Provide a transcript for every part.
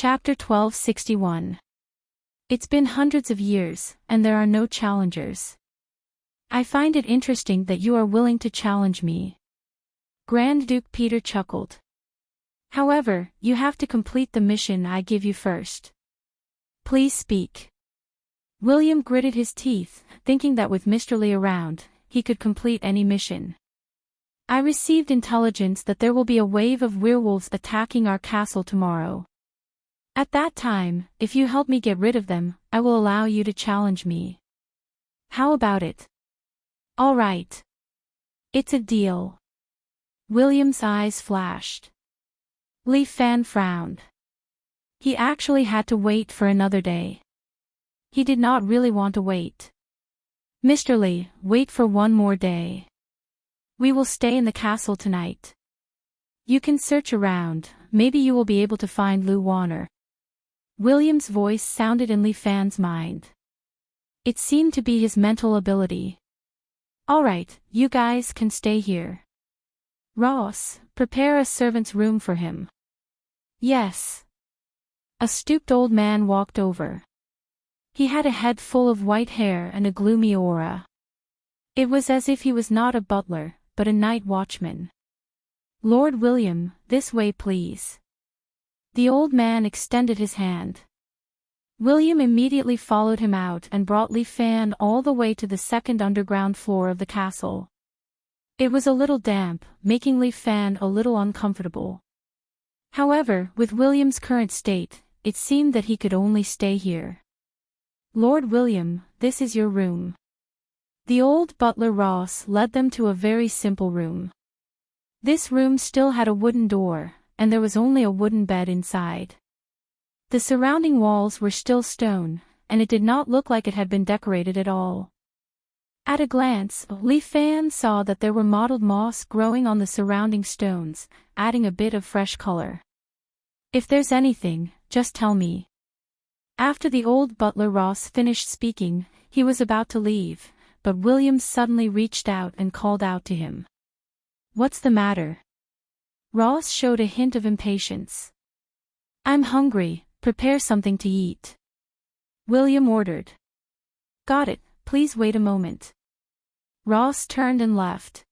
Chapter 1261. It's been hundreds of years, and there are no challengers. I find it interesting that you are willing to challenge me. Grand Duke Peter chuckled. However, you have to complete the mission I give you first. Please speak. William gritted his teeth, thinking that with Mr. Lee around, he could complete any mission. I received intelligence that there will be a wave of werewolves attacking our castle tomorrow. At that time, if you help me get rid of them, I will allow you to challenge me. How about it? All right. It's a deal. William's eyes flashed. Li Fan frowned. He actually had to wait for another day. He did not really want to wait. Mr. Lee, wait for one more day. We will stay in the castle tonight. You can search around, maybe you will be able to find Lu Warner. William's voice sounded in Li Fan's mind. It seemed to be his mental ability. All right, you guys can stay here. Ross, prepare a servant's room for him. Yes. A stooped old man walked over. He had a head full of white hair and a gloomy aura. It was as if he was not a butler, but a night watchman. Lord William, this way please. The old man extended his hand. William immediately followed him out and brought Li Fan all the way to the second underground floor of the castle. It was a little damp, making Li Fan a little uncomfortable. However, with William's current state, it seemed that he could only stay here. Lord William, this is your room. The old butler Ross led them to a very simple room. This room still had a wooden door, and there was only a wooden bed inside. The surrounding walls were still stone, and it did not look like it had been decorated at all. At a glance, Li Fan saw that there were mottled moss growing on the surrounding stones, adding a bit of fresh color. If there's anything, just tell me. After the old butler Ross finished speaking, he was about to leave, but William suddenly reached out and called out to him. What's the matter? Ross showed a hint of impatience. I'm hungry, prepare something to eat. William ordered. Got it, please wait a moment. Ross turned and left.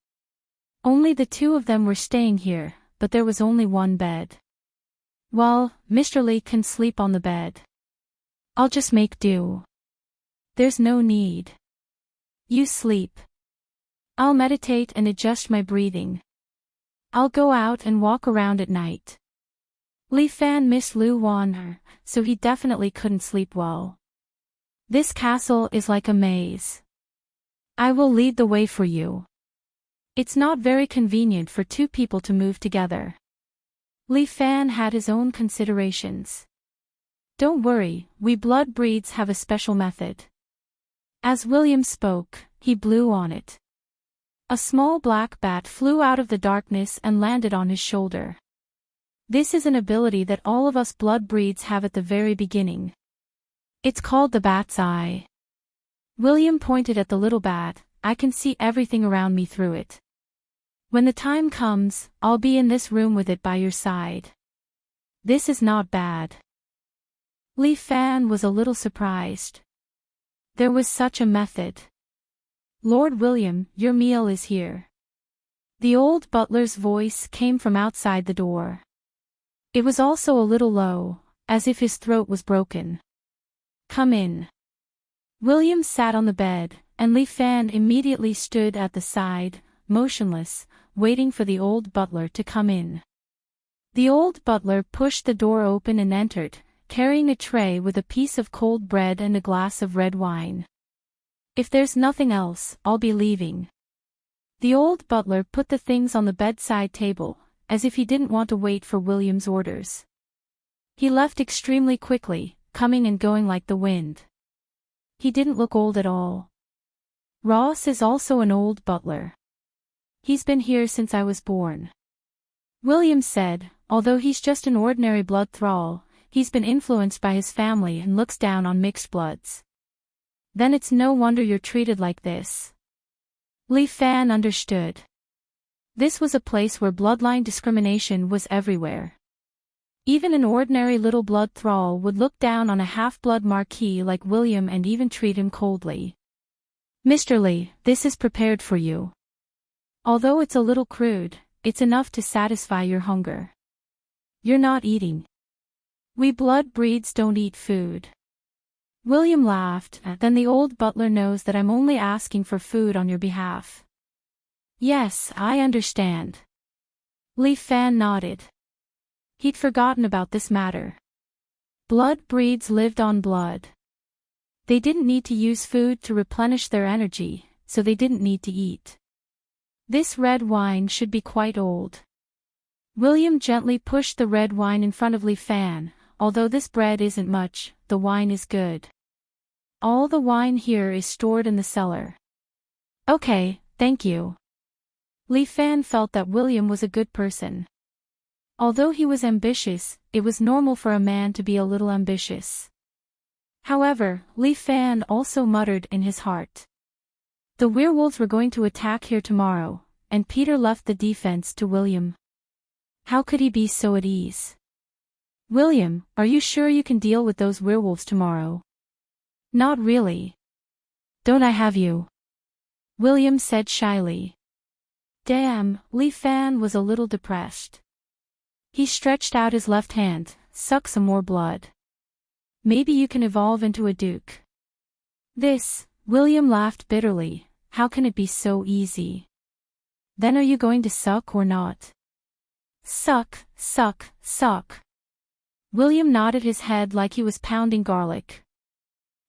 Only the two of them were staying here, but there was only one bed. Well, Mr. Lee can sleep on the bed. I'll just make do. There's no need. You sleep. I'll meditate and adjust my breathing. I'll go out and walk around at night. Li Fan missed Lu Warner, so he definitely couldn't sleep well. This castle is like a maze. I will lead the way for you. It's not very convenient for two people to move together. Li Fan had his own considerations. Don't worry, we blood breeds have a special method. As William spoke, he blew on it. A small black bat flew out of the darkness and landed on his shoulder. This is an ability that all of us blood breeds have at the very beginning. It's called the bat's eye. William pointed at the little bat. I can see everything around me through it. When the time comes, I'll be in this room with it by your side. This is not bad. Li Fan was a little surprised. There was such a method. Lord William, your meal is here. The old butler's voice came from outside the door. It was also a little low, as if his throat was broken. Come in. William sat on the bed, and Li Fan immediately stood at the side, motionless, waiting for the old butler to come in. The old butler pushed the door open and entered, carrying a tray with a piece of cold bread and a glass of red wine. If there's nothing else, I'll be leaving. The old butler put the things on the bedside table, as if he didn't want to wait for William's orders. He left extremely quickly, coming and going like the wind. He didn't look old at all. Ross is also an old butler. He's been here since I was born. William said, although he's just an ordinary blood thrall, he's been influenced by his family and looks down on mixed bloods. Then it's no wonder you're treated like this. Li Fan understood. This was a place where bloodline discrimination was everywhere. Even an ordinary little blood thrall would look down on a half-blood marquis like William and even treat him coldly. "Mr. Lee, this is prepared for you. Although it's a little crude, it's enough to satisfy your hunger. You're not eating. We blood breeds don't eat food." William laughed. "Then the old butler knows that I'm only asking for food on your behalf." "Yes, I understand." Li Fan nodded. He'd forgotten about this matter. Blood breeds lived on blood. They didn't need to use food to replenish their energy, so they didn't need to eat. This red wine should be quite old. William gently pushed the red wine in front of Li Fan. "Although this bread isn't much, the wine is good. All the wine here is stored in the cellar." "Okay, thank you." Li Fan felt that William was a good person. Although he was ambitious, it was normal for a man to be a little ambitious. However, Li Fan also muttered in his heart. The werewolves were going to attack here tomorrow, and Peter left the defense to William. How could he be so at ease? "William, are you sure you can deal with those werewolves tomorrow?" "Not really." "Don't I have you?" William said shyly. Damn, Li Fan was a little depressed. He stretched out his left hand. "Suck some more blood. Maybe you can evolve into a duke." William laughed bitterly. How can it be so easy? "Then are you going to suck or not?" "Suck, suck, suck." William nodded his head like he was pounding garlic.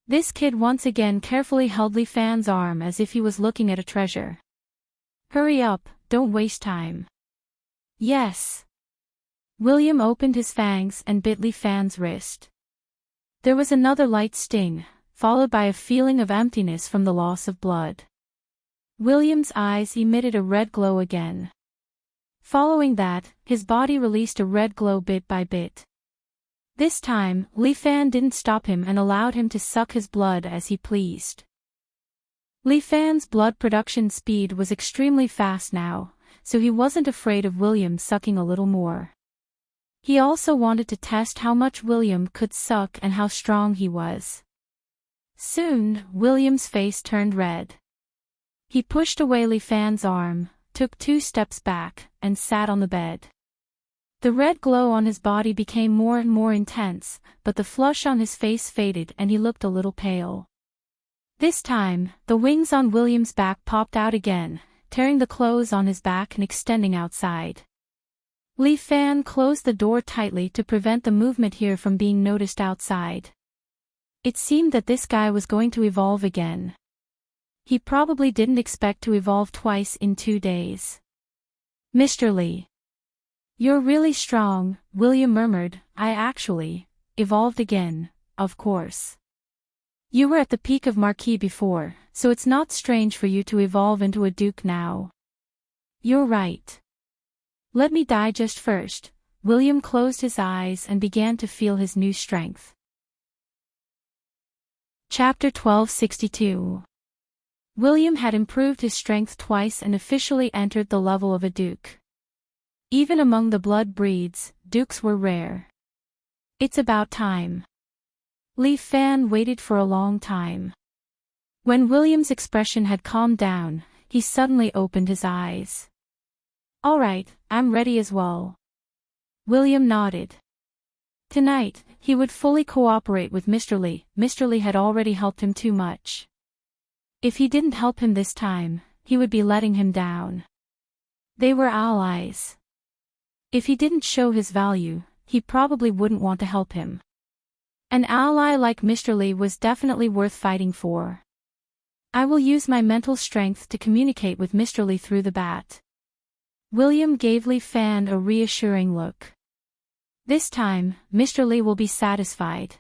This kid once again carefully held Li Fan's arm as if he was looking at a treasure. "Hurry up, don't waste time." "Yes." William opened his fangs and bit Li Fan's wrist. There was another light sting, followed by a feeling of emptiness from the loss of blood. William's eyes emitted a red glow again. Following that, his body released a red glow bit by bit. This time, Li Fan didn't stop him and allowed him to suck his blood as he pleased. Li Fan's blood production speed was extremely fast now, so he wasn't afraid of William sucking a little more. He also wanted to test how much William could suck and how strong he was. Soon, William's face turned red. He pushed away Li Fan's arm, took 2 steps back, and sat on the bed. The red glow on his body became more and more intense, but the flush on his face faded and he looked a little pale. This time, the wings on William's back popped out again, tearing the clothes on his back and extending outside. Li Fan closed the door tightly to prevent the movement here from being noticed outside. It seemed that this guy was going to evolve again. He probably didn't expect to evolve twice in 2 days. "Mr. Lee. You're really strong," William murmured. "I actually evolved again, of course. You were at the peak of Marquis before, so it's not strange for you to evolve into a duke now." "You're right. Let me digest first." William closed his eyes and began to feel his new strength. Chapter 1262. William had improved his strength twice and officially entered the level of a duke. Even among the blood breeds, dukes were rare. "It's about time." Li Fan waited for a long time. When William's expression had calmed down, he suddenly opened his eyes. "All right, I'm ready as well." William nodded. Tonight, he would fully cooperate with Mr. Lee. Mr. Lee had already helped him too much. If he didn't help him this time, he would be letting him down. They were allies. If he didn't show his value, he probably wouldn't want to help him. An ally like Mr. Lee was definitely worth fighting for. "I will use my mental strength to communicate with Mr. Lee through the bat." William gave Li Fan a reassuring look. "This time, Mr. Lee will be satisfied.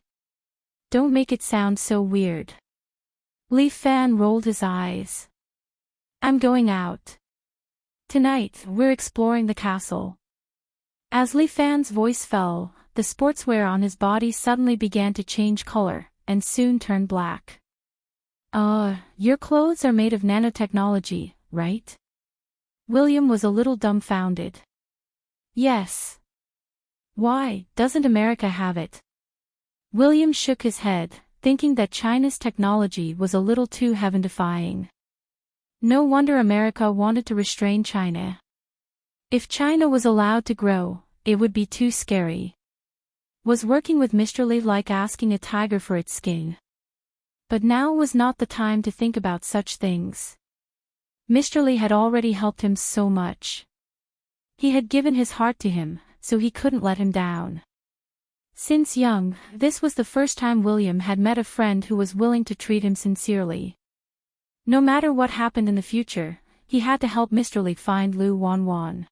Don't make it sound so weird." Li Fan rolled his eyes. "I'm going out. Tonight, we're exploring the castle." As Li Fan's voice fell, the sportswear on his body suddenly began to change color, and soon turned black. Your clothes are made of nanotechnology, right?" William was a little dumbfounded. "Yes." Why doesn't America have it? William shook his head, thinking that China's technology was a little too heaven-defying. No wonder America wanted to restrain China. If China was allowed to grow, it would be too scary. Was working with Mr. Li like asking a tiger for its skin? But now was not the time to think about such things. Mr. Li had already helped him so much. He had given his heart to him, so he couldn't let him down. Since young, this was the first time William had met a friend who was willing to treat him sincerely. No matter what happened in the future, he had to help Mr. Li find Lu Wanwan.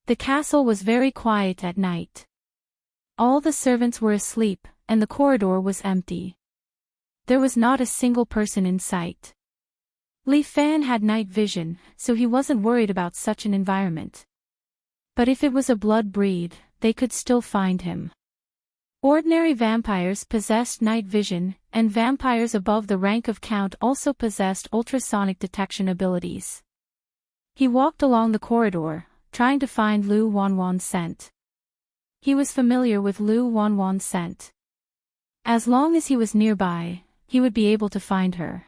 The castle was very quiet at night. All the servants were asleep, and the corridor was empty. There was not a single person in sight. Li Fan had night vision, so he wasn't worried about such an environment. But if it was a blood breed, they could still find him. Ordinary vampires possessed night vision, and vampires above the rank of Count also possessed ultrasonic detection abilities. He walked along the corridor, trying to find Lu Wanwan's scent. He was familiar with Lu Wanwan's scent. As long as he was nearby, he would be able to find her.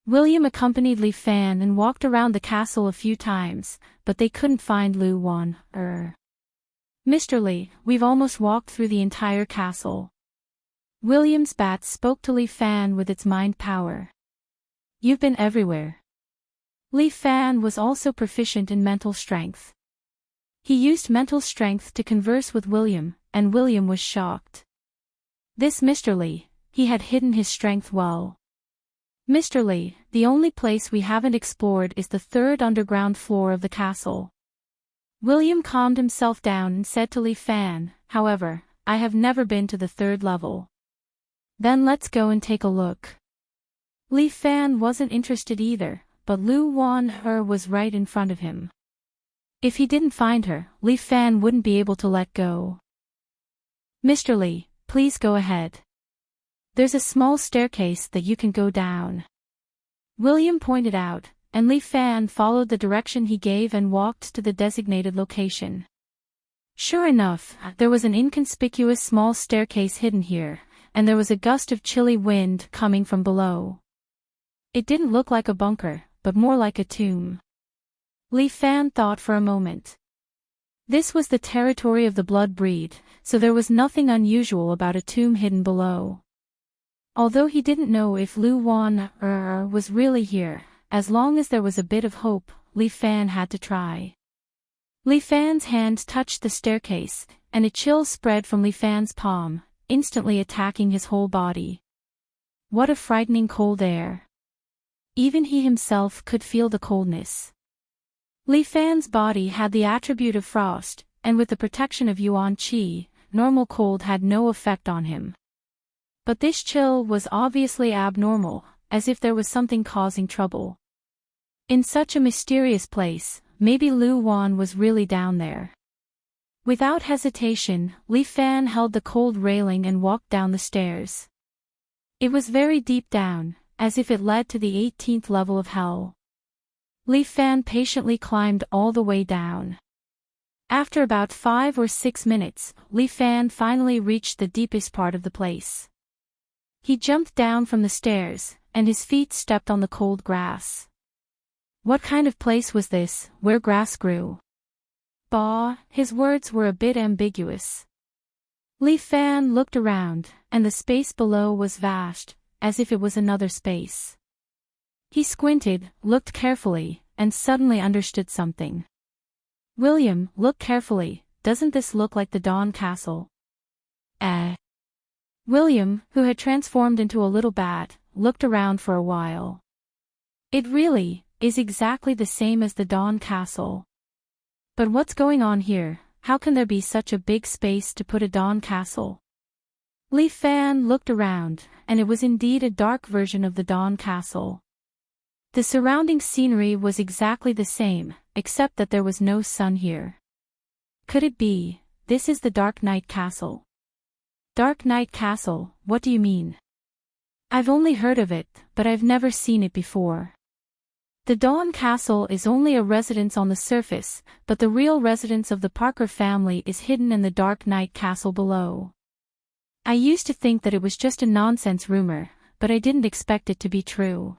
William accompanied Li Fan and walked around the castle a few times, but they couldn't find Lu Wan. Mr. Li, we've almost walked through the entire castle. William's bat spoke to Li Fan with its mind power. You've been everywhere. Li Fan was also proficient in mental strength. He used mental strength to converse with William, and William was shocked. This Mr. Li, he had hidden his strength well. Mr. Li, the only place we haven't explored is the third underground floor of the castle. William calmed himself down and said to Li Fan, however, I have never been to the third level. Then let's go and take a look. Li Fan wasn't interested either, but Lu Wan was right in front of him. If he didn't find her, Li Fan wouldn't be able to let go. Mr. Li, please go ahead. There's a small staircase that you can go down. William pointed out, and Li Fan followed the direction he gave and walked to the designated location. Sure enough, there was an inconspicuous small staircase hidden here, and there was a gust of chilly wind coming from below. It didn't look like a bunker, but more like a tomb. Li Fan thought for a moment. This was the territory of the blood breed, so there was nothing unusual about a tomb hidden below. Although he didn't know if Lu Wan was really here, as long as there was a bit of hope, Li Fan had to try. Li Fan's hand touched the staircase, and a chill spread from Li Fan's palm, instantly attacking his whole body. What a frightening cold air. Even he himself could feel the coldness. Li Fan's body had the attribute of frost, and with the protection of Yuan Qi, normal cold had no effect on him. But this chill was obviously abnormal, as if there was something causing trouble. In such a mysterious place, maybe Lu Wan was really down there. Without hesitation, Li Fan held the cold railing and walked down the stairs. It was very deep down, as if it led to the 18th level of hell. Li Fan patiently climbed all the way down. After about 5 or 6 minutes, Li Fan finally reached the deepest part of the place. He jumped down from the stairs, and his feet stepped on the cold grass. What kind of place was this, where grass grew? Bah, his words were a bit ambiguous. Li Fan looked around, and the space below was vast, as if it was another space. He squinted, looked carefully, and suddenly understood something. William, look carefully, doesn't this look like the Dawn Castle? William, who had transformed into a little bat, looked around for a while. It really is exactly the same as the Dawn Castle. But what's going on here? How can there be such a big space to put a Dawn Castle? Li Fan looked around, and it was indeed a dark version of the Dawn Castle. The surrounding scenery was exactly the same, except that there was no sun here. Could it be, this is the Dark Knight Castle? Dark Knight Castle, what do you mean? I've only heard of it, but I've never seen it before. The Dawn Castle is only a residence on the surface, but the real residence of the Parker family is hidden in the Dark Knight Castle below. I used to think that it was just a nonsense rumor, but I didn't expect it to be true.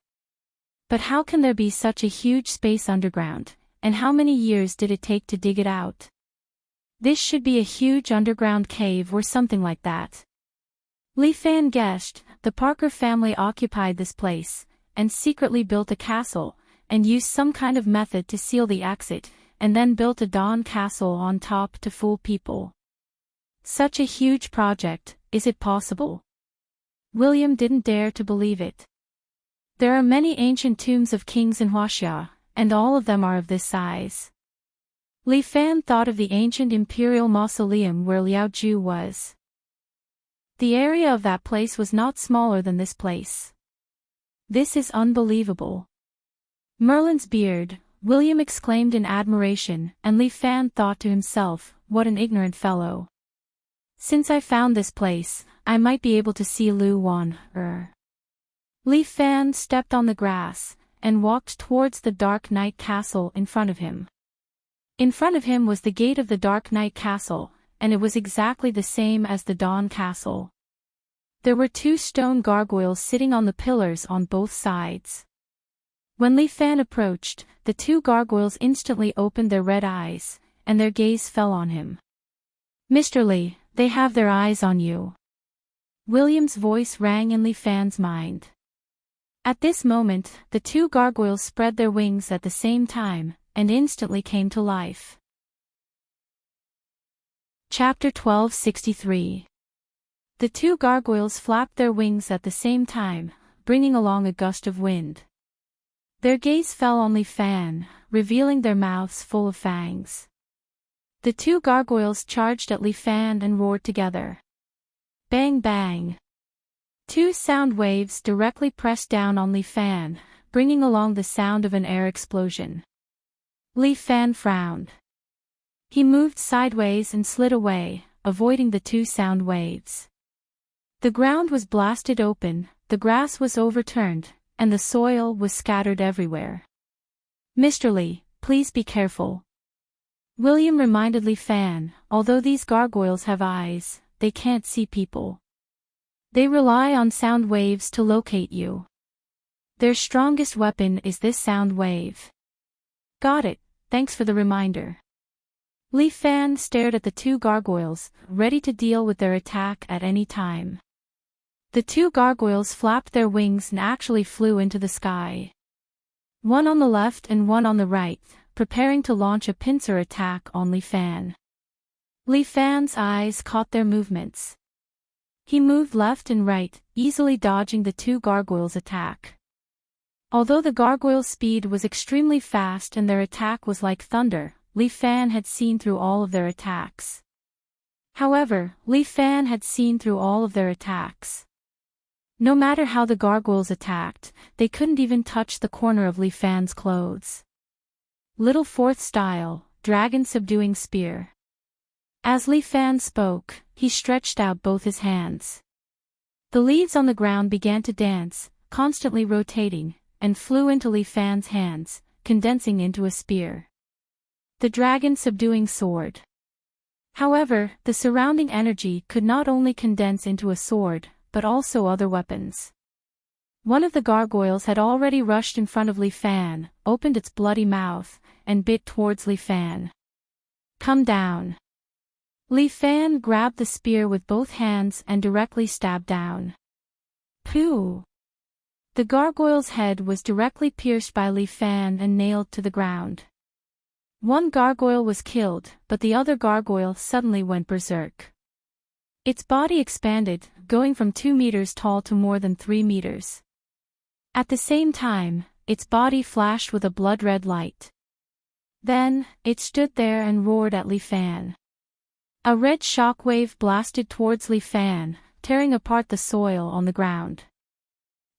But how can there be such a huge space underground, and how many years did it take to dig it out? This should be a huge underground cave or something like that. Li Fan guessed, the Parker family occupied this place, and secretly built a castle, and used some kind of method to seal the exit, and then built a Dawn Castle on top to fool people. Such a huge project, is it possible? William didn't dare to believe it. There are many ancient tombs of kings in Huaxia, and all of them are of this size. Li Fan thought of the ancient imperial mausoleum where Liao Ju was. The area of that place was not smaller than this place. This is unbelievable. Merlin's beard, William exclaimed in admiration, and Li Fan thought to himself, what an ignorant fellow. Since I found this place, I might be able to see Lu Wan. Li Fan stepped on the grass, and walked towards the Dark Knight Castle in front of him. In front of him was the gate of the Dark Knight Castle, and it was exactly the same as the Dawn Castle. There were 2 stone gargoyles sitting on the pillars on both sides. When Li Fan approached, the 2 gargoyles instantly opened their red eyes, and their gaze fell on him. Mr. Li, they have their eyes on you. William's voice rang in Li Fan's mind. At this moment, the 2 gargoyles spread their wings at the same time, and instantly came to life. Chapter 1263. The 2 gargoyles flapped their wings at the same time, bringing along a gust of wind. Their gaze fell on Li Fan, revealing their mouths full of fangs. The 2 gargoyles charged at Li Fan and roared together. Bang bang! 2 sound waves directly pressed down on Li Fan, bringing along the sound of an air explosion. Li Fan frowned. He moved sideways and slid away, avoiding the 2 sound waves. The ground was blasted open, the grass was overturned, and the soil was scattered everywhere. Mr. Li, please be careful. William reminded Li Fan, although these gargoyles have eyes, they can't see people. They rely on sound waves to locate you. Their strongest weapon is this sound wave. Got it, thanks for the reminder. Li Fan stared at the 2 gargoyles, ready to deal with their attack at any time. The 2 gargoyles flapped their wings and actually flew into the sky. One on the left and one on the right, preparing to launch a pincer attack on Li Fan. Li Fan's eyes caught their movements. He moved left and right, easily dodging the 2 gargoyles' attack. Although the gargoyles' speed was extremely fast and their attack was like thunder, Li Fan had seen through all of their attacks. However, Li Fan had seen through all of their attacks. No matter how the gargoyles attacked, they couldn't even touch the corner of Li Fan's clothes. Little 4th style, Dragon Subduing Spear. As Li Fan spoke, he stretched out both his hands. The leaves on the ground began to dance, constantly rotating, and flew into Li Fan's hands, condensing into a spear. The Dragon Subduing Sword. However, the surrounding energy could not only condense into a sword, but also other weapons. One of the gargoyles had already rushed in front of Li Fan, opened its bloody mouth, and bit towards Li Fan. Come down. Li Fan grabbed the spear with both hands and directly stabbed down. Pooh! The gargoyle's head was directly pierced by Li Fan and nailed to the ground. One gargoyle was killed, but the other gargoyle suddenly went berserk. Its body expanded, going from 2 meters tall to more than 3 meters. At the same time, its body flashed with a blood-red light. Then, it stood there and roared at Li Fan. A red shockwave blasted towards Li Fan, tearing apart the soil on the ground.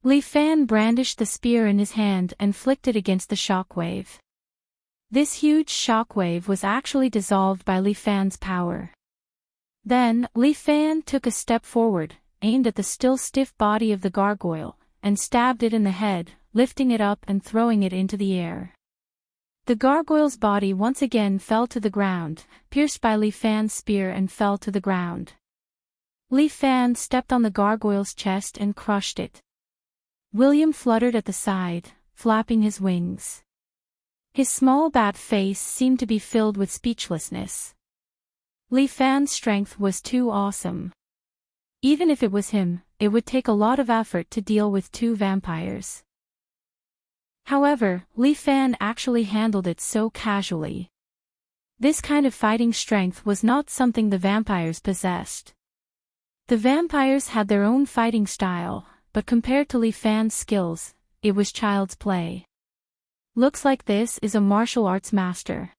Li Fan brandished the spear in his hand and flicked it against the shockwave. This huge shockwave was actually dissolved by Li Fan's power. Then, Li Fan took a step forward, aimed at the still stiff body of the gargoyle, and stabbed it in the head, lifting it up and throwing it into the air. The gargoyle's body once again fell to the ground, pierced by Li Fan's spear, and fell to the ground. Li Fan stepped on the gargoyle's chest and crushed it. William fluttered at the side, flapping his wings. His small bat face seemed to be filled with speechlessness. Li Fan's strength was too awesome. Even if it was him, it would take a lot of effort to deal with 2 vampires. However, Li Fan actually handled it so casually. This kind of fighting strength was not something the vampires possessed. The vampires had their own fighting style, but compared to Li Fan's skills, it was child's play. Looks like this is a martial arts master.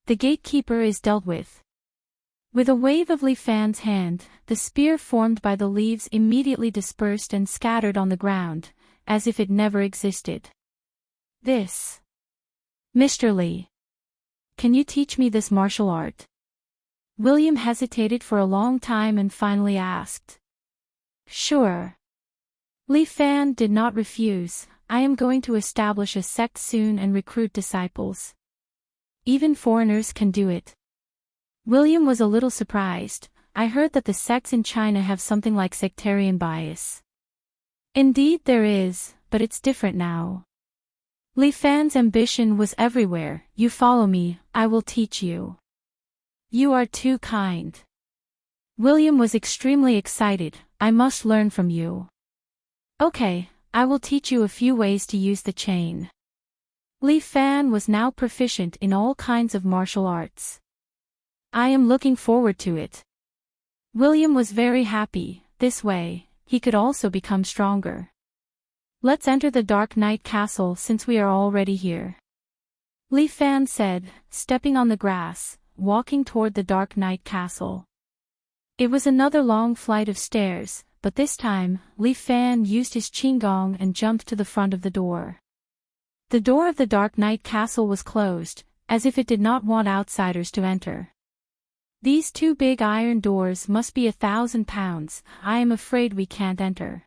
The gatekeeper is dealt with. With a wave of Li Fan's hand, the spear formed by the leaves immediately dispersed and scattered on the ground, as if it never existed. This. Mr. Li. Can you teach me this martial art? William hesitated for a long time and finally asked. Sure. Li Fan did not refuse. I am going to establish a sect soon and recruit disciples. Even foreigners can do it. William was a little surprised. I heard that the sects in China have something like sectarian bias. Indeed there is, but it's different now. Li Fan's ambition was everywhere. You follow me, I will teach you. You are too kind. William was extremely excited. I must learn from you. Okay, I will teach you a few ways to use the chain. Li Fan was now proficient in all kinds of martial arts. I am looking forward to it. William was very happy. This way, he could also become stronger. Let's enter the Dark Knight Castle since we are already here. Li Fan said, stepping on the grass, walking toward the Dark Knight Castle. It was another long flight of stairs, but this time, Li Fan used his qigong and jumped to the front of the door. The door of the Dark Knight Castle was closed, as if it did not want outsiders to enter. These 2 big iron doors must be 1,000 pounds, I am afraid we can't enter.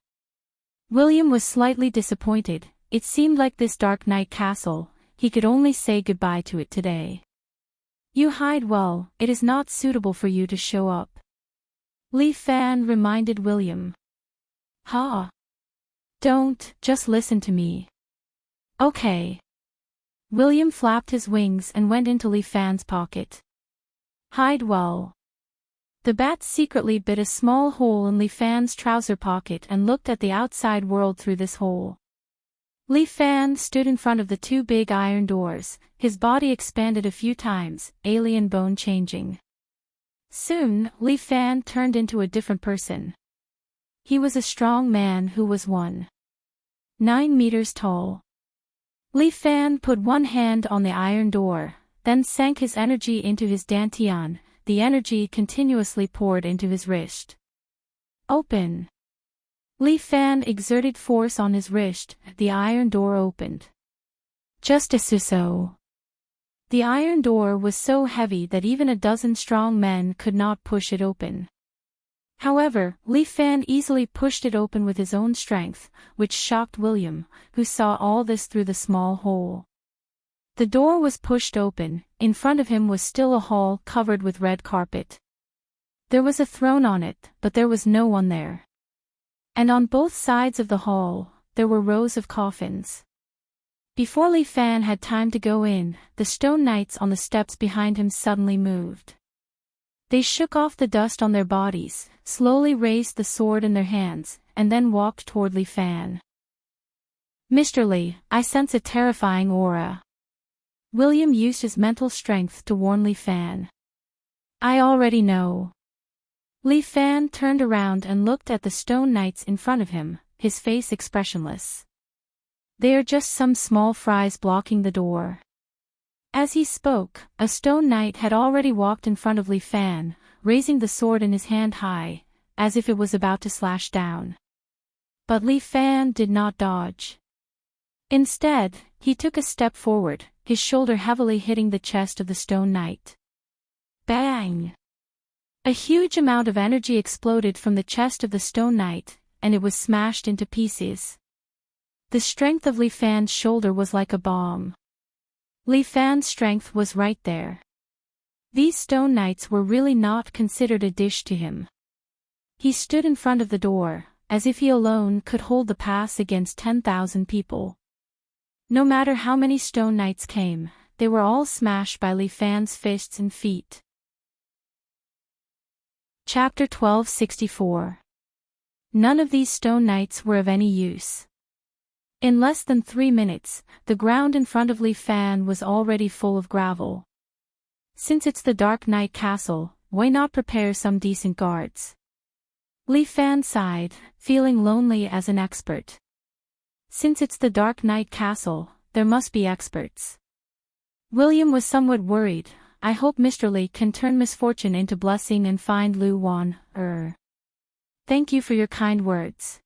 William was slightly disappointed. It seemed like this Dark Knight Castle, he could only say goodbye to it today. You hide well, it is not suitable for you to show up. Li Fan reminded William. Ha! Don't, just listen to me. Okay. William flapped his wings and went into Li Fan's pocket. Hide well. The bat secretly bit a small hole in Li Fan's trouser pocket and looked at the outside world through this hole. Li Fan stood in front of the 2 big iron doors, his body expanded a few times, alien bone changing. Soon, Li Fan turned into a different person. He was a strong man who was 9 meters tall. Li Fan put one hand on the iron door, then sank his energy into his dantian. The energy continuously poured into his wrist. Open. Li Fan exerted force on his wrist, the iron door opened. Just as so. The iron door was so heavy that even a dozen strong men could not push it open. However, Li Fan easily pushed it open with his own strength, which shocked William, who saw all this through the small hole. The door was pushed open. In front of him was still a hall covered with red carpet. There was a throne on it, but there was no one there. And on both sides of the hall, there were rows of coffins. Before Li Fan had time to go in, the stone knights on the steps behind him suddenly moved. They shook off the dust on their bodies, slowly raised the sword in their hands, and then walked toward Li Fan. Mr. Li, I sense a terrifying aura. William used his mental strength to warn Li Fan. I already know. Li Fan turned around and looked at the stone knights in front of him, his face expressionless. They are just some small fries blocking the door. As he spoke, a stone knight had already walked in front of Li Fan, raising the sword in his hand high, as if it was about to slash down. But Li Fan did not dodge. Instead, he took a step forward, his shoulder heavily hitting the chest of the stone knight. Bang! A huge amount of energy exploded from the chest of the stone knight, and it was smashed into pieces. The strength of Li Fan's shoulder was like a bomb. Li Fan's strength was right there. These stone knights were really not considered a dish to him. He stood in front of the door, as if he alone could hold the pass against 10,000 people. No matter how many stone knights came, they were all smashed by Li Fan's fists and feet. Chapter 1264. None of these stone knights were of any use. In less than 3 minutes, the ground in front of Li Fan was already full of gravel. Since it's the Dark Knight Castle, why not prepare some decent guards? Li Fan sighed, feeling lonely as an expert. Since it's the Dark Knight Castle, there must be experts. William was somewhat worried. I hope Mr. Li can turn misfortune into blessing and find Lu Wan. Thank you for your kind words.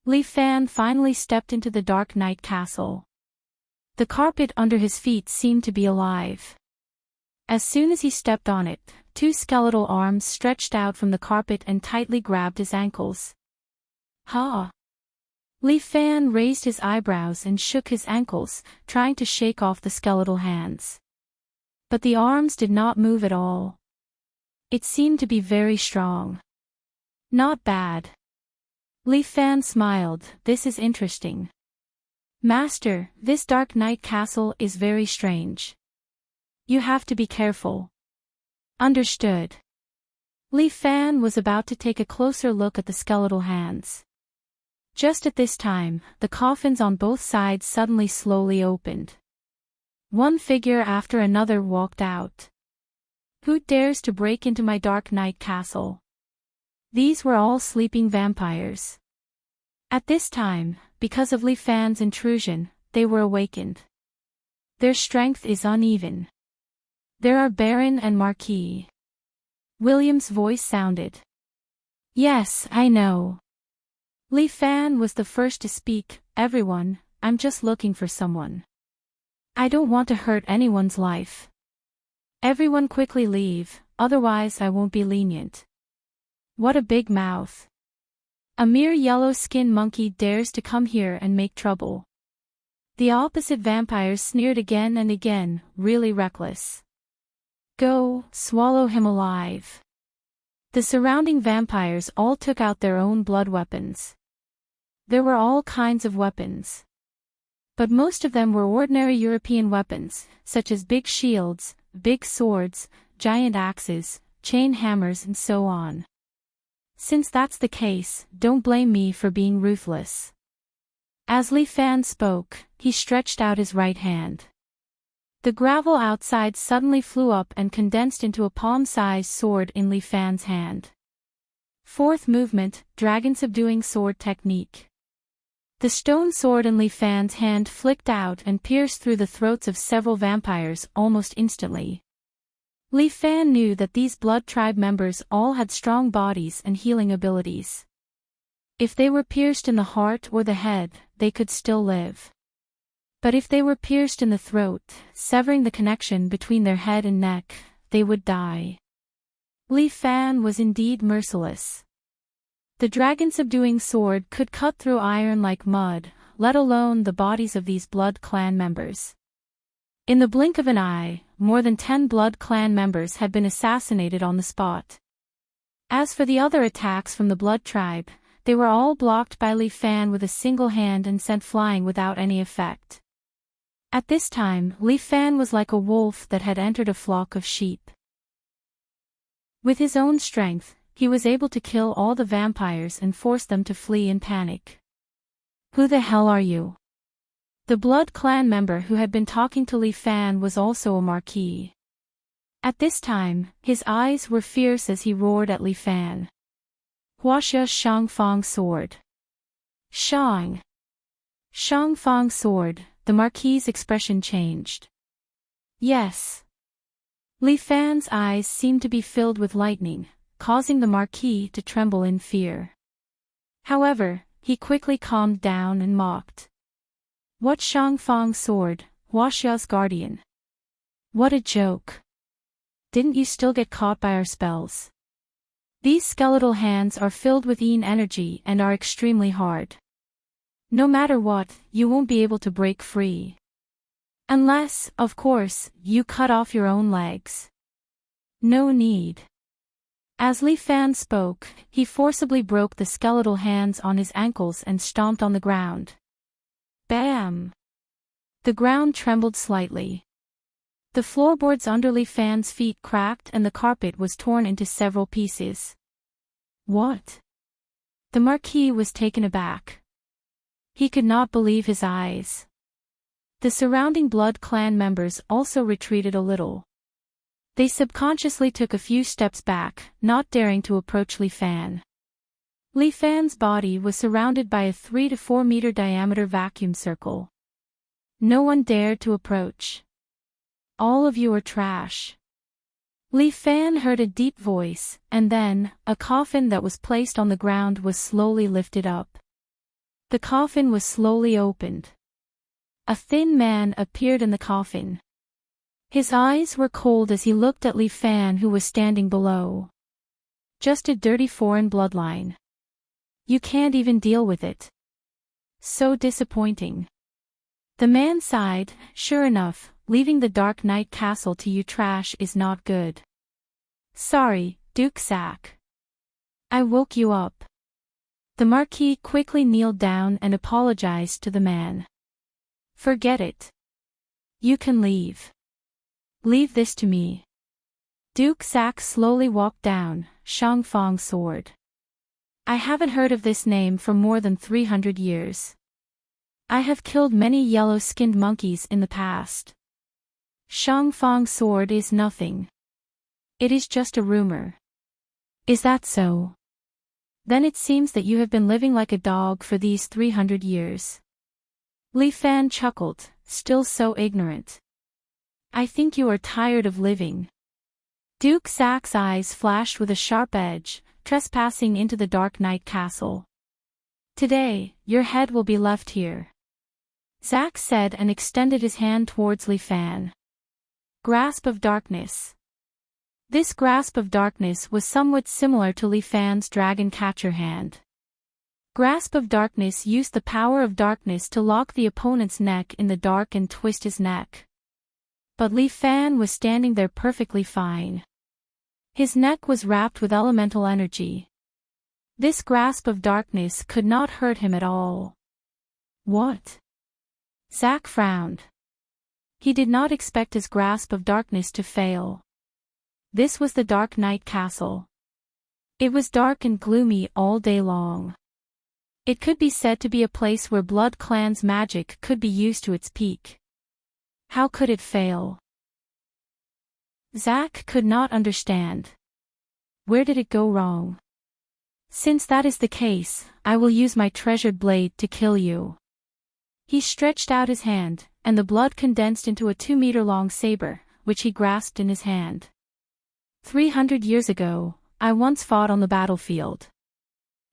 Li Fan finally stepped into the Dark Knight Castle. The carpet under his feet seemed to be alive. As soon as he stepped on it, 2 skeletal arms stretched out from the carpet and tightly grabbed his ankles. Ha! Li Fan raised his eyebrows and shook his ankles, trying to shake off the skeletal hands. But the arms did not move at all. It seemed to be very strong. Not bad. Li Fan smiled. This is interesting. Master, this Dark Knight Castle is very strange. You have to be careful. Understood. Li Fan was about to take a closer look at the skeletal hands. Just at this time, the coffins on both sides suddenly slowly opened. One figure after another walked out. Who dares to break into my Dark Knight Castle? These were all sleeping vampires. At this time, because of Li Fan's intrusion, they were awakened. Their strength is uneven. There are Baron and Marquis. William's voice sounded. Yes, I know. Li Fan was the first to speak. Everyone, I'm just looking for someone. I don't want to hurt anyone's life. Everyone quickly leave, otherwise I won't be lenient. What a big mouth. A mere yellow-skinned monkey dares to come here and make trouble. The opposite vampires sneered again and again, really reckless. Go, swallow him alive. The surrounding vampires all took out their own blood weapons. There were all kinds of weapons. But most of them were ordinary European weapons, such as big shields, big swords, giant axes, chain hammers and so on. Since that's the case, don't blame me for being ruthless. As Li Fan spoke, he stretched out his right hand. The gravel outside suddenly flew up and condensed into a palm-sized sword in Li Fan's hand. 4th movement, Dragon Subduing Sword Technique. The stone sword in Li Fan's hand flicked out and pierced through the throats of several vampires almost instantly. Li Fan knew that these Blood Tribe members all had strong bodies and healing abilities. If they were pierced in the heart or the head, they could still live. But if they were pierced in the throat, severing the connection between their head and neck, they would die. Li Fan was indeed merciless. The dragon-subduing sword could cut through iron like mud, let alone the bodies of these Blood Clan members. In the blink of an eye, more than 10 Blood Clan members had been assassinated on the spot. As for the other attacks from the Blood Tribe, they were all blocked by Li Fan with a single hand and sent flying without any effect. At this time, Li Fan was like a wolf that had entered a flock of sheep. With his own strength, he was able to kill all the vampires and force them to flee in panic. Who the hell are you? The Blood Clan member who had been talking to Li Fan was also a Marquis. At this time, his eyes were fierce as he roared at Li Fan. Huaxia Shangfang Sword. Shang. Shangfang Sword, the Marquis's expression changed. Yes. Li Fan's eyes seemed to be filled with lightning, causing the Marquis to tremble in fear. However, he quickly calmed down and mocked. What Shangfang Sword, Huaxia's guardian? What a joke. Didn't you still get caught by our spells? These skeletal hands are filled with Yin energy and are extremely hard. No matter what, you won't be able to break free. Unless, of course, you cut off your own legs. No need. As Li Fan spoke, he forcibly broke the skeletal hands on his ankles and stomped on the ground. Bam! The ground trembled slightly. The floorboards under Li Fan's feet cracked and the carpet was torn into several pieces. What? The Marquis was taken aback. He could not believe his eyes. The surrounding Blood Clan members also retreated a little. They subconsciously took a few steps back, not daring to approach Li Fan. Li Fan's body was surrounded by a 3 to 4 meter diameter vacuum circle. No one dared to approach. All of you are trash. Li Fan heard a deep voice, and then, a coffin that was placed on the ground was slowly lifted up. The coffin was slowly opened. A thin man appeared in the coffin. His eyes were cold as he looked at Li Fan who was standing below. Just a dirty foreign bloodline. You can't even deal with it. So disappointing. The man sighed. Sure enough, leaving the Dark Knight castle to you trash is not good. Sorry, Duke Zack. I woke you up. The Marquis quickly kneeled down and apologized to the man. Forget it. You can leave. Leave this to me. Duke Zack slowly walked down, Shangfang's sword. I haven't heard of this name for more than 300 years. I have killed many yellow-skinned monkeys in the past. Shangfang's sword is nothing. It is just a rumor. Is that so? Then it seems that you have been living like a dog for these 300 years. Li Fan chuckled, still so ignorant. I think you are tired of living. Duke Zack's eyes flashed with a sharp edge, trespassing into the Dark Knight castle. Today, your head will be left here. Zack said and extended his hand towards Li Fan. Grasp of darkness. This grasp of darkness was somewhat similar to Li Fan's dragon catcher hand. Grasp of darkness used the power of darkness to lock the opponent's neck in the dark and twist his neck. But Li Fan was standing there perfectly fine. His neck was wrapped with elemental energy. This grasp of darkness could not hurt him at all. What? Zack frowned. He did not expect his grasp of darkness to fail. This was the Dark Knight castle. It was dark and gloomy all day long. It could be said to be a place where Blood Clan's magic could be used to its peak. How could it fail? Zack could not understand. Where did it go wrong? Since that is the case, I will use my treasured blade to kill you. He stretched out his hand, and the blood condensed into a 2-meter-long saber, which he grasped in his hand. 300 years ago, I once fought on the battlefield.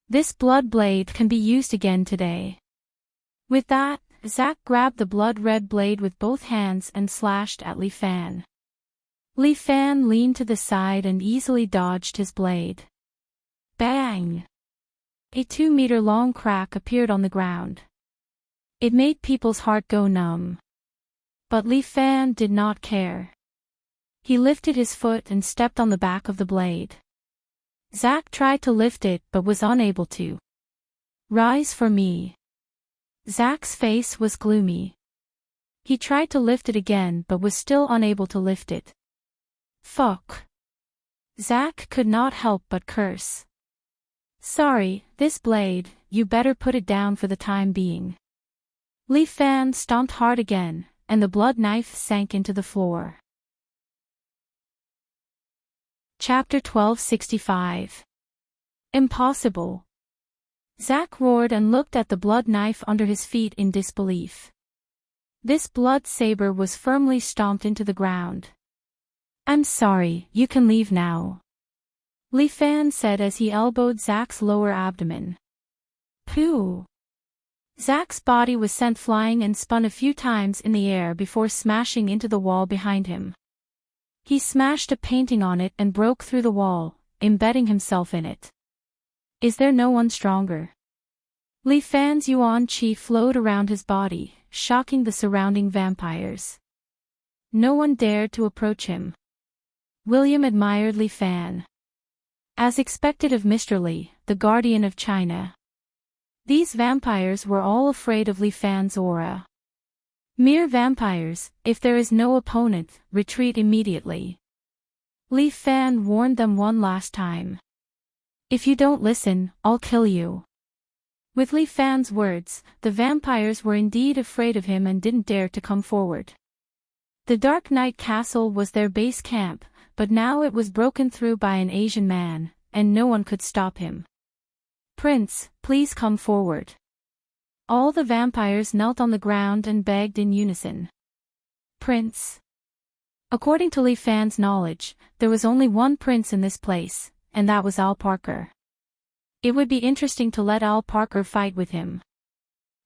This blood blade can be used again today. With that, Zack grabbed the blood-red blade with both hands and slashed at Li Fan. Li Fan leaned to the side and easily dodged his blade. Bang! A 2-meter-long crack appeared on the ground. It made people's heart go numb. But Li Fan did not care. He lifted his foot and stepped on the back of the blade. Zack tried to lift it but was unable to. Rise for me. Zack's face was gloomy. He tried to lift it again but was still unable to lift it. Fuck. Zack could not help but curse. Sorry, this blade, you better put it down for the time being. Li Fan stomped hard again, and the blood knife sank into the floor. Chapter 1265. Impossible. Zack roared and looked at the blood knife under his feet in disbelief. This blood saber was firmly stomped into the ground. I'm sorry, you can leave now. Li Fan said as he elbowed Zack's lower abdomen. Pooh. Zack's body was sent flying and spun a few times in the air before smashing into the wall behind him. He smashed a painting on it and broke through the wall, embedding himself in it. Is there no one stronger? Li Fan's yuan qi flowed around his body, shocking the surrounding vampires. No one dared to approach him. William admired Li Fan. As expected of Mr. Li, the guardian of China. These vampires were all afraid of Li Fan's aura. Mere vampires, if there is no opponent, retreat immediately. Li Fan warned them one last time. If you don't listen, I'll kill you. With Li Fan's words, the vampires were indeed afraid of him and didn't dare to come forward. The Dark Knight Castle was their base camp, but now it was broken through by an Asian man, and no one could stop him. Prince, please come forward. All the vampires knelt on the ground and begged in unison. Prince. According to Li Fan's knowledge, there was only one prince in this place, and that was Al Parker. It would be interesting to let Al Parker fight with him.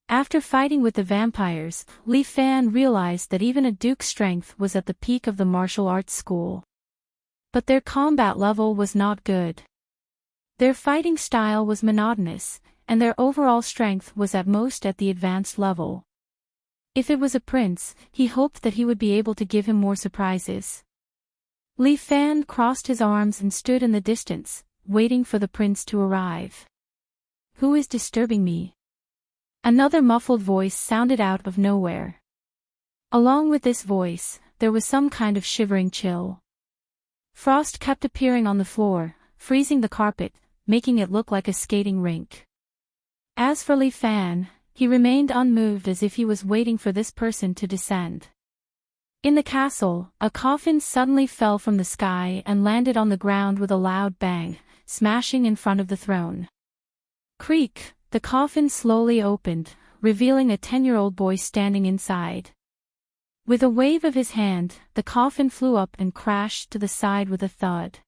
After fighting with the vampires, Li Fan realized that even a duke's strength was at the peak of the martial arts school. But their combat level was not good. Their fighting style was monotonous, and their overall strength was at most at the advanced level. If it was a prince, he hoped that he would be able to give him more surprises. Li Fan crossed his arms and stood in the distance, waiting for the prince to arrive. Who is disturbing me? Another muffled voice sounded out of nowhere. Along with this voice, there was some kind of shivering chill. Frost kept appearing on the floor, freezing the carpet, making it look like a skating rink. As for Li Fan, he remained unmoved as if he was waiting for this person to descend. In the castle, a coffin suddenly fell from the sky and landed on the ground with a loud bang, smashing in front of the throne. Creak, the coffin slowly opened, revealing a 10-year-old boy standing inside. With a wave of his hand, the coffin flew up and crashed to the side with a thud.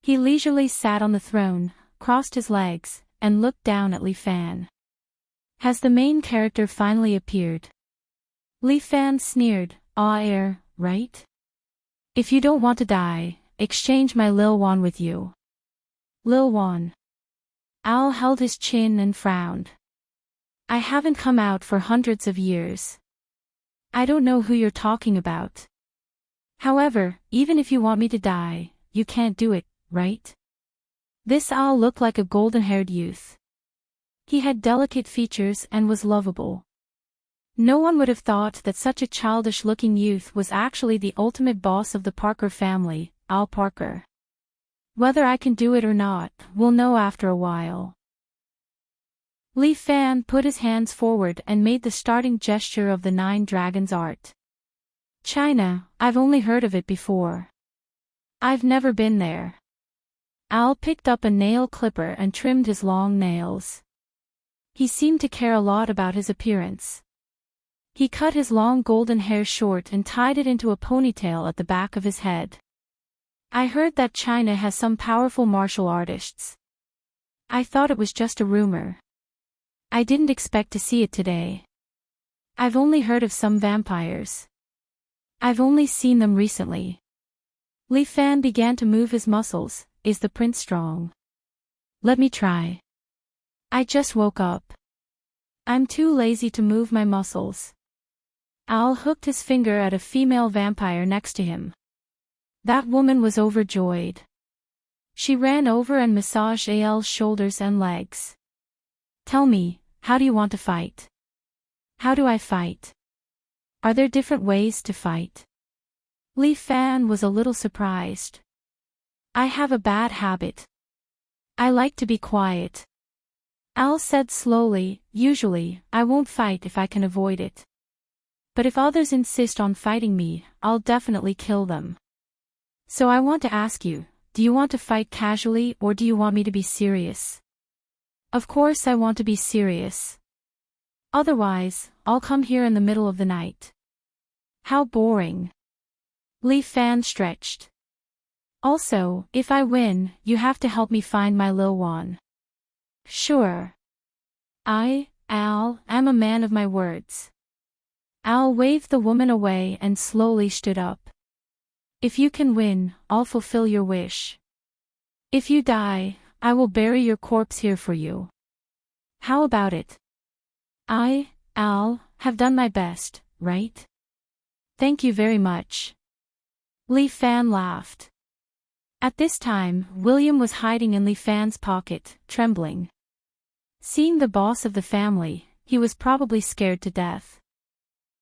He leisurely sat on the throne, crossed his legs, and looked down at Li Fan. Has the main character finally appeared? Li Fan sneered, right? If you don't want to die, exchange my Lil Wan with you. Lil Wan. Al held his chin and frowned. I haven't come out for hundreds of years. I don't know who you're talking about. However, even if you want me to die, you can't do it, right? This Al looked like a golden-haired youth. He had delicate features and was lovable. No one would have thought that such a childish-looking youth was actually the ultimate boss of the Parker family, Al Parker. Whether I can do it or not, we'll know after a while. Li Fan put his hands forward and made the starting gesture of the 9 dragons art. China, I've only heard of it before. I've never been there. Al picked up a nail clipper and trimmed his long nails. He seemed to care a lot about his appearance. He cut his long golden hair short and tied it into a ponytail at the back of his head. I heard that China has some powerful martial artists. I thought it was just a rumor. I didn't expect to see it today. I've only heard of some vampires. I've only seen them recently. Li Fan began to move his muscles. Is the prince strong? Let me try. I just woke up. I'm too lazy to move my muscles. Al hooked his finger at a female vampire next to him. That woman was overjoyed. She ran over and massaged Al's shoulders and legs. Tell me, how do you want to fight? How do I fight? Are there different ways to fight? Li Fan was a little surprised. I have a bad habit. I like to be quiet. Al said slowly, usually, I won't fight if I can avoid it. But if others insist on fighting me, I'll definitely kill them. So I want to ask you, do you want to fight casually or do you want me to be serious? Of course I want to be serious. Otherwise, I'll come here in the middle of the night. How boring. Li Fan stretched. Also, if I win, you have to help me find my Lil Wan. Sure. Al, am a man of my words. Al waved the woman away and slowly stood up. If you can win, I'll fulfill your wish. If you die, I will bury your corpse here for you. How about it? Al, have done my best, right? Thank you very much. Li Fan laughed. At this time, William was hiding in Li Fan's pocket, trembling. Seeing the boss of the family, he was probably scared to death.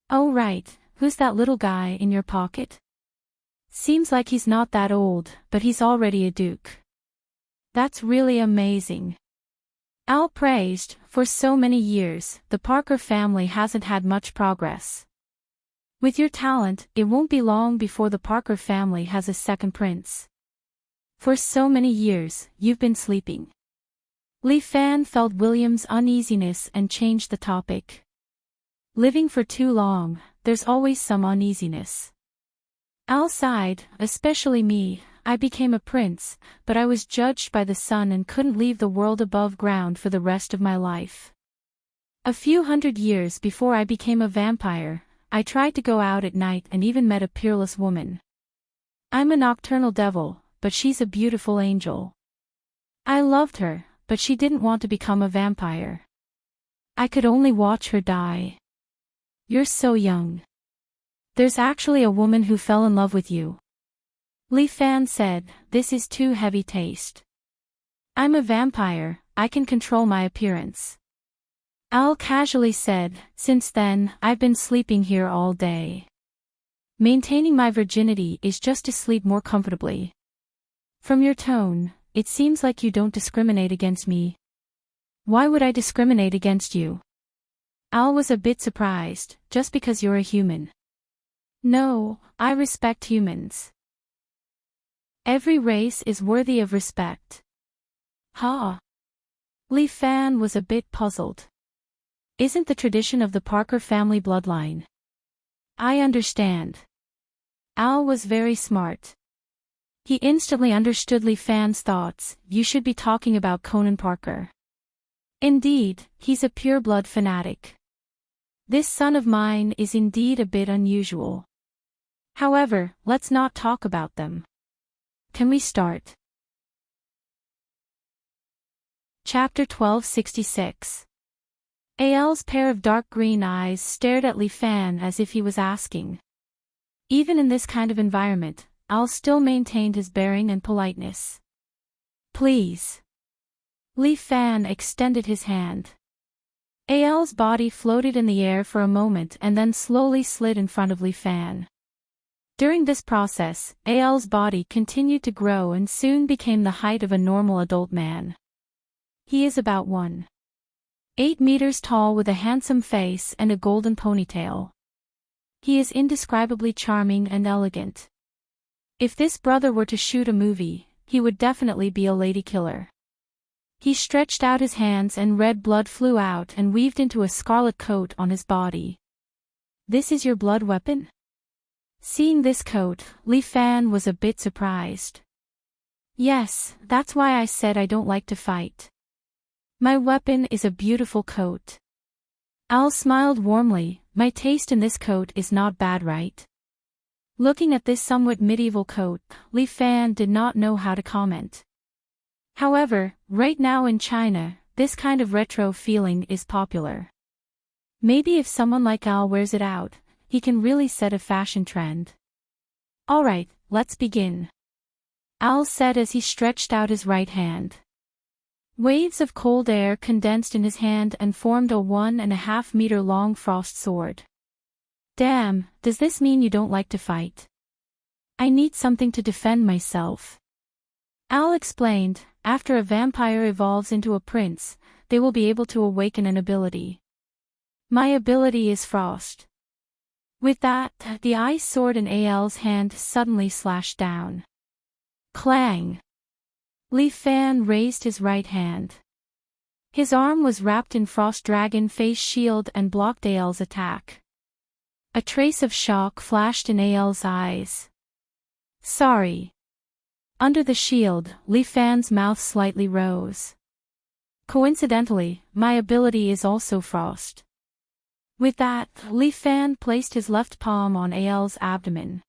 Oh right, who's that little guy in your pocket? Seems like he's not that old, but he's already a duke. That's really amazing. Al praised. For so many years, the Parker family hasn't had much progress. With your talent, it won't be long before the Parker family has a second prince. For so many years, you've been sleeping. Li Fan felt William's uneasiness and changed the topic. Living for too long, there's always some uneasiness. Al sighed, especially me. I became a prince, but I was judged by the sun and couldn't leave the world above ground for the rest of my life. A few hundred years before I became a vampire, I tried to go out at night and even met a peerless woman. I'm a nocturnal devil, but she's a beautiful angel. I loved her, but she didn't want to become a vampire. I could only watch her die. You're so young. There's actually a woman who fell in love with you. Li Fan said, this is too heavy taste. I'm a vampire, I can control my appearance. Al casually said, since then, I've been sleeping here all day. Maintaining my virginity is just to sleep more comfortably. From your tone, it seems like you don't discriminate against me. Why would I discriminate against you? Al was a bit surprised, just because you're a human. No, I respect humans. Every race is worthy of respect. Ha! Li Fan was a bit puzzled. Isn't the tradition of the Parker family bloodline? I understand. Al was very smart. He instantly understood Li Fan's thoughts. You should be talking about Conan Parker. Indeed, he's a pure-blood fanatic. This son of mine is indeed a bit unusual. However, let's not talk about them. Can we start? Chapter 1266. Al's pair of dark green eyes stared at Li Fan as if he was asking. Even in this kind of environment, Al still maintained his bearing and politeness. Please. Li Fan extended his hand. Al's body floated in the air for a moment and then slowly slid in front of Li Fan. During this process, Al's body continued to grow and soon became the height of a normal adult man. He is about 1.8 meters tall with a handsome face and a golden ponytail. He is indescribably charming and elegant. If this brother were to shoot a movie, he would definitely be a lady killer. He stretched out his hands and red blood flew out and weaved into a scarlet coat on his body. This is your blood weapon? Seeing this coat, Li Fan was a bit surprised. Yes, that's why I said I don't like to fight. My weapon is a beautiful coat. Al smiled warmly. My taste in this coat is not bad, right? Looking at this somewhat medieval coat, Li Fan did not know how to comment. However, right now in China, this kind of retro feeling is popular. Maybe if someone like Al wears it out, he can really set a fashion trend. Alright, let's begin. Al said as he stretched out his right hand. Waves of cold air condensed in his hand and formed a 1.5 meter long frost sword. Damn, does this mean you don't like to fight? I need something to defend myself. Al explained, after a vampire evolves into a prince, they will be able to awaken an ability. My ability is frost. With that, the ice sword in Al's hand suddenly slashed down. Clang! Li Fan raised his right hand. His arm was wrapped in Frost Dragon face shield and blocked Al's attack. A trace of shock flashed in Al's eyes. Sorry. Under the shield, Li Fan's mouth slightly rose. Coincidentally, my ability is also frost. With that, Li Fan placed his left palm on Al's abdomen.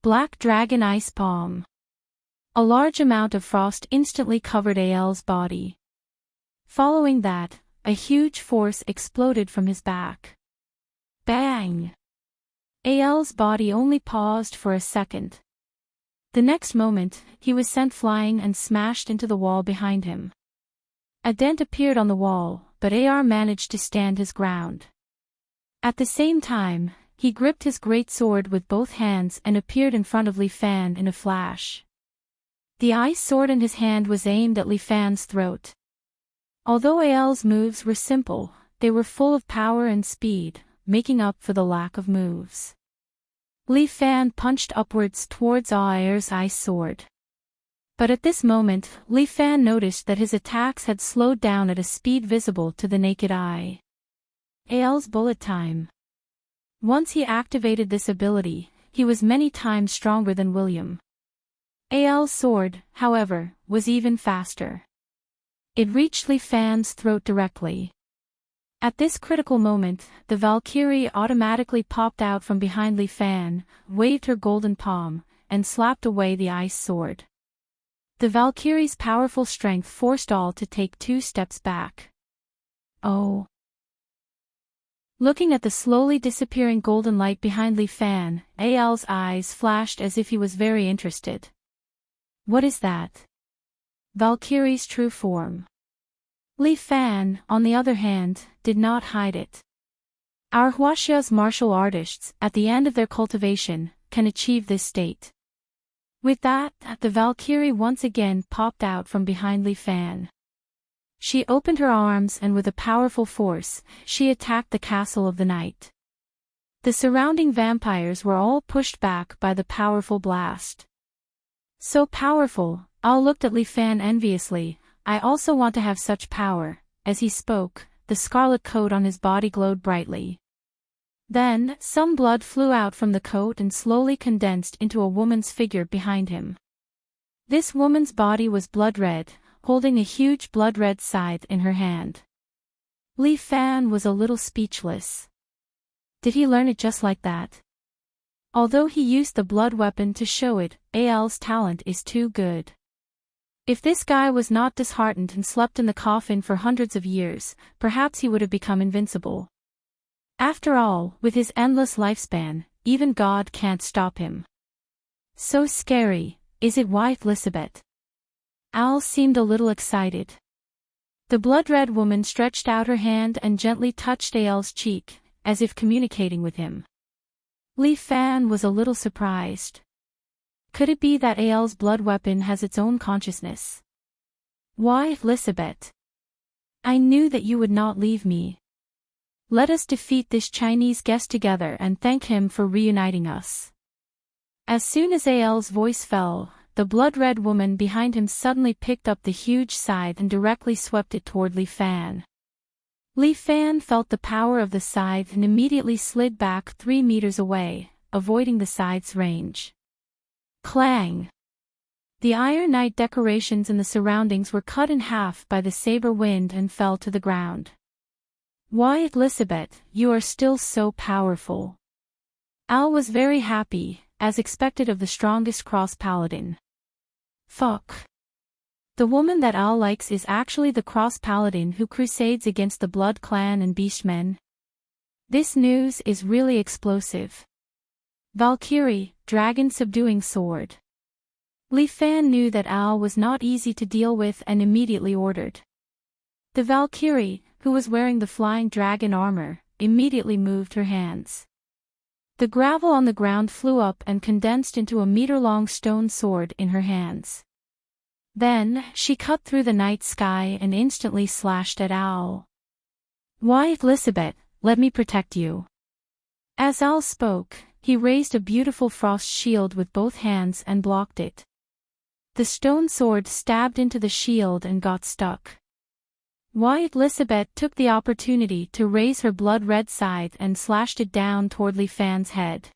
Black Dragon Ice Palm. A large amount of frost instantly covered Al's body. Following that, a huge force exploded from his back. Bang! Ael's body only paused for a second. The next moment, he was sent flying and smashed into the wall behind him. A dent appeared on the wall, but Ar managed to stand his ground. At the same time, he gripped his great sword with both hands and appeared in front of Li Fan in a flash. The ice sword in his hand was aimed at Li Fan's throat. Although Ael's moves were simple, they were full of power and speed, making up for the lack of moves. Li Fan punched upwards towards Aer's ice sword. But at this moment, Li Fan noticed that his attacks had slowed down at a speed visible to the naked eye. Ael's bullet time. Once he activated this ability, he was many times stronger than William. Ael's sword, however, was even faster. It reached Li Fan's throat directly. At this critical moment, the Valkyrie automatically popped out from behind Li Fan, waved her golden palm, and slapped away the ice sword. The Valkyrie's powerful strength forced all to take 2 steps back. Oh! Looking at the slowly disappearing golden light behind Li Fan, Ael's eyes flashed as if he was very interested. What is that? Valkyrie's true form. Li Fan, on the other hand, did not hide it. Our Huaxia's martial artists, at the end of their cultivation, can achieve this state. With that, the Valkyrie once again popped out from behind Li Fan. She opened her arms and with a powerful force, she attacked the castle of the night. The surrounding vampires were all pushed back by the powerful blast. So powerful, Al looked at Li Fan enviously. I also want to have such power. As he spoke, the scarlet coat on his body glowed brightly. Then, some blood flew out from the coat and slowly condensed into a woman's figure behind him. This woman's body was blood-red, holding a huge blood-red scythe in her hand. Li Fan was a little speechless. Did he learn it just like that? Although he used the blood weapon to show it, Ael's talent is too good. If this guy was not disheartened and slept in the coffin for hundreds of years, perhaps he would have become invincible. After all, with his endless lifespan, even God can't stop him. So scary, is it, wife Lisbeth? Al seemed a little excited. The blood-red woman stretched out her hand and gently touched Ael's cheek, as if communicating with him. Li Fan was a little surprised. Could it be that Ael's blood weapon has its own consciousness? Why, Lisbeth? I knew that you would not leave me. Let us defeat this Chinese guest together and thank him for reuniting us. As soon as Ael's voice fell, the blood-red woman behind him suddenly picked up the huge scythe and directly swept it toward Li Fan. Li Fan felt the power of the scythe and immediately slid back 3 meters away, avoiding the scythe's range. Clang! The Iron Knight decorations in the surroundings were cut in half by the saber wind and fell to the ground. Why, Lisbeth, you are still so powerful. Al was very happy, as expected of the strongest cross-paladin. Fuck. The woman that Al likes is actually the cross-paladin who crusades against the Blood Clan and Beastmen. This news is really explosive. Valkyrie, dragon subduing sword. Li Fan knew that Al was not easy to deal with and immediately ordered. The Valkyrie, who was wearing the flying dragon armor, immediately moved her hands. The gravel on the ground flew up and condensed into a meter-long stone sword in her hands. Then, she cut through the night sky and instantly slashed at Al. Why, Lisbeth, let me protect you. As Al spoke, he raised a beautiful frost shield with both hands and blocked it. The stone sword stabbed into the shield and got stuck. Wyatt Lisbeth took the opportunity to raise her blood-red scythe and slashed it down toward Li Fan's head.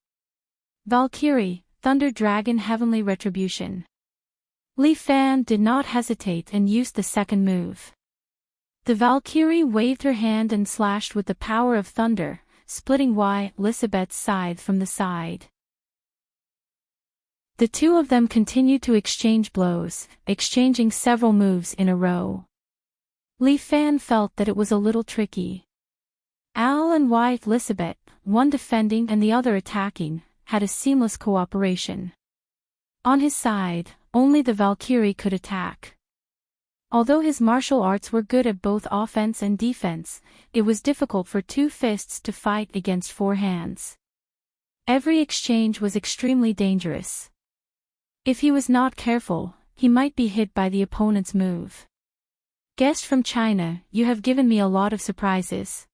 Valkyrie, Thunder Dragon Heavenly Retribution. Li Fan did not hesitate and used the second move. The Valkyrie waved her hand and slashed with the power of thunder, splitting Wyatt Lisbeth's scythe from the side. The two of them continued to exchange blows, exchanging several moves in a row. Li Fan felt that it was a little tricky. Al and wife Lisbeth, one defending and the other attacking, had a seamless cooperation. On his side, only the Valkyrie could attack. Although his martial arts were good at both offense and defense, it was difficult for two fists to fight against four hands. Every exchange was extremely dangerous. If he was not careful, he might be hit by the opponent's move. Guest from China, you have given me a lot of surprises.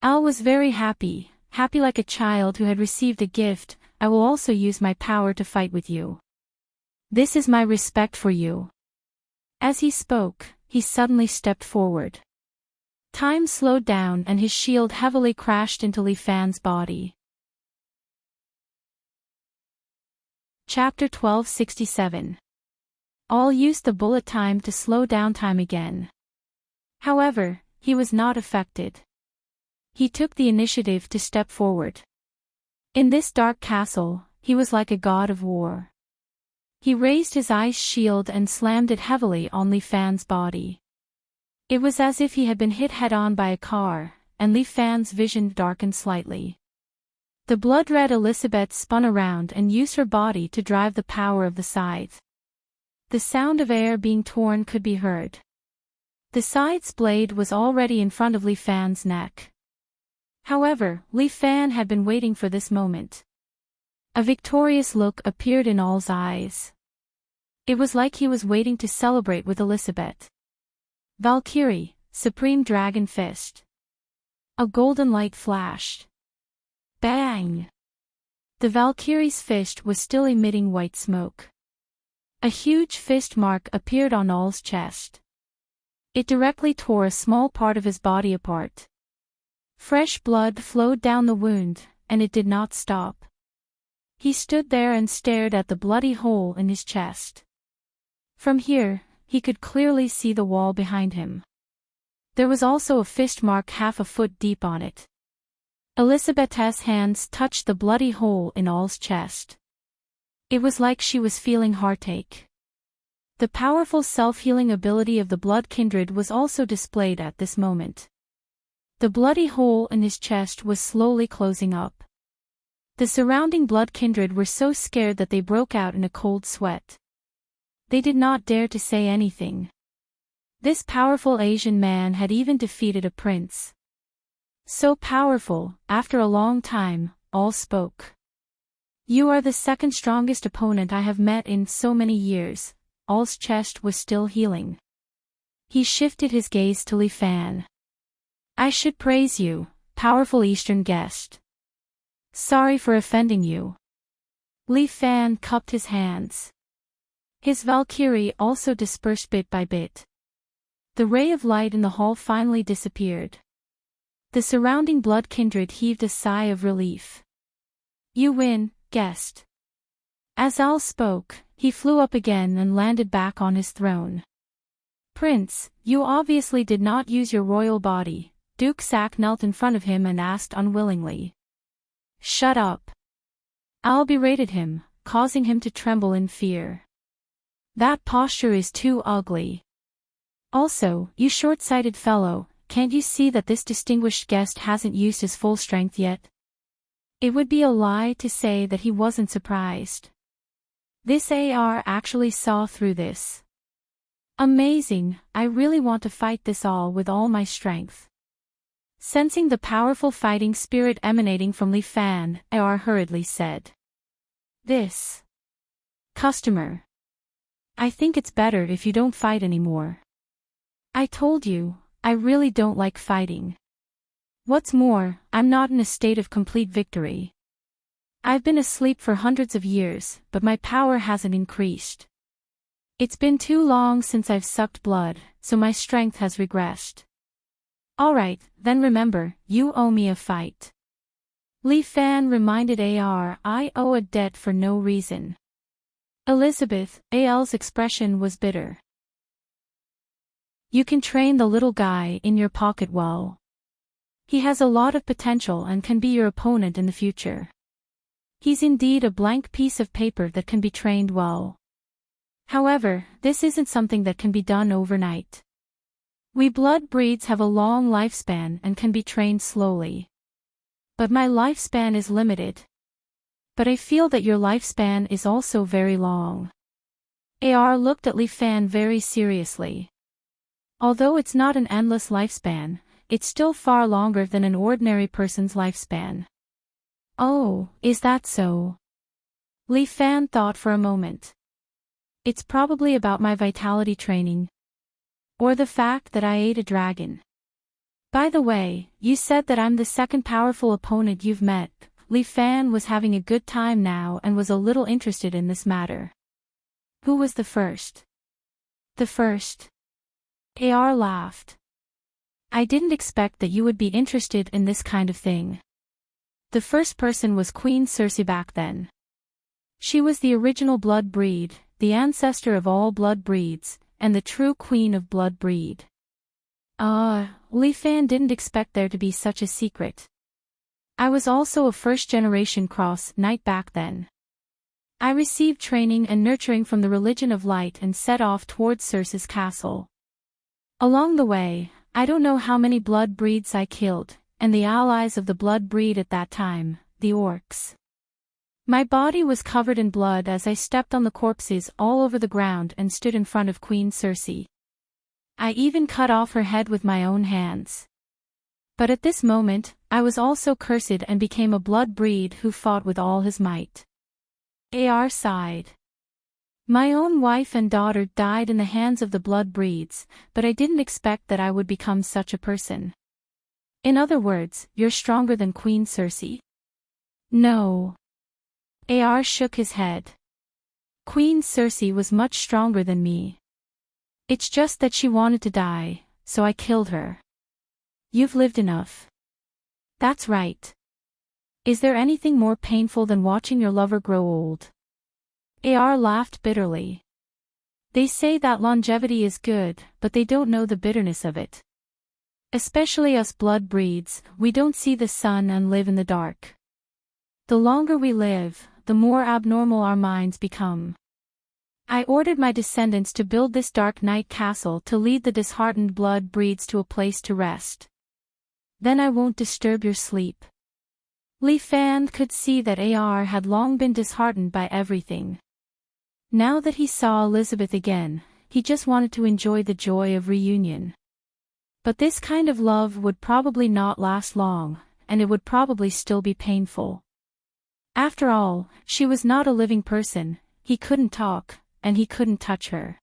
Al was very happy like a child who had received a gift. I will also use my power to fight with you. This is my respect for you. As he spoke, he suddenly stepped forward. Time slowed down and his shield heavily crashed into Li Fan's body. Chapter 1267. All used the bullet time to slow down time again. However, he was not affected. He took the initiative to step forward. In this dark castle, he was like a god of war. He raised his ice shield and slammed it heavily on Li Fan's body. It was as if he had been hit head-on by a car, and Li Fan's vision darkened slightly. The blood-red Elizabeth spun around and used her body to drive the power of the scythe. The sound of air being torn could be heard. The scythe's blade was already in front of Li Fan's neck. However, Li Fan had been waiting for this moment. A victorious look appeared in Al's eyes. It was like he was waiting to celebrate with Elizabeth. Valkyrie, Supreme Dragon Fist. A golden light flashed. Bang! The Valkyrie's fist was still emitting white smoke. A huge fist mark appeared on Al's chest. It directly tore a small part of his body apart. Fresh blood flowed down the wound, and it did not stop. He stood there and stared at the bloody hole in his chest. From here, he could clearly see the wall behind him. There was also a fist mark half a foot deep on it. Elizabeth's hands touched the bloody hole in Al's chest. It was like she was feeling heartache. The powerful self-healing ability of the blood kindred was also displayed at this moment. The bloody hole in his chest was slowly closing up. The surrounding blood kindred were so scared that they broke out in a cold sweat. They did not dare to say anything. This powerful Asian man had even defeated a prince. So powerful, after a long time, Al spoke. You are the second strongest opponent I have met in so many years. Al's chest was still healing. He shifted his gaze to Li Fan. I should praise you, powerful Eastern guest. Sorry for offending you. Li Fan cupped his hands. His Valkyrie also dispersed bit by bit. The ray of light in the hall finally disappeared. The surrounding blood kindred heaved a sigh of relief. You win, guest. As Al spoke, he flew up again and landed back on his throne. Prince, you obviously did not use your royal body. Duke Sak knelt in front of him and asked unwillingly. Shut up. Al berated him, causing him to tremble in fear. That posture is too ugly. Also, you short-sighted fellow, can't you see that this distinguished guest hasn't used his full strength yet? It would be a lie to say that he wasn't surprised. This AR actually saw through this. Amazing, I really want to fight this all with all my strength. Sensing the powerful fighting spirit emanating from Li Fan, AR hurriedly said. This. Customer. I think it's better if you don't fight anymore. I told you, I really don't like fighting. What's more, I'm not in a state of complete victory. I've been asleep for hundreds of years, but my power hasn't increased. It's been too long since I've sucked blood, so my strength has regressed. Alright, then remember, you owe me a fight. Li Fan reminded AR, I owe a debt for no reason. Elizabeth, AL's expression was bitter. You can train the little guy in your pocket well. He has a lot of potential and can be your opponent in the future. He's indeed a blank piece of paper that can be trained well. However, this isn't something that can be done overnight. We blood breeds have a long lifespan and can be trained slowly. But my lifespan is limited. But I feel that your lifespan is also very long. AR looked at Li Fan very seriously. Although it's not an endless lifespan, it's still far longer than an ordinary person's lifespan. Oh, is that so? Li Fan thought for a moment. It's probably about my vitality training. Or the fact that I ate a dragon. By the way, you said that I'm the second powerful opponent you've met. Li Fan was having a good time now and was a little interested in this matter. Who was the first? The first? AR laughed. I didn't expect that you would be interested in this kind of thing. The first person was Queen Circe back then. She was the original blood breed, the ancestor of all blood breeds, and the true queen of blood breed. Li Fan didn't expect there to be such a secret. I was also a first-generation cross-knight back then. I received training and nurturing from the religion of light and set off towards Circe's castle. Along the way, I don't know how many blood breeds I killed, and the allies of the blood breed at that time, the orcs. My body was covered in blood as I stepped on the corpses all over the ground and stood in front of Queen Circe. I even cut off her head with my own hands. But at this moment, I was also cursed and became a blood breed who fought with all his might. AR sighed. My own wife and daughter died in the hands of the blood breeds, but I didn't expect that I would become such a person. In other words, you're stronger than Queen Circe? No. AR shook his head. Queen Circe was much stronger than me. It's just that she wanted to die, so I killed her. You've lived enough. That's right. Is there anything more painful than watching your lover grow old? AR laughed bitterly. They say that longevity is good, but they don't know the bitterness of it. Especially us blood breeds, we don't see the sun and live in the dark. The longer we live, the more abnormal our minds become. I ordered my descendants to build this dark night castle to lead the disheartened blood breeds to a place to rest. Then I won't disturb your sleep. Li Fan could see that AR had long been disheartened by everything. Now that he saw Elizabeth again, he just wanted to enjoy the joy of reunion. But this kind of love would probably not last long, and it would probably still be painful. After all, she was not a living person, he couldn't talk, and he couldn't touch her.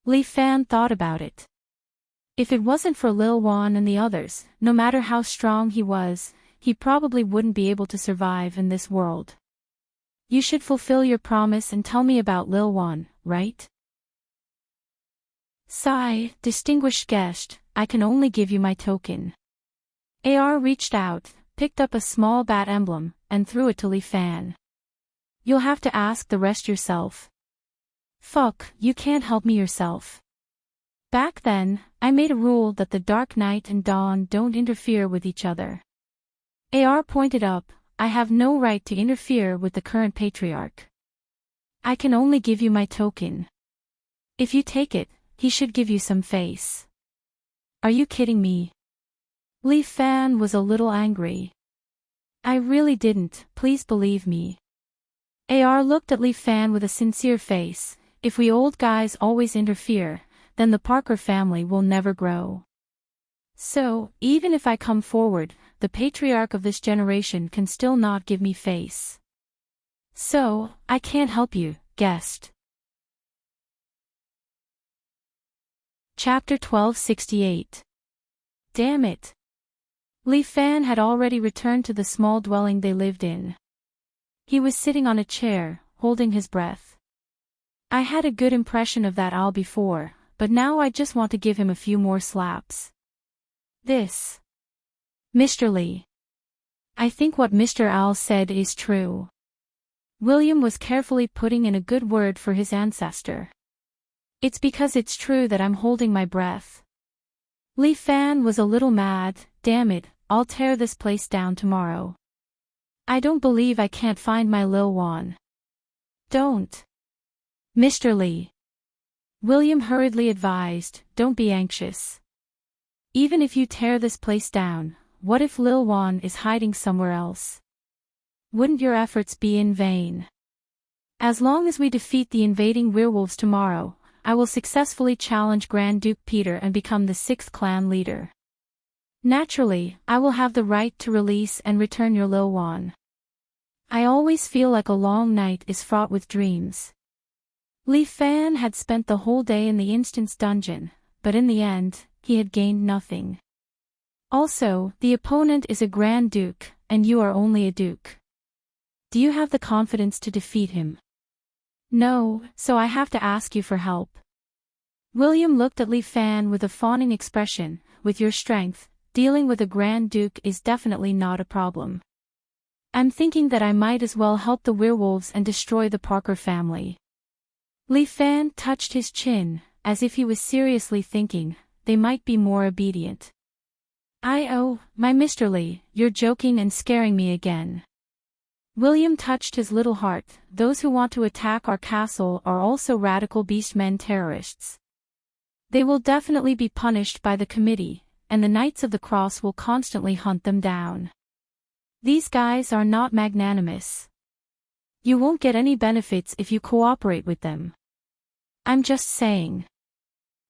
Li Fan thought about it. If it wasn't for Lil Wan and the others, no matter how strong he was, he probably wouldn't be able to survive in this world. You should fulfill your promise and tell me about Lil Wan, right? Sigh, distinguished guest, I can only give you my token. AR reached out, picked up a small bat emblem, and threw it to Li Fan. You'll have to ask the rest yourself. Fuck, you can't help me yourself. Back then, I made a rule that the dark night and dawn don't interfere with each other. AR pointed up, I have no right to interfere with the current patriarch. I can only give you my token. If you take it, he should give you some face. Are you kidding me? Li Fan was a little angry. I really didn't, please believe me. AR looked at Li Fan with a sincere face. If we old guys always interfere, then the Parker family will never grow. So, even if I come forward, the patriarch of this generation can still not give me face. So, I can't help you, guest. Chapter 1268. Damn it. Li Fan had already returned to the small dwelling they lived in. He was sitting on a chair, holding his breath. I had a good impression of that owl before, but now I just want to give him a few more slaps. This. Mr. Li. I think what Mr. Owl said is true. William was carefully putting in a good word for his ancestor. It's because it's true that I'm holding my breath. Li Fan was a little mad. Damn it, I'll tear this place down tomorrow. I don't believe I can't find my Lil Wan. Don't. Mr. Li. William hurriedly advised, don't be anxious. Even if you tear this place down, what if Lil Juan is hiding somewhere else? Wouldn't your efforts be in vain? As long as we defeat the invading werewolves tomorrow, I will successfully challenge Grand Duke Peter and become the 6th clan leader. Naturally, I will have the right to release and return your Lil Juan. I always feel like a long night is fraught with dreams. Li Fan had spent the whole day in the Instance dungeon, but in the end, he had gained nothing. Also, the opponent is a Grand Duke, and you are only a Duke. Do you have the confidence to defeat him? No, so I have to ask you for help. William looked at Li Fan with a fawning expression. With your strength, dealing with a Grand Duke is definitely not a problem. I'm thinking that I might as well help the werewolves and destroy the Parker family. Li Fan touched his chin, as if he was seriously thinking, they might be more obedient. Oh, my Mr. Li, you're joking and scaring me again. William touched his little heart. Those who want to attack our castle are also radical beastmen terrorists. They will definitely be punished by the committee, and the Knights of the Cross will constantly hunt them down. These guys are not magnanimous. You won't get any benefits if you cooperate with them. I'm just saying.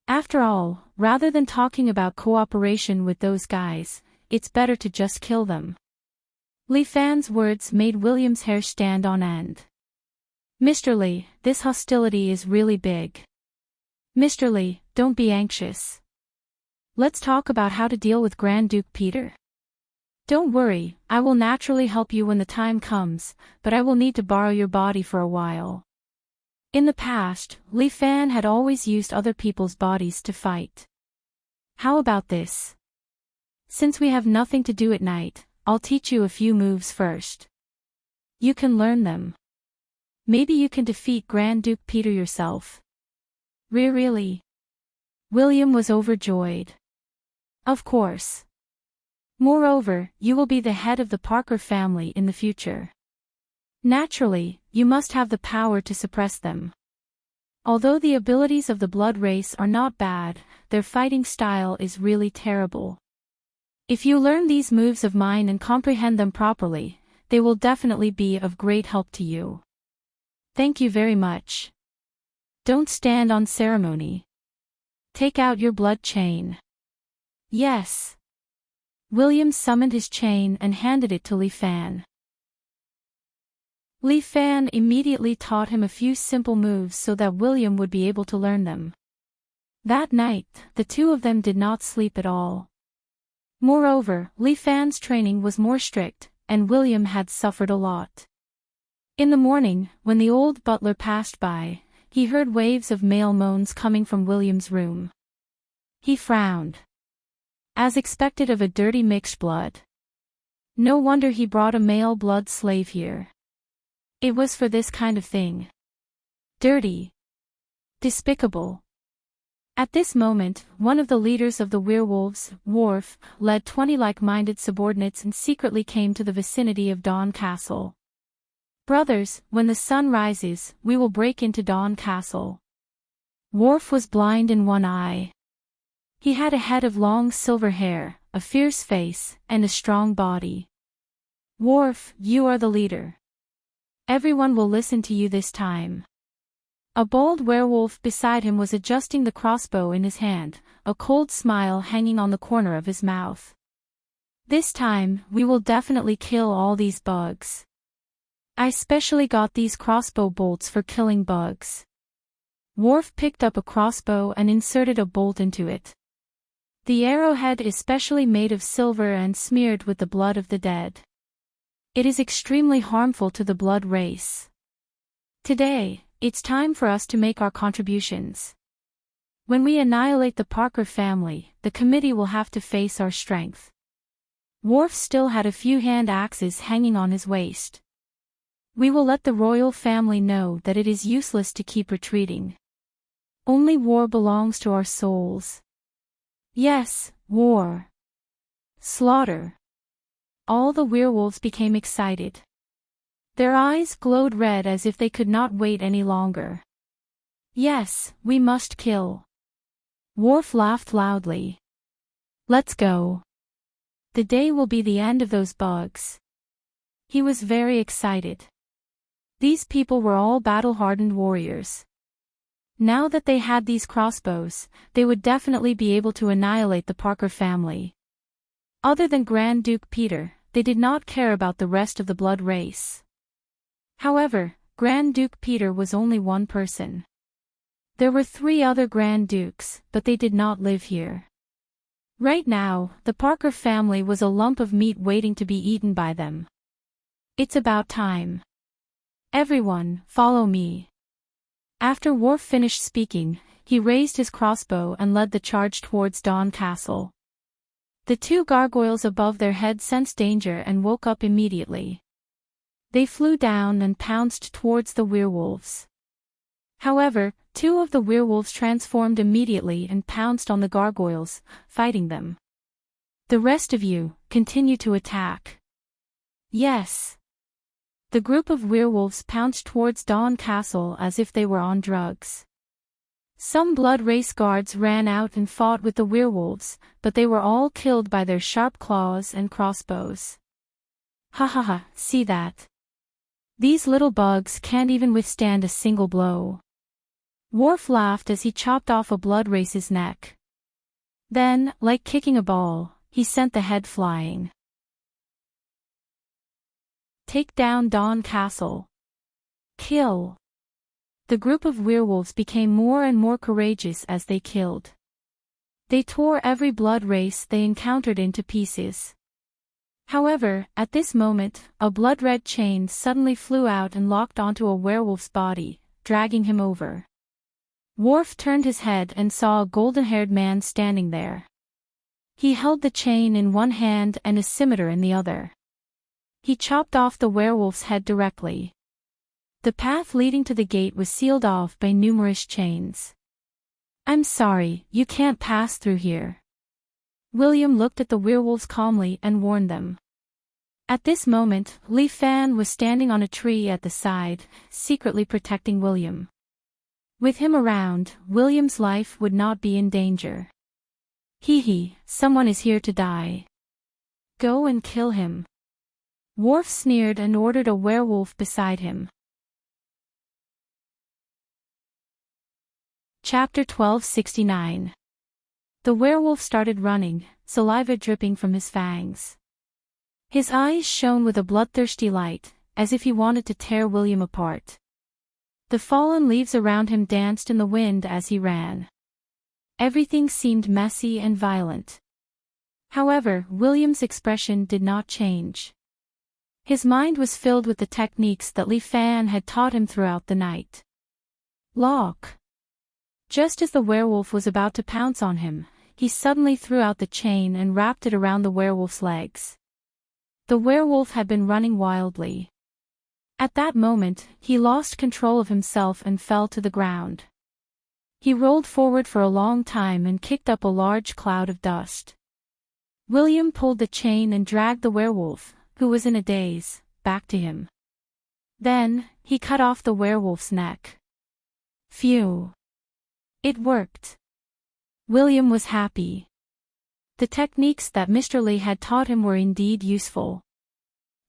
After all, rather than talking about cooperation with those guys, it's better to just kill them. Li Fan's words made William's hair stand on end. Mr. Li, this hostility is really big. Mr. Li, don't be anxious. Let's talk about how to deal with Grand Duke Peter. Don't worry, I will naturally help you when the time comes, but I will need to borrow your body for a while. In the past, Li Fan had always used other people's bodies to fight. How about this? Since we have nothing to do at night, I'll teach you a few moves first. You can learn them. Maybe you can defeat Grand Duke Peter yourself. Really? William was overjoyed. Of course. Moreover, you will be the head of the Parker family in the future. Naturally, you must have the power to suppress them. Although the abilities of the blood race are not bad, their fighting style is really terrible. If you learn these moves of mine and comprehend them properly, they will definitely be of great help to you. Thank you very much. Don't stand on ceremony. Take out your blood chain. Yes. William summoned his chain and handed it to Li Fan. Li Fan immediately taught him a few simple moves so that William would be able to learn them. That night, the two of them did not sleep at all. Moreover, Li Fan's training was more strict, and William had suffered a lot. In the morning, when the old butler passed by, he heard waves of male moans coming from William's room. He frowned. As expected of a dirty mixed blood. No wonder he brought a male blood slave here. It was for this kind of thing. Dirty. Despicable. At this moment, one of the leaders of the werewolves, Worf, led 20 like-minded subordinates and secretly came to the vicinity of Dawn Castle. Brothers, when the sun rises, we will break into Dawn Castle. Worf was blind in one eye. He had a head of long silver hair, a fierce face, and a strong body. Worf, you are the leader. Everyone will listen to you this time. A bold werewolf beside him was adjusting the crossbow in his hand, a cold smile hanging on the corner of his mouth. This time, we will definitely kill all these bugs. I specially got these crossbow bolts for killing bugs. Worf picked up a crossbow and inserted a bolt into it. The arrowhead is specially made of silver and smeared with the blood of the dead. It is extremely harmful to the blood race. Today, it's time for us to make our contributions. When we annihilate the Parker family, the committee will have to face our strength. Worf still had a few hand axes hanging on his waist. We will let the royal family know that it is useless to keep retreating. Only war belongs to our souls. Yes, war. Slaughter. All the werewolves became excited. Their eyes glowed red as if they could not wait any longer. Yes, we must kill. Worf laughed loudly. Let's go. The day will be the end of those bugs. He was very excited. These people were all battle-hardened warriors. Now that they had these crossbows, they would definitely be able to annihilate the Parker family. Other than Grand Duke Peter, they did not care about the rest of the blood race. However, Grand Duke Peter was only one person. There were 3 other Grand Dukes, but they did not live here. Right now, the Parker family was a lump of meat waiting to be eaten by them. It's about time. Everyone, follow me. After Worf finished speaking, he raised his crossbow and led the charge towards Dawn Castle. The 2 gargoyles above their head sensed danger and woke up immediately. They flew down and pounced towards the werewolves. However, 2 of the werewolves transformed immediately and pounced on the gargoyles, fighting them. The rest of you, continue to attack. Yes. The group of werewolves pounced towards Dawn Castle as if they were on drugs. Some blood race guards ran out and fought with the werewolves, but they were all killed by their sharp claws and crossbows. Ha ha ha, see that? These little bugs can't even withstand a single blow. Worf laughed as he chopped off a blood race's neck. Then, like kicking a ball, he sent the head flying. Take down Dawn Castle. Kill. The group of werewolves became more and more courageous as they killed. They tore every blood race they encountered into pieces. However, at this moment, a blood-red chain suddenly flew out and locked onto a werewolf's body, dragging him over. Worf turned his head and saw a golden-haired man standing there. He held the chain in one hand and a scimitar in the other. He chopped off the werewolf's head directly. The path leading to the gate was sealed off by numerous chains. I'm sorry, you can't pass through here. William looked at the werewolves calmly and warned them. At this moment, Li Fan was standing on a tree at the side, secretly protecting William. With him around, William's life would not be in danger. Hee, someone is here to die. Go and kill him. Worf sneered and ordered a werewolf beside him. Chapter 1269. The werewolf started running, saliva dripping from his fangs. His eyes shone with a bloodthirsty light, as if he wanted to tear William apart. The fallen leaves around him danced in the wind as he ran. Everything seemed messy and violent. However, William's expression did not change. His mind was filled with the techniques that Li Fan had taught him throughout the night. Lock. Just as the werewolf was about to pounce on him, he suddenly threw out the chain and wrapped it around the werewolf's legs. The werewolf had been running wildly. At that moment, he lost control of himself and fell to the ground. He rolled forward for a long time and kicked up a large cloud of dust. William pulled the chain and dragged the werewolf, who was in a daze, back to him. Then, he cut off the werewolf's neck. Phew. It worked. William was happy. The techniques that Mr. Li had taught him were indeed useful.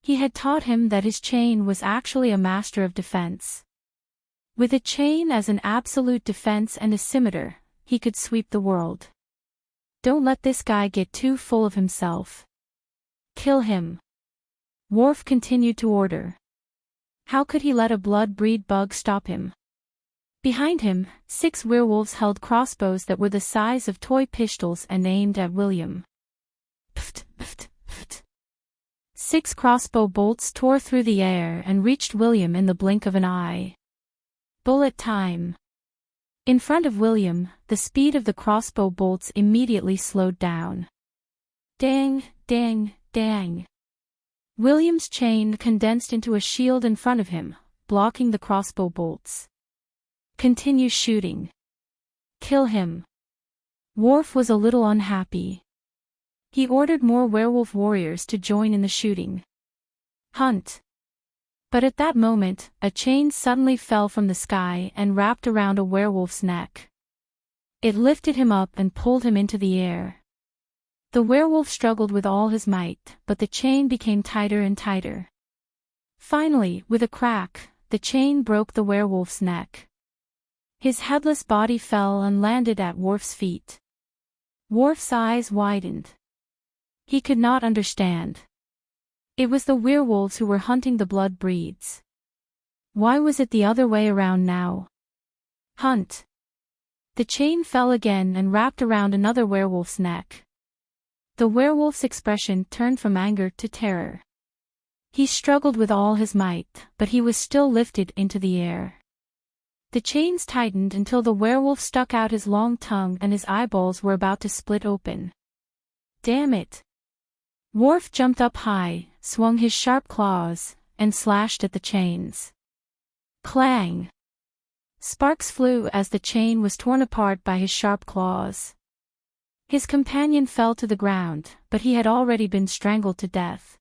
He had taught him that his chain was actually a master of defense. With a chain as an absolute defense and a scimitar, he could sweep the world. Don't let this guy get too full of himself. Kill him. Worf continued to order. How could he let a blood-breed bug stop him? Behind him, 6 werewolves held crossbows that were the size of toy pistols and aimed at William. Pft, pft, pft. 6 crossbow bolts tore through the air and reached William in the blink of an eye. Bullet time. In front of William, the speed of the crossbow bolts immediately slowed down. Dang, dang, dang. William's chain condensed into a shield in front of him, blocking the crossbow bolts. Continue shooting. Kill him. Worf was a little unhappy. He ordered more werewolf warriors to join in the shooting. Hunt. But at that moment, a chain suddenly fell from the sky and wrapped around a werewolf's neck. It lifted him up and pulled him into the air. The werewolf struggled with all his might, but the chain became tighter and tighter. Finally, with a crack, the chain broke the werewolf's neck. His headless body fell and landed at Worf's feet. Worf's eyes widened. He could not understand. It was the werewolves who were hunting the blood breeds. Why was it the other way around now? Hunt. The chain fell again and wrapped around another werewolf's neck. The werewolf's expression turned from anger to terror. He struggled with all his might, but he was still lifted into the air. The chains tightened until the werewolf stuck out his long tongue and his eyeballs were about to split open. Damn it! Worf jumped up high, swung his sharp claws, and slashed at the chains. Clang! Sparks flew as the chain was torn apart by his sharp claws. His companion fell to the ground, but he had already been strangled to death.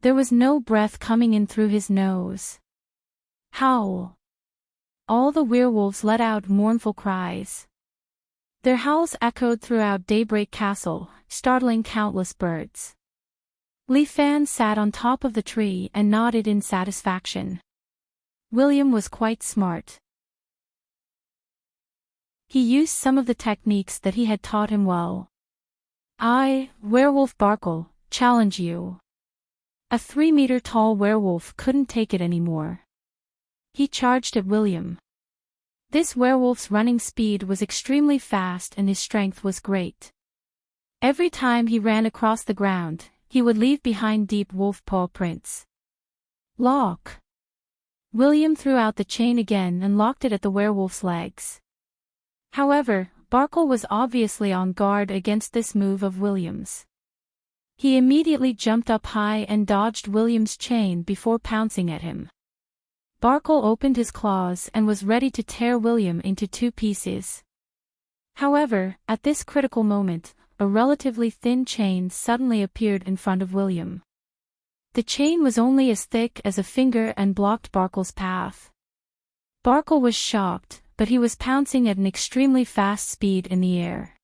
There was no breath coming in through his nose. Howl! All the werewolves let out mournful cries. Their howls echoed throughout Daybreak Castle, startling countless birds. Li Fan sat on top of the tree and nodded in satisfaction. William was quite smart. He used some of the techniques that he had taught him well. I, Werewolf Barkle, challenge you. A 3-meter-tall werewolf couldn't take it anymore. He charged at William. This werewolf's running speed was extremely fast and his strength was great. Every time he ran across the ground, he would leave behind deep wolf paw prints. Lock! William threw out the chain again and locked it at the werewolf's legs. However, Barkle was obviously on guard against this move of William's. He immediately jumped up high and dodged William's chain before pouncing at him. Barkle opened his claws and was ready to tear William into 2 pieces. However, at this critical moment, a relatively thin chain suddenly appeared in front of William. The chain was only as thick as a finger and blocked Barkle's path. Barkle was shocked, but he was pouncing at an extremely fast speed in the air.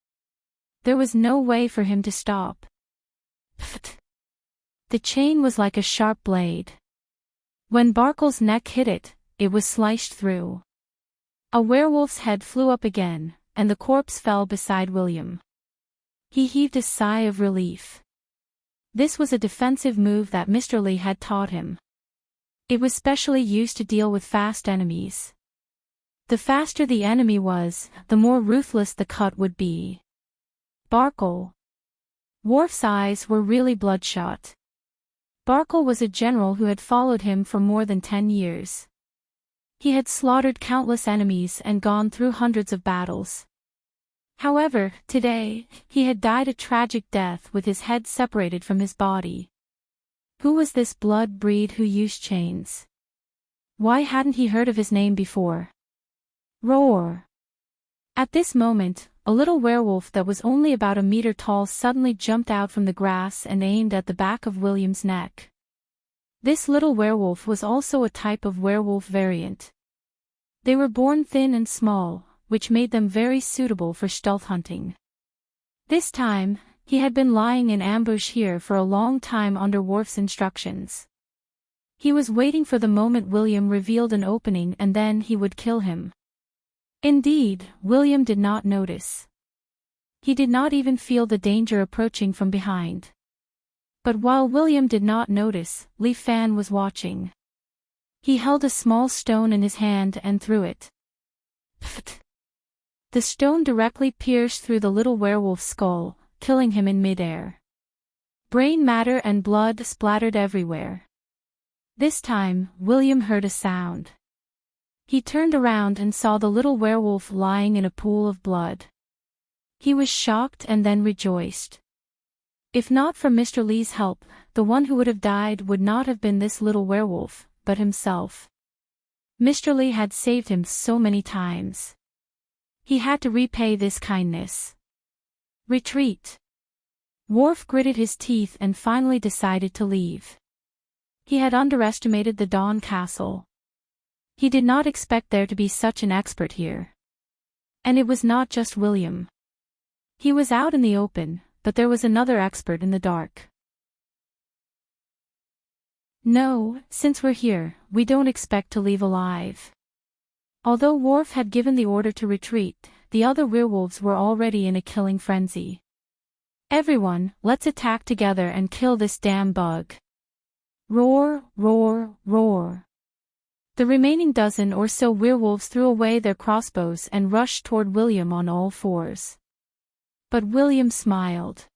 There was no way for him to stop. Pfft! The chain was like a sharp blade. When Barkle's neck hit it, it was sliced through. A werewolf's head flew up again, and the corpse fell beside William. He heaved a sigh of relief. This was a defensive move that Mr. Li had taught him. It was specially used to deal with fast enemies. The faster the enemy was, the more ruthless the cut would be. Barkle. Worf's eyes were really bloodshot. Barkle was a general who had followed him for more than 10 years. He had slaughtered countless enemies and gone through hundreds of battles. However, today, he had died a tragic death with his head separated from his body. Who was this blood breed who used chains? Why hadn't he heard of his name before? Roar! At this moment, a little werewolf that was only about a meter tall suddenly jumped out from the grass and aimed at the back of William's neck. This little werewolf was also a type of werewolf variant. They were born thin and small, which made them very suitable for stealth hunting. This time, he had been lying in ambush here for a long time under Worf's instructions. He was waiting for the moment William revealed an opening and then he would kill him. Indeed, William did not notice. He did not even feel the danger approaching from behind. But while William did not notice, Li Fan was watching. He held a small stone in his hand and threw it. Pfft! The stone directly pierced through the little werewolf's skull, killing him in midair. Brain matter and blood splattered everywhere. This time, William heard a sound. He turned around and saw the little werewolf lying in a pool of blood. He was shocked and then rejoiced. If not for Mr. Li's help, the one who would have died would not have been this little werewolf, but himself. Mr. Li had saved him so many times. He had to repay this kindness. Retreat. Worf gritted his teeth and finally decided to leave. He had underestimated the Dawn Castle. He did not expect there to be such an expert here. And it was not just William. He was out in the open, but there was another expert in the dark. No, since we're here, we don't expect to leave alive. Although Worf had given the order to retreat, the other werewolves were already in a killing frenzy. Everyone, let's attack together and kill this damn bug. Roar, roar, roar. The remaining dozen or so werewolves threw away their crossbows and rushed toward William on all fours. But William smiled.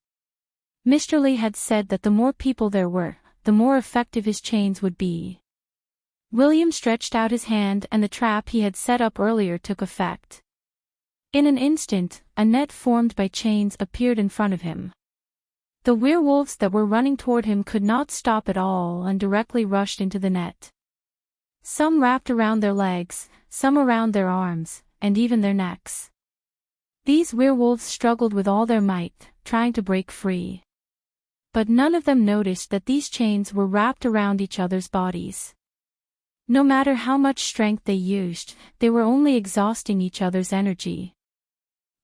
Mr. Lee had said that the more people there were, the more effective his chains would be. William stretched out his hand and the trap he had set up earlier took effect. In an instant, a net formed by chains appeared in front of him. The werewolves that were running toward him could not stop at all and directly rushed into the net. Some wrapped around their legs, some around their arms, and even their necks. These werewolves struggled with all their might, trying to break free. But none of them noticed that these chains were wrapped around each other's bodies. No matter how much strength they used, they were only exhausting each other's energy.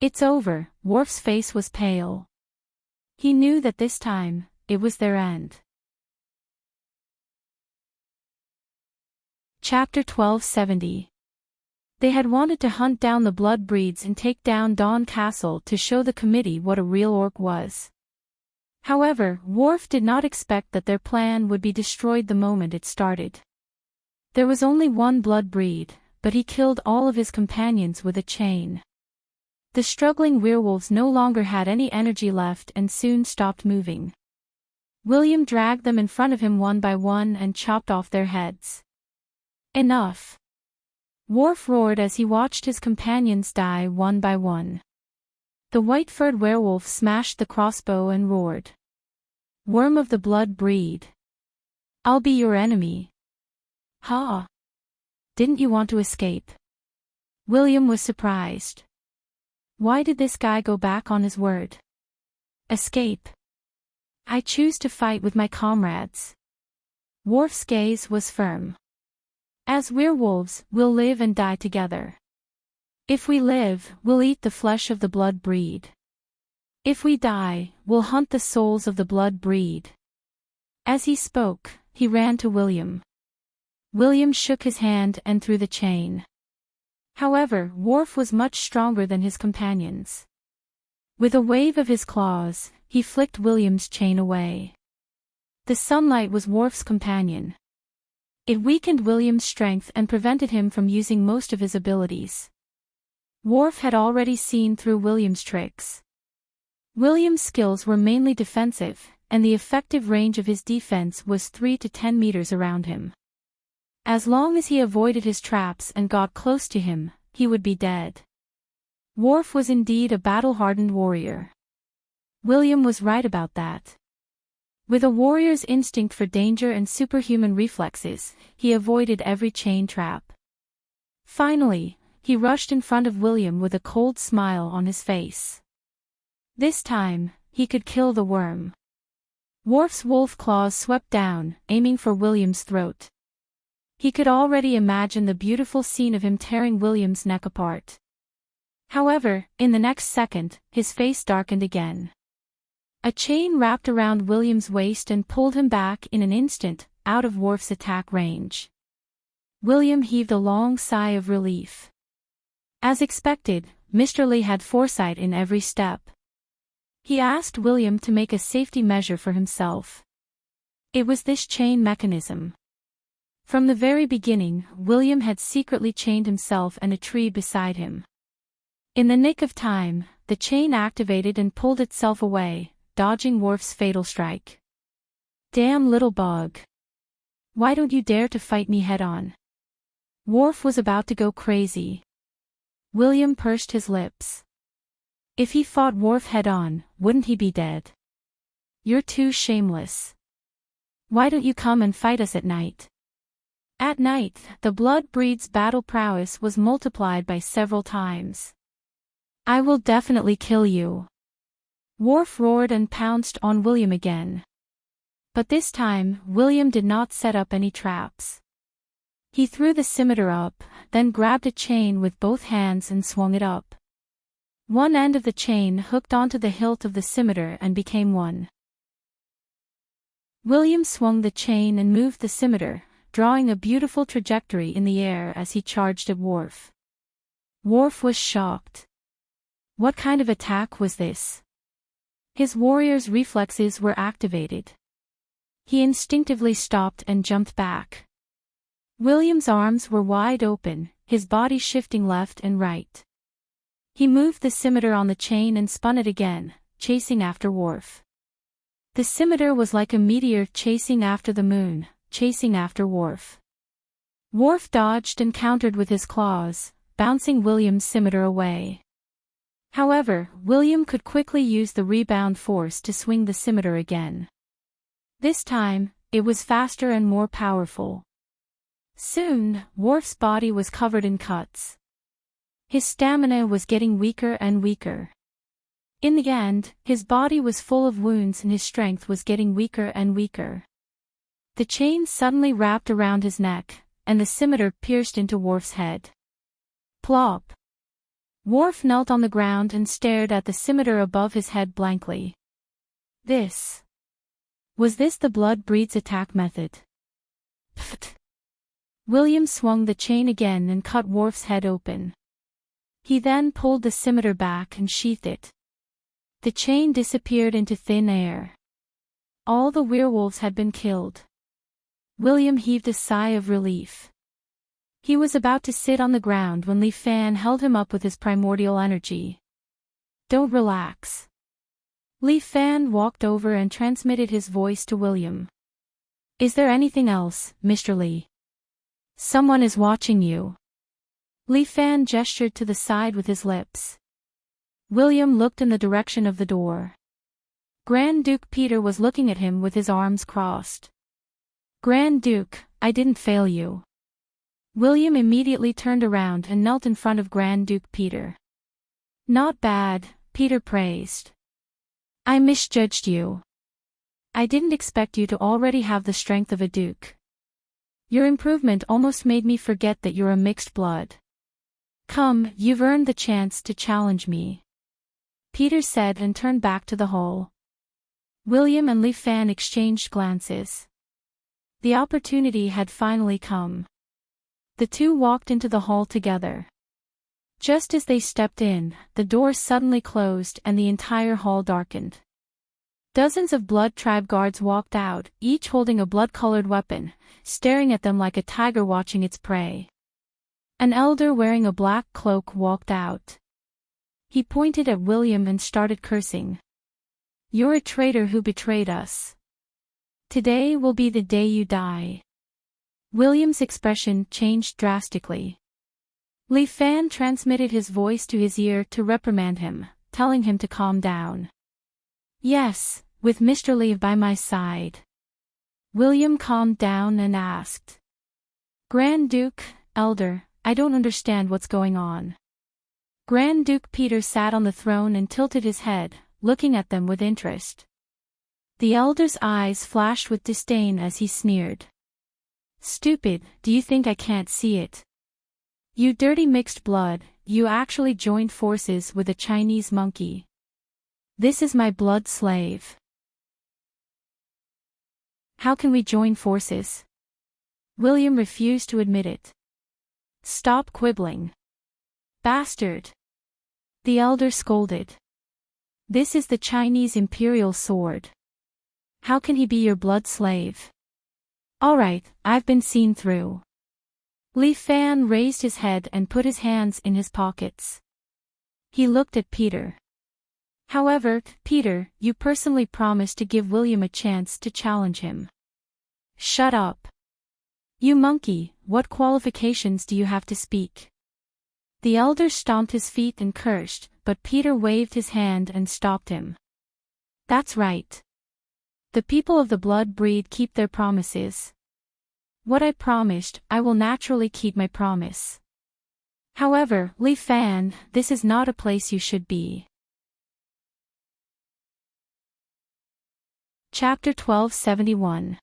It's over, Worf's face was pale. He knew that this time, it was their end. Chapter 1270. They had wanted to hunt down the blood breeds and take down Dawn Castle to show the committee what a real orc was. However, Worf did not expect that their plan would be destroyed the moment it started. There was only one blood breed, but he killed all of his companions with a chain. The struggling werewolves no longer had any energy left and soon stopped moving. William dragged them in front of him one by one and chopped off their heads. Enough! Worf roared as he watched his companions die one by one. The white-furred werewolf smashed the crossbow and roared. Worm of the blood breed. I'll be your enemy. Ha! Didn't you want to escape? William was surprised. Why did this guy go back on his word? Escape. I choose to fight with my comrades. Worf's gaze was firm. As werewolves, we'll live and die together. If we live, we'll eat the flesh of the blood breed. If we die, we'll hunt the souls of the blood breed. As he spoke, he ran to William. William shook his hand and threw the chain. However, Worf was much stronger than his companions. With a wave of his claws, he flicked William's chain away. The sunlight was Worf's companion. It weakened William's strength and prevented him from using most of his abilities. Worf had already seen through William's tricks. William's skills were mainly defensive, and the effective range of his defense was 3 to 10 meters around him. As long as he avoided his traps and got close to him, he would be dead. Worf was indeed a battle-hardened warrior. William was right about that. With a warrior's instinct for danger and superhuman reflexes, he avoided every chain trap. Finally, he rushed in front of William with a cold smile on his face. This time, he could kill the worm. Worf's wolf claws swept down, aiming for William's throat. He could already imagine the beautiful scene of him tearing William's neck apart. However, in the next second, his face darkened again. A chain wrapped around William's waist and pulled him back in an instant, out of Worf's attack range. William heaved a long sigh of relief. As expected, Mr. Lee had foresight in every step. He asked William to make a safety measure for himself. It was this chain mechanism. From the very beginning, William had secretly chained himself and a tree beside him. In the nick of time, the chain activated and pulled itself away, dodging Worf's fatal strike. Damn little bug. Why don't you dare to fight me head-on? Worf was about to go crazy. William pursed his lips. If he fought Worf head-on, wouldn't he be dead? You're too shameless. Why don't you come and fight us at night? At night, the blood breed's battle prowess was multiplied by several times. I will definitely kill you. Worf roared and pounced on William again. But this time, William did not set up any traps. He threw the scimitar up, then grabbed a chain with both hands and swung it up. One end of the chain hooked onto the hilt of the scimitar and became one. William swung the chain and moved the scimitar, drawing a beautiful trajectory in the air as he charged at Worf. Worf was shocked. What kind of attack was this? His warrior's reflexes were activated. He instinctively stopped and jumped back. William's arms were wide open, his body shifting left and right. He moved the scimitar on the chain and spun it again, chasing after Worf. The scimitar was like a meteor chasing after the moon, chasing after Worf. Worf dodged and countered with his claws, bouncing William's scimitar away. However, William could quickly use the rebound force to swing the scimitar again. This time, it was faster and more powerful. Soon, Worf's body was covered in cuts. His stamina was getting weaker and weaker. In the end, his body was full of wounds and his strength was getting weaker and weaker. The chain suddenly wrapped around his neck, and the scimitar pierced into Worf's head. Plop! Worf knelt on the ground and stared at the scimitar above his head blankly. Was this the blood breed's attack method? Pfft! William swung the chain again and cut Worf's head open. He then pulled the scimitar back and sheathed it. The chain disappeared into thin air. All the werewolves had been killed. William heaved a sigh of relief. He was about to sit on the ground when Li Fan held him up with his primordial energy. Don't relax. Li Fan walked over and transmitted his voice to William. Is there anything else, Mr. Li? Someone is watching you. Li Fan gestured to the side with his lips. William looked in the direction of the door. Grand Duke Peter was looking at him with his arms crossed. Grand Duke, I didn't fail you. William immediately turned around and knelt in front of Grand Duke Peter. Not bad, Peter praised. I misjudged you. I didn't expect you to already have the strength of a duke. Your improvement almost made me forget that you're a mixed blood. Come, you've earned the chance to challenge me. Peter said and turned back to the hall. William and Li Fan exchanged glances. The opportunity had finally come. The two walked into the hall together. Just as they stepped in, the door suddenly closed and the entire hall darkened. Dozens of Blood Tribe guards walked out, each holding a blood-colored weapon, staring at them like a tiger watching its prey. An elder wearing a black cloak walked out. He pointed at William and started cursing. You're a traitor who betrayed us. Today will be the day you die. William's expression changed drastically. Li Fan transmitted his voice to his ear to reprimand him, telling him to calm down. Yes, with Mr. Li by my side. William calmed down and asked. Grand Duke, Elder, I don't understand what's going on. Grand Duke Peter sat on the throne and tilted his head, looking at them with interest. The elder's eyes flashed with disdain as he sneered. Stupid, do you think I can't see it? You dirty mixed blood, you actually joined forces with a Chinese monkey. This is my blood slave. How can we join forces? William refused to admit it. Stop quibbling. Bastard! The elder scolded. This is the Chinese imperial sword. How can he be your blood slave? All right, I've been seen through. Li Fan raised his head and put his hands in his pockets. He looked at Peter. However, Peter, you personally promised to give William a chance to challenge him. Shut up. You monkey, what qualifications do you have to speak? The elder stomped his feet and cursed, but Peter waved his hand and stopped him. That's right. The people of the blood breed keep their promises. What I promised, I will naturally keep my promise. However, Li Fan, this is not a place you should be. Chapter 1271.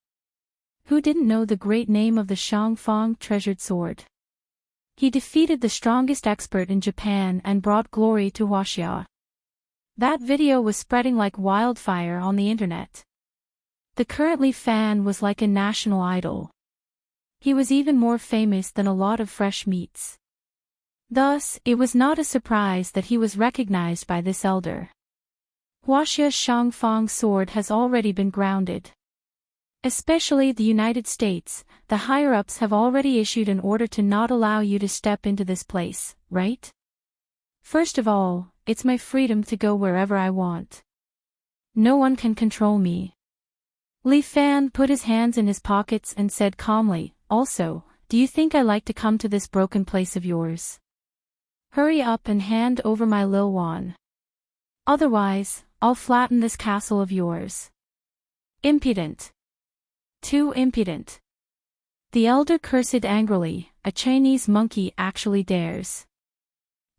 Who didn't know the great name of the Shangfang treasured sword? He defeated the strongest expert in Japan and brought glory to Huaxia. That video was spreading like wildfire on the internet. The current Li Fan was like a national idol. He was even more famous than a lot of fresh meats. Thus, it was not a surprise that he was recognized by this elder. Huaxia's Shangfang sword has already been grounded. Especially the United States, the higher-ups have already issued an order to not allow you to step into this place, right? First of all, it's my freedom to go wherever I want. No one can control me. Li Fan put his hands in his pockets and said calmly, also, do you think I like to come to this broken place of yours? Hurry up and hand over my Lil Wan. Otherwise, I'll flatten this castle of yours. Impudent. Too impudent. The elder cursed angrily, a Chinese monkey actually dares.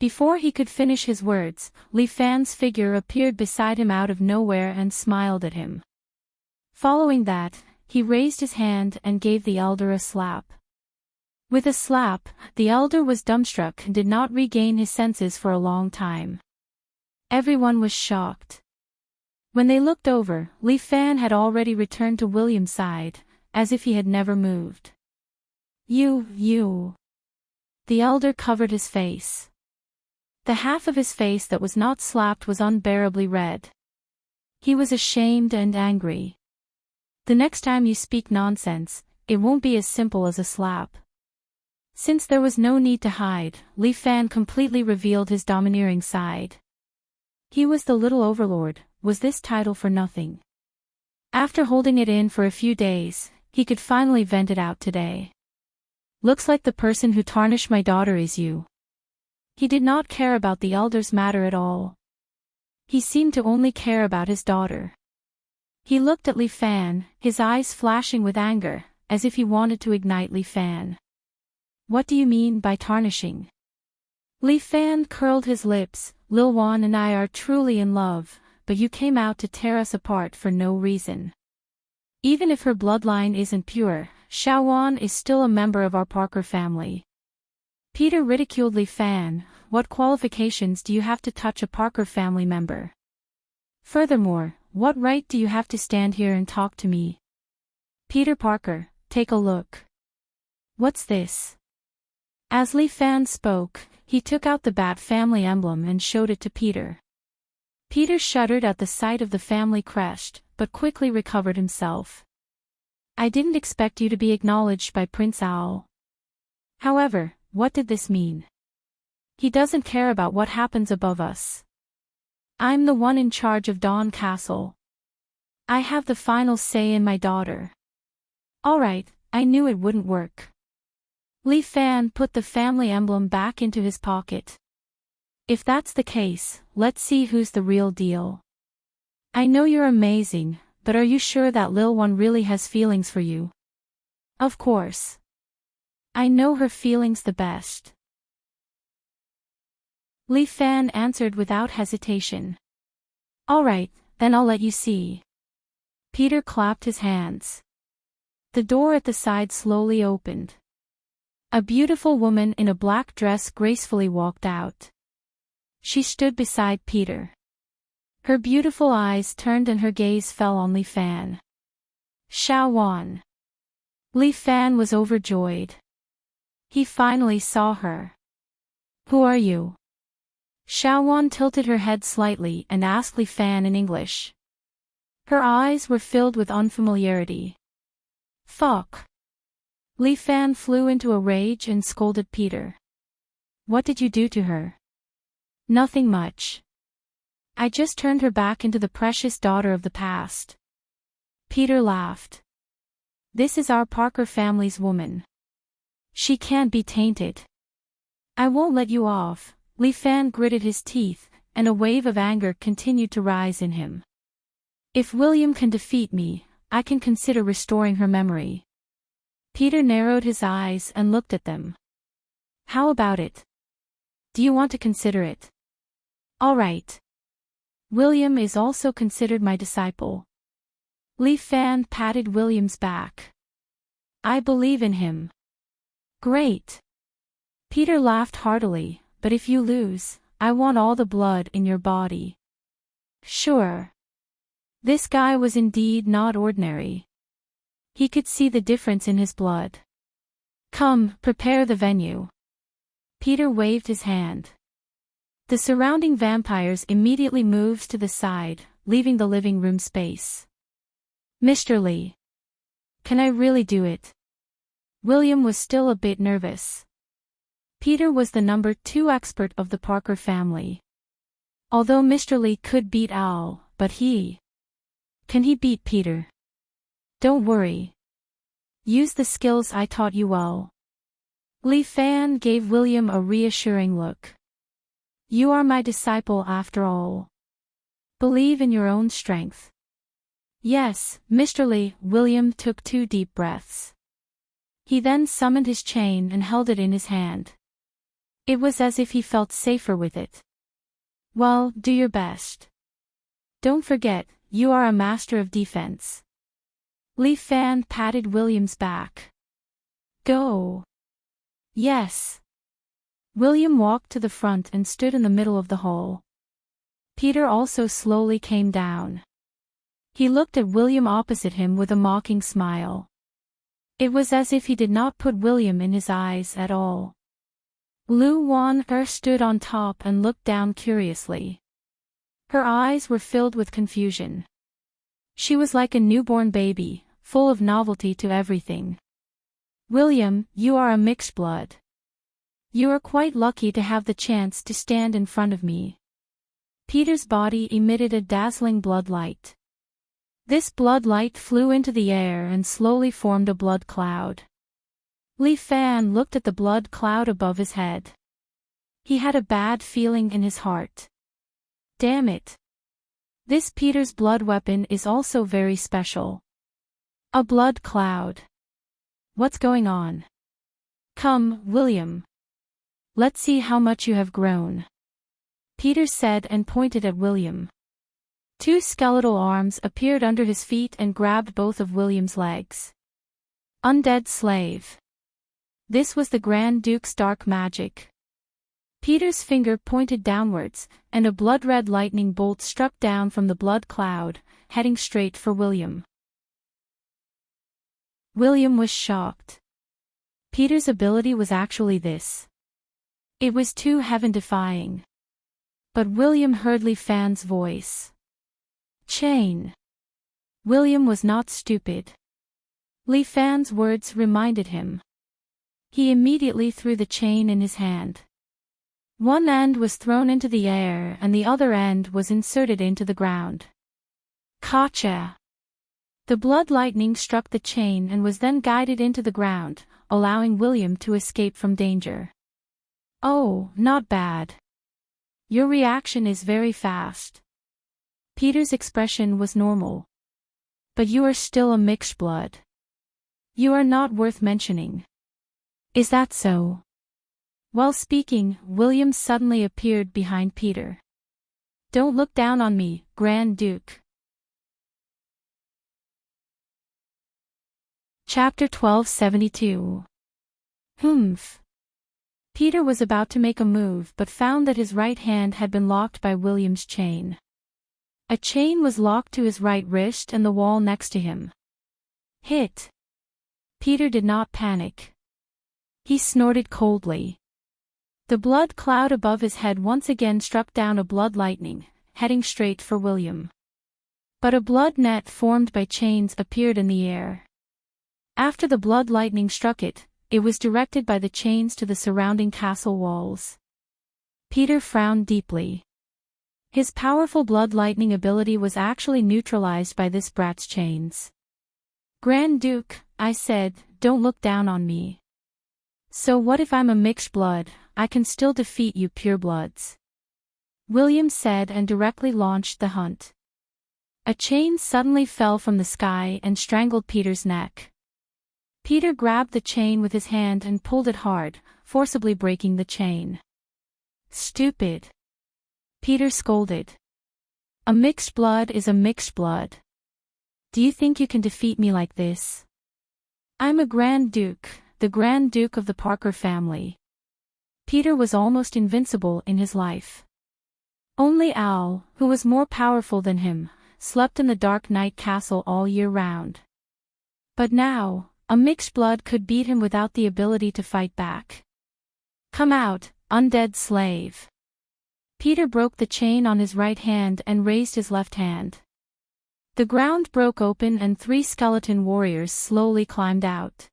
Before he could finish his words, Li Fan's figure appeared beside him out of nowhere and smiled at him. Following that, he raised his hand and gave the elder a slap. With a slap, the elder was dumbstruck and did not regain his senses for a long time. Everyone was shocked. When they looked over, Li Fan had already returned to William's side, as if he had never moved. You. The elder covered his face. The half of his face that was not slapped was unbearably red. He was ashamed and angry. The next time you speak nonsense, it won't be as simple as a slap. Since there was no need to hide, Li Fan completely revealed his domineering side. He was the little overlord, was this title for nothing. After holding it in for a few days, he could finally vent it out today. Looks like the person who tarnished my daughter is you. He did not care about the elder's matter at all. He seemed to only care about his daughter. He looked at Li Fan, his eyes flashing with anger, as if he wanted to ignite Li Fan. What do you mean by tarnishing? Li Fan curled his lips. Lil Wan and I are truly in love, but you came out to tear us apart for no reason. Even if her bloodline isn't pure, Xiao Wan is still a member of our Parker family. Peter ridiculed Li Fan. What qualifications do you have to touch a Parker family member? Furthermore, what right do you have to stand here and talk to me? Peter Parker, take a look. What's this? As Li Fan spoke, he took out the Bat family emblem and showed it to Peter. Peter shuddered at the sight of the family crest, but quickly recovered himself. I didn't expect you to be acknowledged by Prince Owl. However, what did this mean? He doesn't care about what happens above us. I'm the one in charge of Dawn Castle. I have the final say in my daughter. Alright, I knew it wouldn't work. Li Fan put the family emblem back into his pocket. If that's the case, let's see who's the real deal. I know you're amazing, but are you sure that Lil One really has feelings for you? Of course. I know her feelings the best. Li Fan answered without hesitation. Alright, then I'll let you see. Peter clapped his hands. The door at the side slowly opened. A beautiful woman in a black dress gracefully walked out. She stood beside Peter. Her beautiful eyes turned and her gaze fell on Li Fan. Xiao Wan. Li Fan was overjoyed. He finally saw her. Who are you? Xiao Wan tilted her head slightly and asked Li Fan in English. Her eyes were filled with unfamiliarity. Fuck. Li Fan flew into a rage and scolded Peter. What did you do to her? Nothing much. I just turned her back into the precious daughter of the past. Peter laughed. This is our Parker family's woman. She can't be tainted. I won't let you off. Li Fan gritted his teeth, and a wave of anger continued to rise in him. If William can defeat me, I can consider restoring her memory. Peter narrowed his eyes and looked at them. How about it? Do you want to consider it? All right. William is also considered my disciple. Li Fan patted William's back. I believe in him. Great. Peter laughed heartily. But if you lose, I want all the blood in your body. Sure. This guy was indeed not ordinary. He could see the difference in his blood. Come, prepare the venue. Peter waved his hand. The surrounding vampires immediately moved to the side, leaving the living room space. Mr. Lee. Can I really do it? William was still a bit nervous. Peter was the number 2 expert of the Parker family. Although Mr. Lee could beat Al, but can he beat Peter? Don't worry. Use the skills I taught you well. Lee Fan gave William a reassuring look. You are my disciple after all. Believe in your own strength. Yes, Mr. Lee. William took 2 deep breaths. He then summoned his chain and held it in his hand. It was as if he felt safer with it. Well, do your best. Don't forget, you are a master of defense. Lee Fan patted William's back. Go. Yes. William walked to the front and stood in the middle of the hall. Peter also slowly came down. He looked at William opposite him with a mocking smile. It was as if he did not put William in his eyes at all. Lu Wan-er stood on top and looked down curiously. Her eyes were filled with confusion. She was like a newborn baby, full of novelty to everything. William, you are a mixed blood. You are quite lucky to have the chance to stand in front of me. Peter's body emitted a dazzling blood light. This blood light flew into the air and slowly formed a blood cloud. Lee Fan looked at the blood cloud above his head. He had a bad feeling in his heart. Damn it. This Peter's blood weapon is also very special. A blood cloud. What's going on? Come, William. Let's see how much you have grown. Peter said and pointed at William. 2 skeletal arms appeared under his feet and grabbed both of William's legs. Undead slave. This was the Grand Duke's dark magic. Peter's finger pointed downwards, and a blood-red lightning bolt struck down from the blood cloud, heading straight for William. William was shocked. Peter's ability was actually this. It was too heaven-defying. But William heard Lee Fan's voice. Chain. William was not stupid. Lee Fan's words reminded him. He immediately threw the chain in his hand. One end was thrown into the air and the other end was inserted into the ground. Gotcha! The blood lightning struck the chain and was then guided into the ground, allowing William to escape from danger. Oh, not bad. Your reaction is very fast. Peter's expression was normal. But you are still a mixed blood. You are not worth mentioning. Is that so? While speaking, William suddenly appeared behind Peter. Don't look down on me, Grand Duke. Chapter 1272. Humph. Peter was about to make a move but found that his right hand had been locked by William's chain. A chain was locked to his right wrist and the wall next to him. Hit. Peter did not panic. He snorted coldly. The blood cloud above his head once again struck down a blood lightning, heading straight for William. But a blood net formed by chains appeared in the air. After the blood lightning struck it, it was directed by the chains to the surrounding castle walls. Peter frowned deeply. His powerful blood lightning ability was actually neutralized by this brat's chains. Grand Duke, I said, don't look down on me. So what if I'm a mixed blood? I can still defeat you purebloods. William said and directly launched the hunt. A chain suddenly fell from the sky and strangled Peter's neck. Peter grabbed the chain with his hand and pulled it hard, forcibly breaking the chain. Stupid. Peter scolded. A mixed blood is a mixed blood. Do you think you can defeat me like this? I'm a Grand Duke, the Grand Duke of the Parker family. Peter was almost invincible in his life. Only Owl, who was more powerful than him, slept in the dark night castle all year round. But now, a mixed blood could beat him without the ability to fight back. "Come out, undead slave." Peter broke the chain on his right hand and raised his left hand. The ground broke open and 3 skeleton warriors slowly climbed out.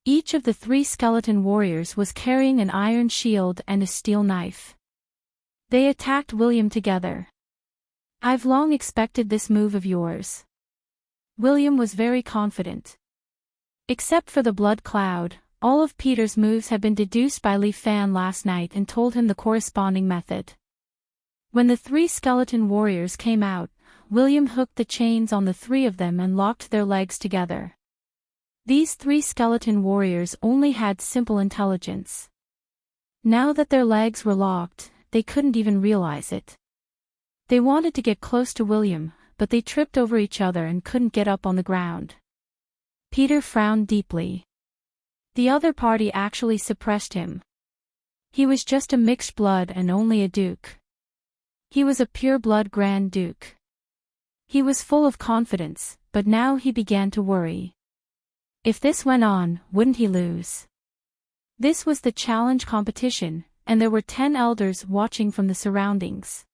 Each of the 3 skeleton warriors was carrying an iron shield and a steel knife. They attacked William together. "I've long expected this move of yours." William was very confident. Except for the blood cloud, all of Peter's moves had been deduced by Li Fan last night and told him the corresponding method. When the 3 skeleton warriors came out, William hooked the chains on the 3 of them and locked their legs together. These 3 skeleton warriors only had simple intelligence. Now that their legs were locked, they couldn't even realize it. They wanted to get close to William, but they tripped over each other and couldn't get up on the ground. Peter frowned deeply. The other party actually suppressed him. He was just a mixed blood and only a duke. He was a pure-blood Grand Duke. He was full of confidence, but now he began to worry. If this went on, wouldn't he lose? This was the challenge competition, and there were 10 elders watching from the surroundings.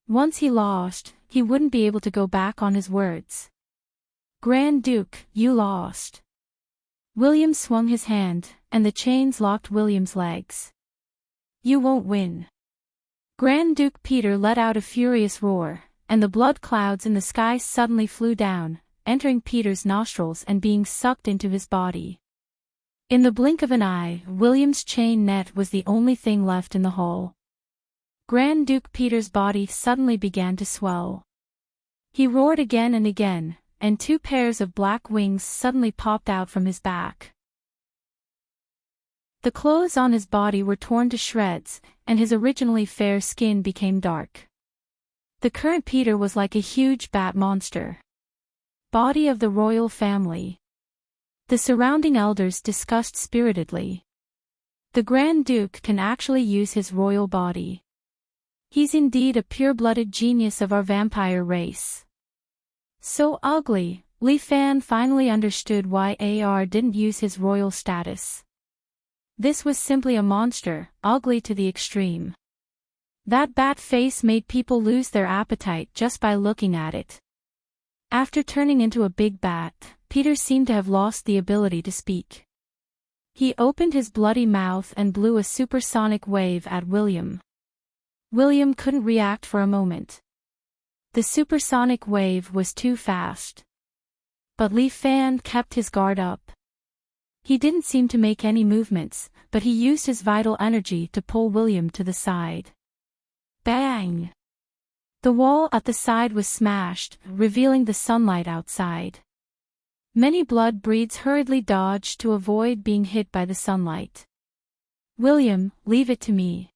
Once he lost, he wouldn't be able to go back on his words. "Grand Duke, you lost." William swung his hand, and the chains locked William's legs. "You won't win." Grand Duke Peter let out a furious roar, and the blood clouds in the sky suddenly flew down, entering Peter's nostrils and being sucked into his body. In the blink of an eye, William's chain net was the only thing left in the hole. Grand Duke Peter's body suddenly began to swell. He roared again and again, and 2 pairs of black wings suddenly popped out from his back. The clothes on his body were torn to shreds, and his originally fair skin became dark. The current Peter was like a huge bat monster. Body of the royal family. The surrounding elders discussed spiritedly. The Grand Duke can actually use his royal body. He's indeed a pure-blooded genius of our vampire race. So ugly, Li Fan finally understood why AR didn't use his royal status. This was simply a monster, ugly to the extreme. That bat face made people lose their appetite just by looking at it. After turning into a big bat, Peter seemed to have lost the ability to speak. He opened his bloody mouth and blew a supersonic wave at William. William couldn't react for a moment. The supersonic wave was too fast. But Li Fan kept his guard up. He didn't seem to make any movements, but he used his vital energy to pull William to the side. Bang! The wall at the side was smashed, revealing the sunlight outside. Many blood breeds hurriedly dodged to avoid being hit by the sunlight. "William, leave it to me."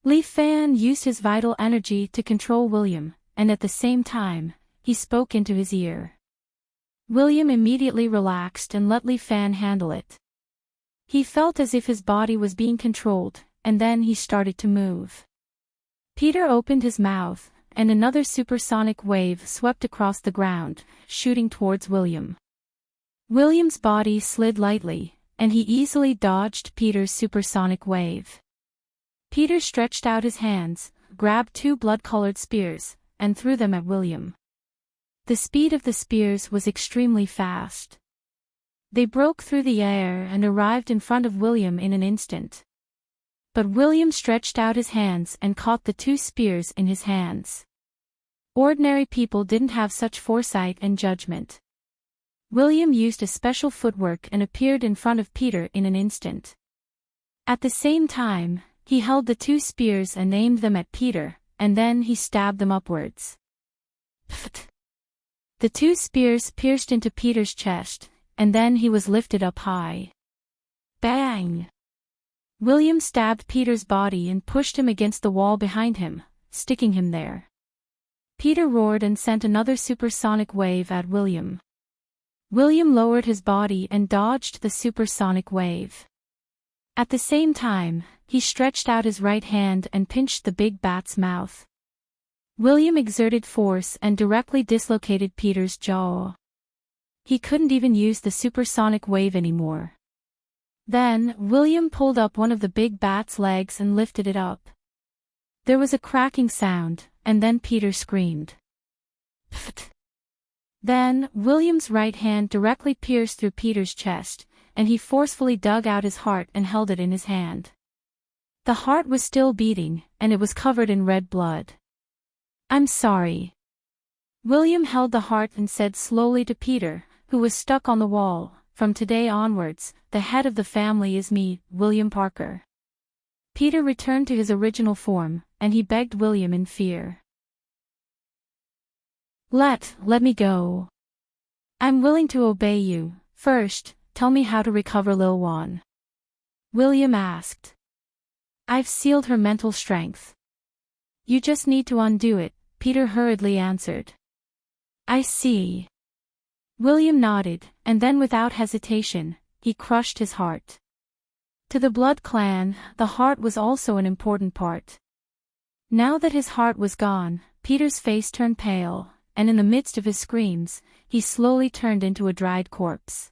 Li Fan used his vital energy to control William, and at the same time, he spoke into his ear. William immediately relaxed and let Li Fan handle it. He felt as if his body was being controlled, and then he started to move. Peter opened his mouth, and another supersonic wave swept across the ground, shooting towards William. William's body slid lightly, and he easily dodged Peter's supersonic wave. Peter stretched out his hands, grabbed 2 blood-colored spears, and threw them at William. The speed of the spears was extremely fast. They broke through the air and arrived in front of William in an instant. But William stretched out his hands and caught the 2 spears in his hands. Ordinary people didn't have such foresight and judgment. William used a special footwork and appeared in front of Peter in an instant. At the same time, he held the 2 spears and aimed them at Peter, and then he stabbed them upwards. Pfft! The 2 spears pierced into Peter's chest, and then he was lifted up high. Bang! William stabbed Peter's body and pushed him against the wall behind him, sticking him there. Peter roared and sent another supersonic wave at William. William lowered his body and dodged the supersonic wave. At the same time, he stretched out his right hand and pinched the big bat's mouth. William exerted force and directly dislocated Peter's jaw. He couldn't even use the supersonic wave anymore. Then, William pulled up one of the big bat's legs and lifted it up. There was a cracking sound, and then Peter screamed. Pfft! Then, William's right hand directly pierced through Peter's chest, and he forcefully dug out his heart and held it in his hand. The heart was still beating, and it was covered in red blood. "I'm sorry." William held the heart and said slowly to Peter, who was stuck on the wall, "From today onwards, the head of the family is me, William Parker." Peter returned to his original form, and he begged William in fear. Let me go. I'm willing to obey you. First, tell me how to recover Lil Juan." William asked. "I've sealed her mental strength. You just need to undo it," Peter hurriedly answered. "I see." William nodded, and then without hesitation, he crushed his heart. To the Blood clan, the heart was also an important part. Now that his heart was gone, Peter's face turned pale, and in the midst of his screams, he slowly turned into a dried corpse.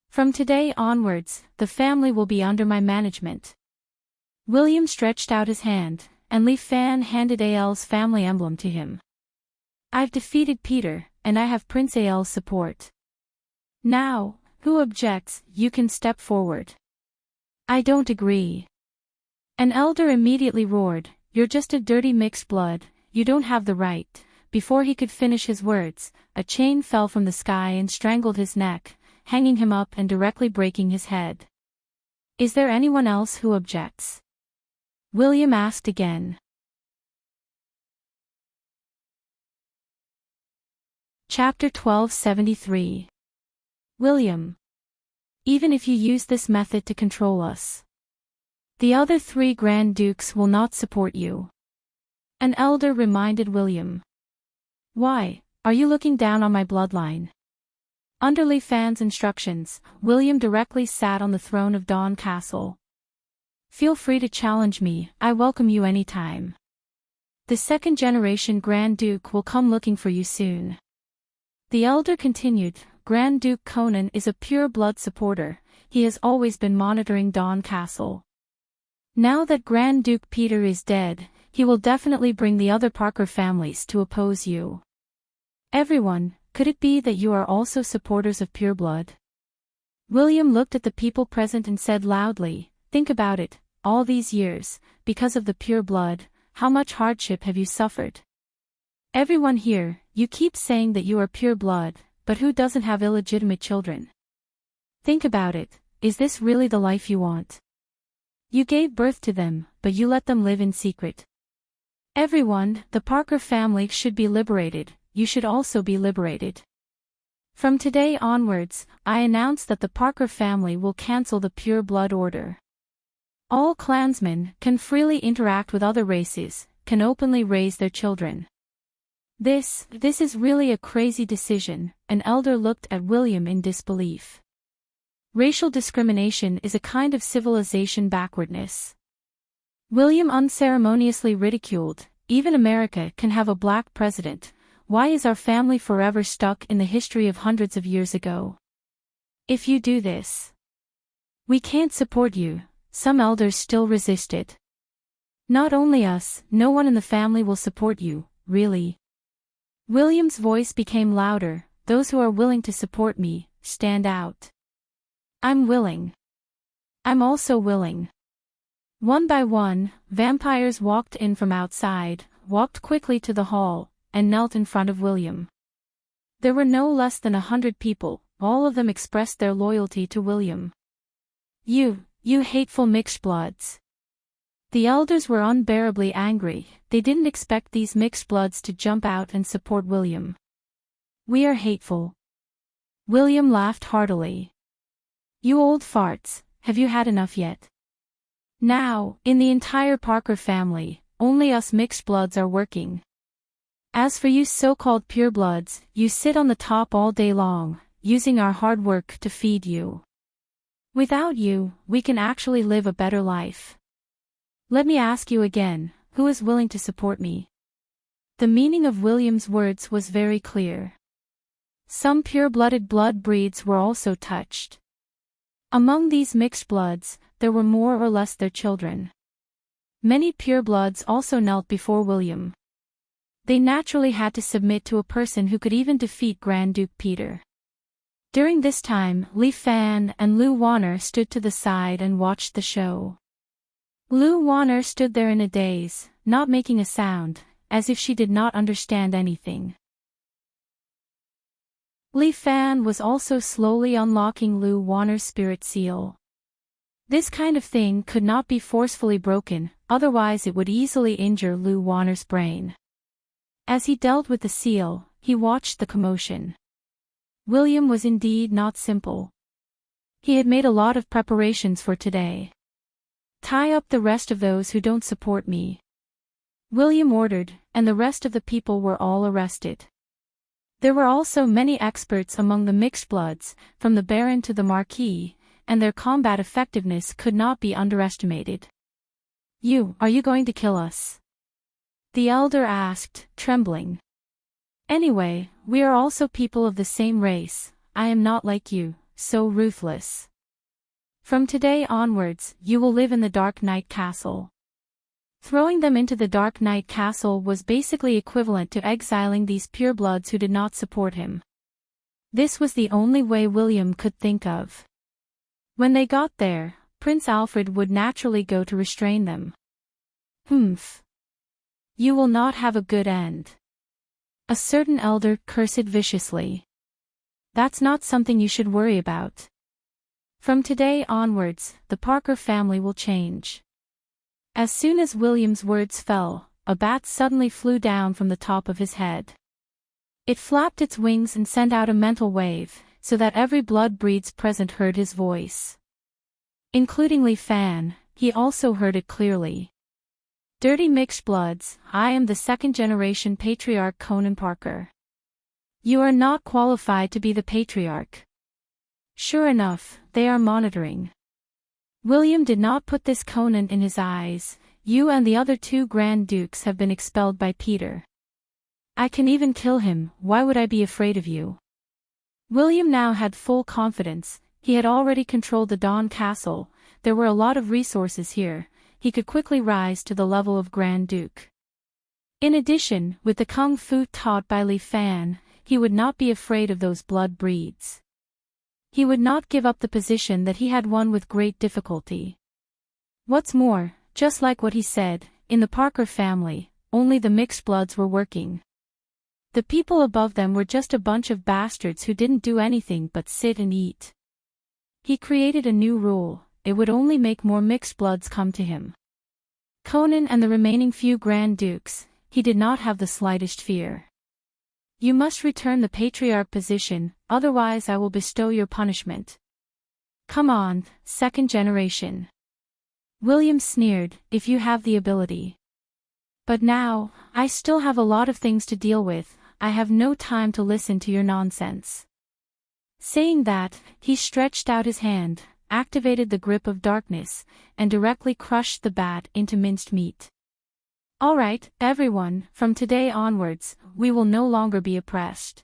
"From today onwards, the family will be under my management." William stretched out his hand, and Li Fan handed Al's family emblem to him. "I've defeated Peter, and I have Prince Al's support. Now, who objects? You can step forward." "I don't agree." An elder immediately roared, "You're just a dirty mixed blood, you don't have the right." Before he could finish his words, a chain fell from the sky and strangled his neck, hanging him up and directly breaking his head. "Is there anyone else who objects?" William asked again. Chapter 1273. William. Even if you use this method to control us, the other 3 Grand Dukes will not support you. An elder reminded William. "Why, are you looking down on my bloodline?" Under Li Fan's instructions, William directly sat on the throne of Dawn Castle. "Feel free to challenge me, I welcome you anytime. The 2nd generation Grand Duke will come looking for you soon." The elder continued, "Grand Duke Conan is a pure-blood supporter, he has always been monitoring Dawn Castle. Now that Grand Duke Peter is dead, he will definitely bring the other Parker families to oppose you. Everyone, could it be that you are also supporters of pure blood?" William looked at the people present and said loudly, "Think about it, all these years, because of the pure blood, how much hardship have you suffered? Everyone here, you keep saying that you are pure blood, but who doesn't have illegitimate children? Think about it, is this really the life you want? You gave birth to them, but you let them live in secret. Everyone, the Parker family should be liberated, you should also be liberated. From today onwards, I announce that the Parker family will cancel the pure blood order. All clansmen can freely interact with other races, can openly raise their children. This is really a crazy decision," an elder looked at William in disbelief. "Racial discrimination is a kind of civilization backwardness." William unceremoniously ridiculed, "Even America can have a black president. Why is our family forever stuck in the history of hundreds of years ago? If you do this, we can't support you." Some elders still resisted. "Not only us, no one in the family will support you, really." William's voice became louder, "Those who are willing to support me, stand out." "I'm willing. I'm also willing." One by one, vampires walked in from outside, walked quickly to the hall, and knelt in front of William. There were no less than 100 people, all of them expressed their loyalty to William. You hateful mixed bloods." The elders were unbearably angry, they didn't expect these mixed bloods to jump out and support William. "We are hateful." William laughed heartily. "You old farts, have you had enough yet? Now, in the entire Parker family, only us mixed bloods are working. As for you so-called purebloods, you sit on the top all day long, using our hard work to feed you. Without you, we can actually live a better life. Let me ask you again, who is willing to support me? The meaning of William's words was very clear. Some pure-blooded blood breeds were also touched. Among these mixed bloods, there were more or less their children. Many purebloods also knelt before William. They naturally had to submit to a person who could even defeat Grand Duke Peter. During this time, Li Fan and Lu Wanner stood to the side and watched the show. Lu Wanner stood there in a daze, not making a sound, as if she did not understand anything. Li Fan was also slowly unlocking Lu Wanner's spirit seal. This kind of thing could not be forcefully broken, otherwise it would easily injure Lu Wanner's brain. As he dealt with the seal, he watched the commotion. William was indeed not simple. He had made a lot of preparations for today. Tie up the rest of those who don't support me, William ordered, and the rest of the people were all arrested. There were also many experts among the mixed bloods, from the Baron to the Marquis, and their combat effectiveness could not be underestimated. Are you going to kill us? The elder asked, trembling. Anyway, we are also people of the same race. I am not like you, so ruthless. From today onwards, you will live in the Dark Knight Castle. Throwing them into the Dark Knight Castle was basically equivalent to exiling these purebloods who did not support him. This was the only way William could think of. When they got there, Prince Alfred would naturally go to restrain them. Humph. You will not have a good end. A certain elder cursed viciously. That's not something you should worry about. From today onwards, the Parker family will change. As soon as William's words fell, a bat suddenly flew down from the top of his head. It flapped its wings and sent out a mental wave, so that every blood breeds present heard his voice. Including Li Fan, he also heard it clearly. Dirty mixed bloods, I am the second-generation patriarch Conan Parker. You are not qualified to be the patriarch. Sure enough, they are monitoring. William did not put this Conan in his eyes. You and the other two Grand Dukes have been expelled by Peter. I can even kill him, why would I be afraid of you? William now had full confidence. He had already controlled the Dawn Castle, there were a lot of resources here, he could quickly rise to the level of Grand Duke. In addition, with the kung fu taught by Li Fan, he would not be afraid of those blood breeds. He would not give up the position that he had won with great difficulty. What's more, just like what he said, in the Parker family, only the mixed bloods were working. The people above them were just a bunch of bastards who didn't do anything but sit and eat. He created a new rule, it would only make more mixed bloods come to him. Conan and the remaining few Grand Dukes, he did not have the slightest fear. You must return the patriarch position, otherwise I will bestow your punishment. Come on, second generation. William sneered, if you have the ability. But now, I still have a lot of things to deal with, I have no time to listen to your nonsense. Saying that, he stretched out his hand, activated the grip of darkness, and directly crushed the bat into minced meat. Alright, everyone, from today onwards, we will no longer be oppressed.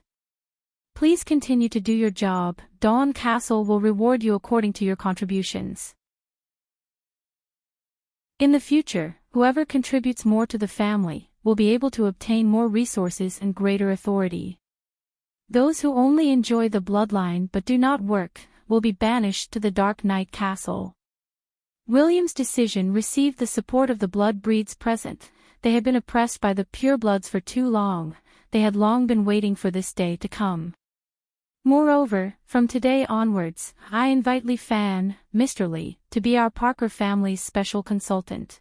Please continue to do your job, Dawn Castle will reward you according to your contributions. In the future, whoever contributes more to the family, will be able to obtain more resources and greater authority. Those who only enjoy the bloodline but do not work, will be banished to the Dark Knight Castle. William's decision received the support of the blood breeds present. They had been oppressed by the purebloods for too long, they had long been waiting for this day to come. Moreover, from today onwards, I invite Li Fan, Mr. Li, to be our Parker family's special consultant.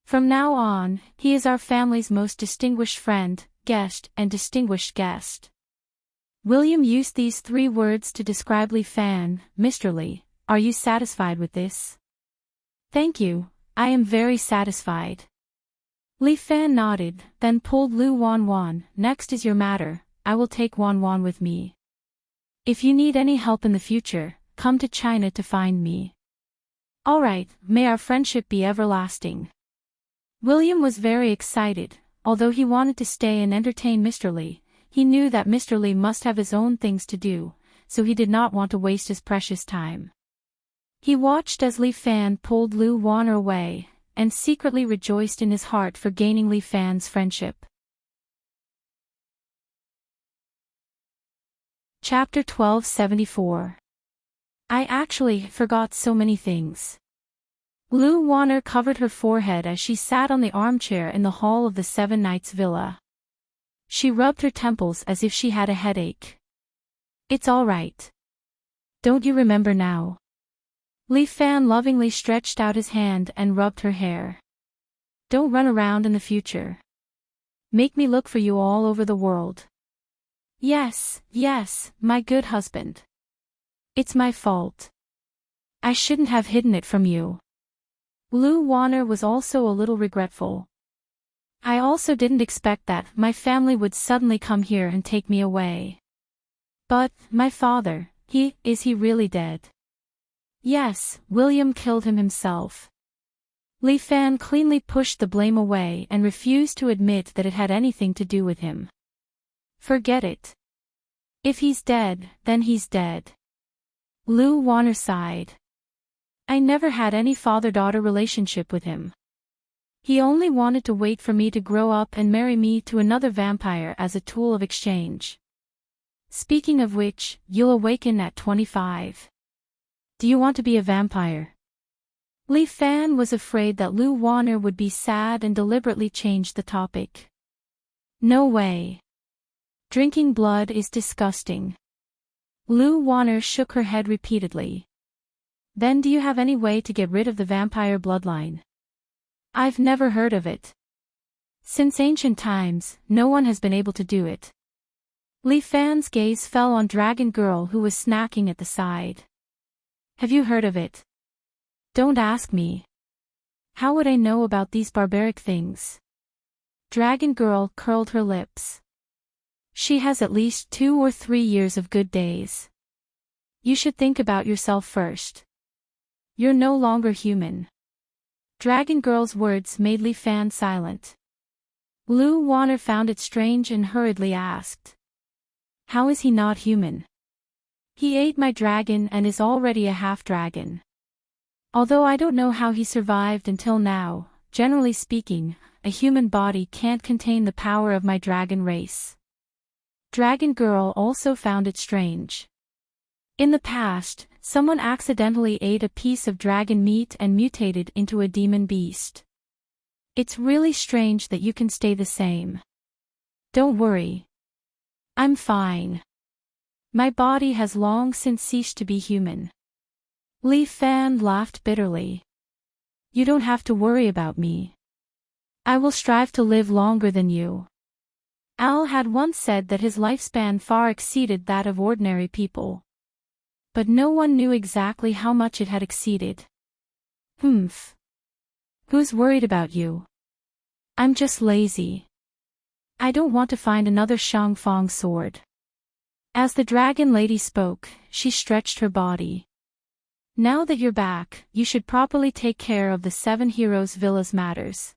From now on, he is our family's most distinguished friend, guest, and distinguished guest. William used these 3 words to describe Li Fan, Mr. Li, are you satisfied with this? Thank you, I am very satisfied. Li Fan nodded, then pulled Lu Wanwan, next is your matter, I will take Wanwan with me. If you need any help in the future, come to China to find me. All right, may our friendship be everlasting. William was very excited. Although he wanted to stay and entertain Mr. Li, he knew that Mr. Li must have his own things to do, so he did not want to waste his precious time. He watched as Li Fan pulled Lu Wan'er away, and secretly rejoiced in his heart for gaining Li Fan's friendship. Chapter 1274. I actually forgot so many things. Lu Wan'er covered her forehead as she sat on the armchair in the hall of the Seven Knights Villa. She rubbed her temples as if she had a headache. It's all right. Don't you remember now? Li Fan lovingly stretched out his hand and rubbed her hair. Don't run around in the future. Make me look for you all over the world. Yes, yes, my good husband. It's my fault. I shouldn't have hidden it from you. Lu Wan'er was also a little regretful. I also didn't expect that my family would suddenly come here and take me away. But, my father, is he really dead? Yes, William killed him himself. Li Fan cleanly pushed the blame away and refused to admit that it had anything to do with him. Forget it. If he's dead, then he's dead. Lu Wan'er sighed. I never had any father-daughter relationship with him. He only wanted to wait for me to grow up and marry me to another vampire as a tool of exchange. Speaking of which, you'll awaken at 25. Do you want to be a vampire? Li Fan was afraid that Lu Wan'er would be sad and deliberately changed the topic. No way. Drinking blood is disgusting. Lu Wan'er shook her head repeatedly. Then do you have any way to get rid of the vampire bloodline? I've never heard of it. Since ancient times, no one has been able to do it. Li Fan's gaze fell on Dragon Girl who was snacking at the side. Have you heard of it? Don't ask me. How would I know about these barbaric things? Dragon Girl curled her lips. She has at least 2 or 3 years of good days. You should think about yourself first. You're no longer human. Dragon Girl's words made Li Fan silent. Lu Wan'er found it strange and hurriedly asked. How is he not human? He ate my dragon and is already a half-dragon. Although I don't know how he survived until now, generally speaking, a human body can't contain the power of my dragon race. Dragon Girl also found it strange. In the past, someone accidentally ate a piece of dragon meat and mutated into a demon beast. It's really strange that you can stay the same. Don't worry. I'm fine. My body has long since ceased to be human. Li Fan laughed bitterly. You don't have to worry about me. I will strive to live longer than you. Al had once said that his lifespan far exceeded that of ordinary people. But no one knew exactly how much it had exceeded. Humph. Who's worried about you? I'm just lazy. I don't want to find another Shangfang sword. As the dragon lady spoke, she stretched her body. Now that you're back, you should properly take care of the 7 Heroes Villa's matters.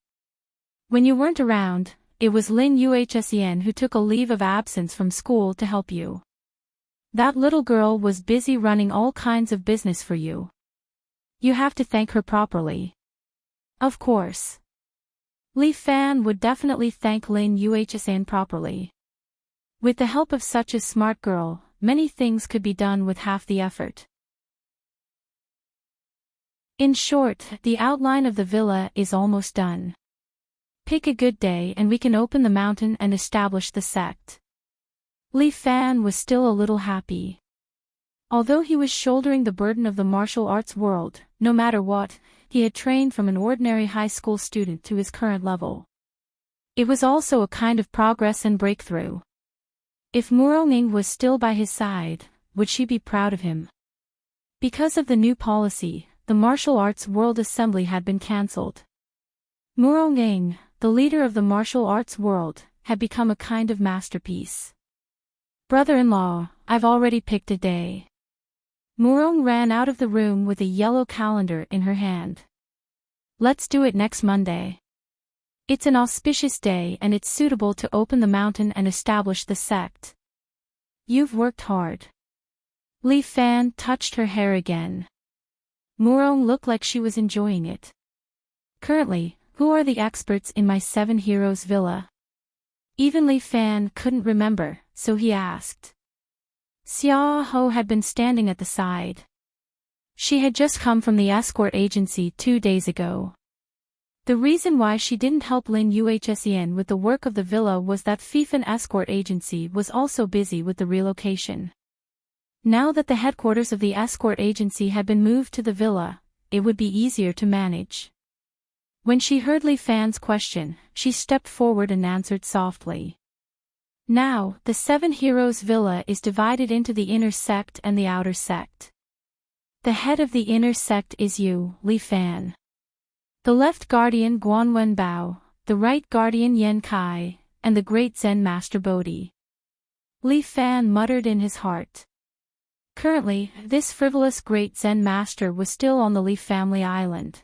When you weren't around, it was Lin Yuhsien who took a leave of absence from school to help you. That little girl was busy running all kinds of business for you. You have to thank her properly. Of course. Li Fan would definitely thank Lin Yuhsien properly. With the help of such a smart girl, many things could be done with half the effort. In short, the outline of the villa is almost done. Pick a good day and we can open the mountain and establish the sect. Li Fan was still a little happy. Although he was shouldering the burden of the martial arts world, no matter what, he had trained from an ordinary high school student to his current level. It was also a kind of progress and breakthrough. If Murongning was still by his side, would she be proud of him? Because of the new policy, the Martial Arts World Assembly had been cancelled. Murongning, the leader of the martial arts world, had become a kind of masterpiece. Brother-in-law, I've already picked a day. Murong ran out of the room with a yellow calendar in her hand. Let's do it next Monday. It's an auspicious day and it's suitable to open the mountain and establish the sect. You've worked hard. Li Fan touched her hair again. Murong looked like she was enjoying it. Currently, who are the experts in my 7 Heroes villa? Even Li Fan couldn't remember, so he asked. Xia Ho had been standing at the side. She had just come from the escort agency 2 days ago. The reason why she didn't help Lin Yuhsien with the work of the villa was that Fifan escort agency was also busy with the relocation. Now that the headquarters of the escort agency had been moved to the villa, it would be easier to manage. When she heard Li Fan's question, she stepped forward and answered softly. Now, the 7 Heroes villa is divided into the inner sect and the outer sect. The head of the inner sect is you, Li Fan. The left guardian Guanwen Bao, the right guardian Yen Kai, and the great Zen master Bodhi. Li Fan muttered in his heart. Currently, this frivolous great Zen master was still on the Li family island.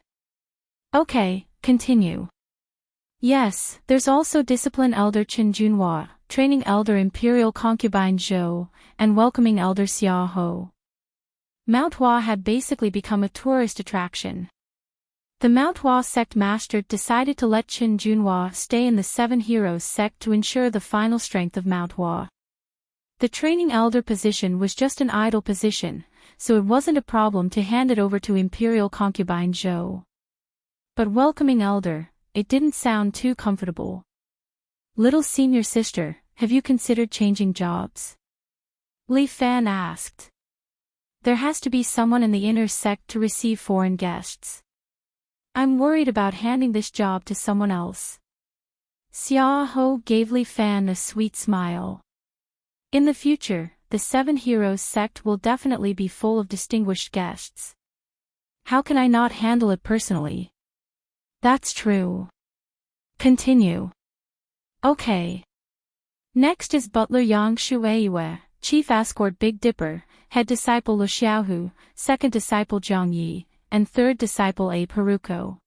Okay, continue. Yes, there's also Discipline Elder Chen Junhua, Training Elder Imperial Concubine Zhou, and Welcoming Elder Xia Ho. Mount Hua had basically become a tourist attraction. The Mount Hua sect master decided to let Chen Junhua stay in the 7 Heroes sect to ensure the final strength of Mount Hua. The Training Elder position was just an idle position, so it wasn't a problem to hand it over to Imperial Concubine Zhou. But Welcoming Elder, it didn't sound too comfortable. Little senior sister, have you considered changing jobs? Li Fan asked. There has to be someone in the inner sect to receive foreign guests. I'm worried about handing this job to someone else. Xia Ho gave Li Fan a sweet smile. In the future, the 7 Heroes sect will definitely be full of distinguished guests. How can I not handle it personally? That's true. Continue. Okay. Next is Butler Yang Shueiyue, Chief Escort Big Dipper, Head Disciple Lu Xiaohu, Second Disciple Zhang Yi, and Third Disciple A Peruko.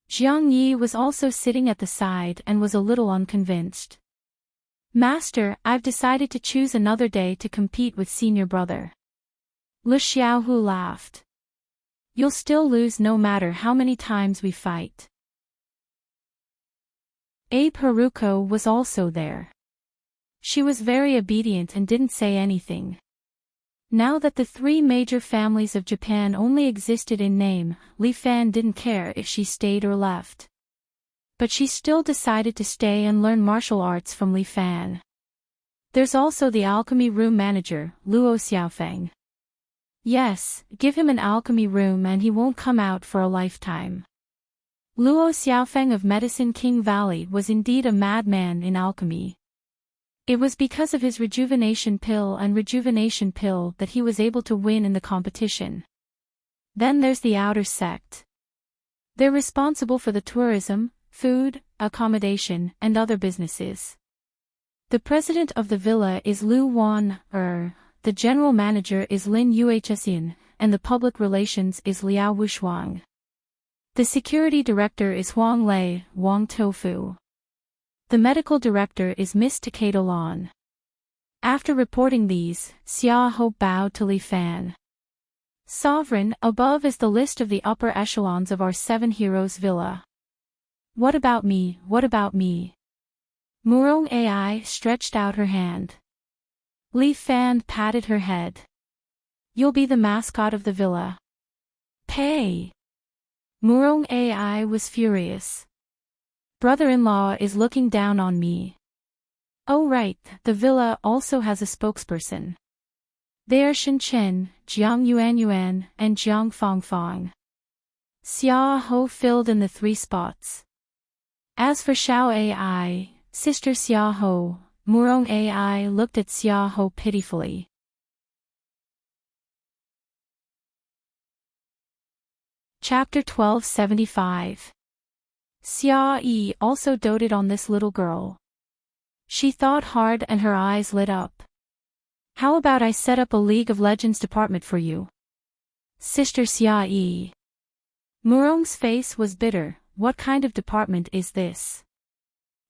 Zhang Yi was also sitting at the side and was a little unconvinced. Master, I've decided to choose another day to compete with senior brother. Lu Xiaohu laughed. You'll still lose no matter how many times we fight. A Peruko was also there. She was very obedient and didn't say anything. Now that the 3 major families of Japan only existed in name, Li Fan didn't care if she stayed or left. But she still decided to stay and learn martial arts from Li Fan. There's also the alchemy room manager, Luo Xiaofeng. Yes, give him an alchemy room and he won't come out for a lifetime. Luo Xiaofeng of Medicine King Valley was indeed a madman in alchemy. It was because of his rejuvenation pill that he was able to win in the competition. Then there's the outer sect. They're responsible for the tourism, food, accommodation, and other businesses. The president of the villa is Lu Wan, the general manager is Lin Yuhsien, and the public relations is Liao Wushuang. The security director is Huang Lei, Wang Tofu. The medical director is Miss Takeda Lan. After reporting these, Xia Ho bowed to Li Fan. Sovereign, above is the list of the upper echelons of our 7 Heroes villa. What about me, what about me? Murong Ai stretched out her hand. Li Fan patted her head. You'll be the mascot of the villa. Pay! Murong Ai was furious. Brother-in-law is looking down on me. Oh right, the villa also has a spokesperson. They are Shen Chen, Jiang Yuan, and Jiang Fang. Xia Ho filled in the 3 spots. As for Xiao Ai, Sister Xia Ho, Murong Ai looked at Xia Ho pitifully. Chapter 1275. Xia Yi also doted on this little girl. She thought hard and her eyes lit up. How about I set up a League of Legends department for you? Sister Xia Yi. Murong's face was bitter. What kind of department is this?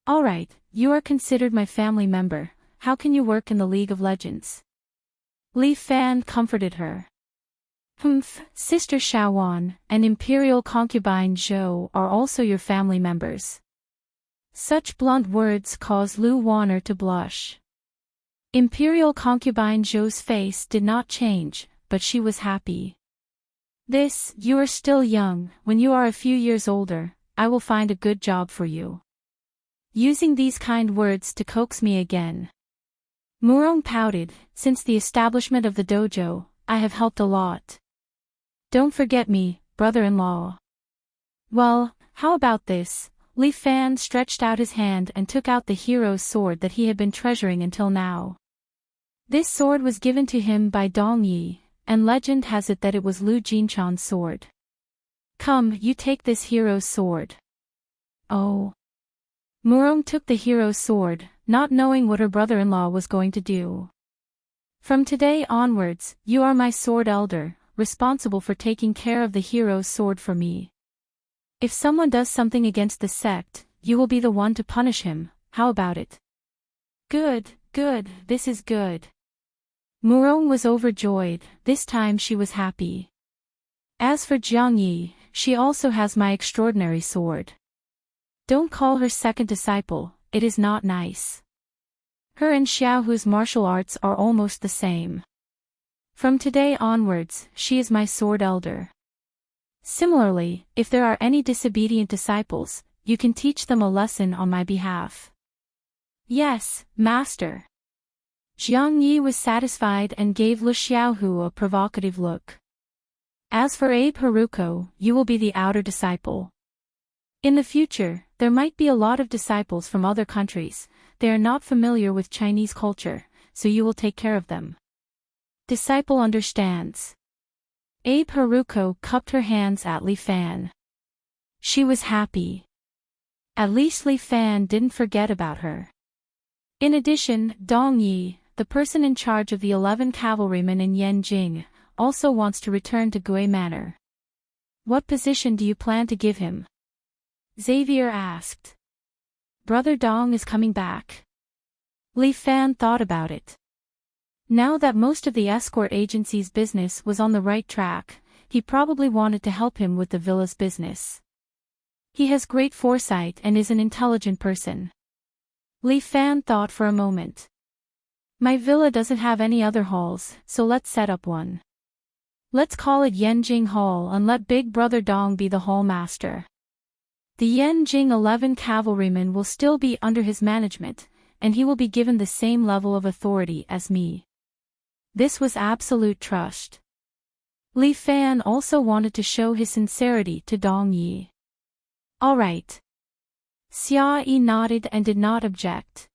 Alright, you are considered my family member. How can you work in the League of Legends? Li Fan comforted her. Humph, Sister Shaowan and Imperial Concubine Zhou are also your family members. Such blunt words caused Lu Wanner to blush. Imperial Concubine Zhou's face did not change, but she was happy. You are still young. When you are a few years older, I will find a good job for you. Using these kind words to coax me again. Murong pouted. Since the establishment of the dojo, I have helped a lot. Don't forget me, brother-in-law. Well, how about this? Li Fan stretched out his hand and took out the hero's sword that he had been treasuring until now. This sword was given to him by Dong Yi, and legend has it that it was Lu Jinchan's sword. Come, you take this hero's sword. Oh. Murong took the hero's sword, not knowing what her brother-in-law was going to do. From today onwards, you are my sword elder, responsible for taking care of the hero's sword for me. If someone does something against the sect, you will be the one to punish him. How about it? Good, this is good. Murong was overjoyed. This time she was happy. As for Jiang Yi, she also has my extraordinary sword. Don't call her second disciple, it is not nice. Her and Xiaohu's martial arts are almost the same. From today onwards, she is my sword elder. Similarly, if there are any disobedient disciples, you can teach them a lesson on my behalf. Yes, master. Jiang Yi was satisfied and gave Lu Xiaohu a provocative look. As for Abe Haruko, you will be the outer disciple. In the future, there might be a lot of disciples from other countries. They are not familiar with Chinese culture, so you will take care of them. Disciple understands. Abe Haruko cupped her hands at Li Fan. She was happy. At least Li Fan didn't forget about her. In addition, Dong Yi, the person in charge of the 11 cavalrymen in Yanjing, also wants to return to Gui Manor. What position do you plan to give him? Xavier asked. Brother Dong is coming back. Li Fan thought about it. Now that most of the escort agency's business was on the right track, he probably wanted to help him with the villa's business. He has great foresight and is an intelligent person. Li Fan thought for a moment. My villa doesn't have any other halls, so let's set up one. Let's call it Yanjing Hall and let Big Brother Dong be the hall master. The Yanjing 11 cavalrymen will still be under his management, and he will be given the same level of authority as me. This was absolute trust. Li Fan also wanted to show his sincerity to Dong Yi. All right. Xia Yi nodded and did not object.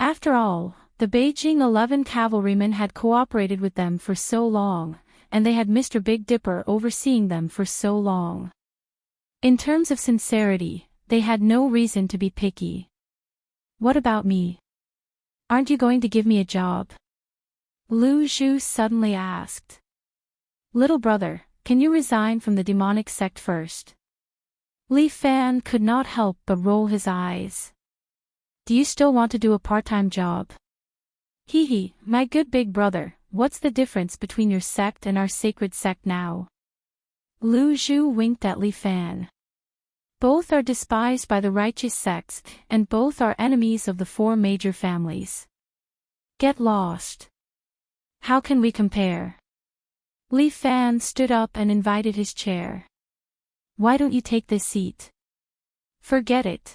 After all, the Beijing 11 cavalrymen had cooperated with them for so long, and they had Mr. Big Dipper overseeing them for so long. In terms of sincerity, they had no reason to be picky. What about me? Aren't you going to give me a job? Lu Zhu suddenly asked. Little brother, can you resign from the demonic sect first? Li Fan could not help but roll his eyes. Do you still want to do a part-time job? Hee, my good big brother, what's the difference between your sect and our sacred sect now? Lu Zhu winked at Li Fan. Both are despised by the righteous sects, and both are enemies of the 4 major families. Get lost. How can we compare? Li Fan stood up and invited his chair. Why don't you take this seat? Forget it.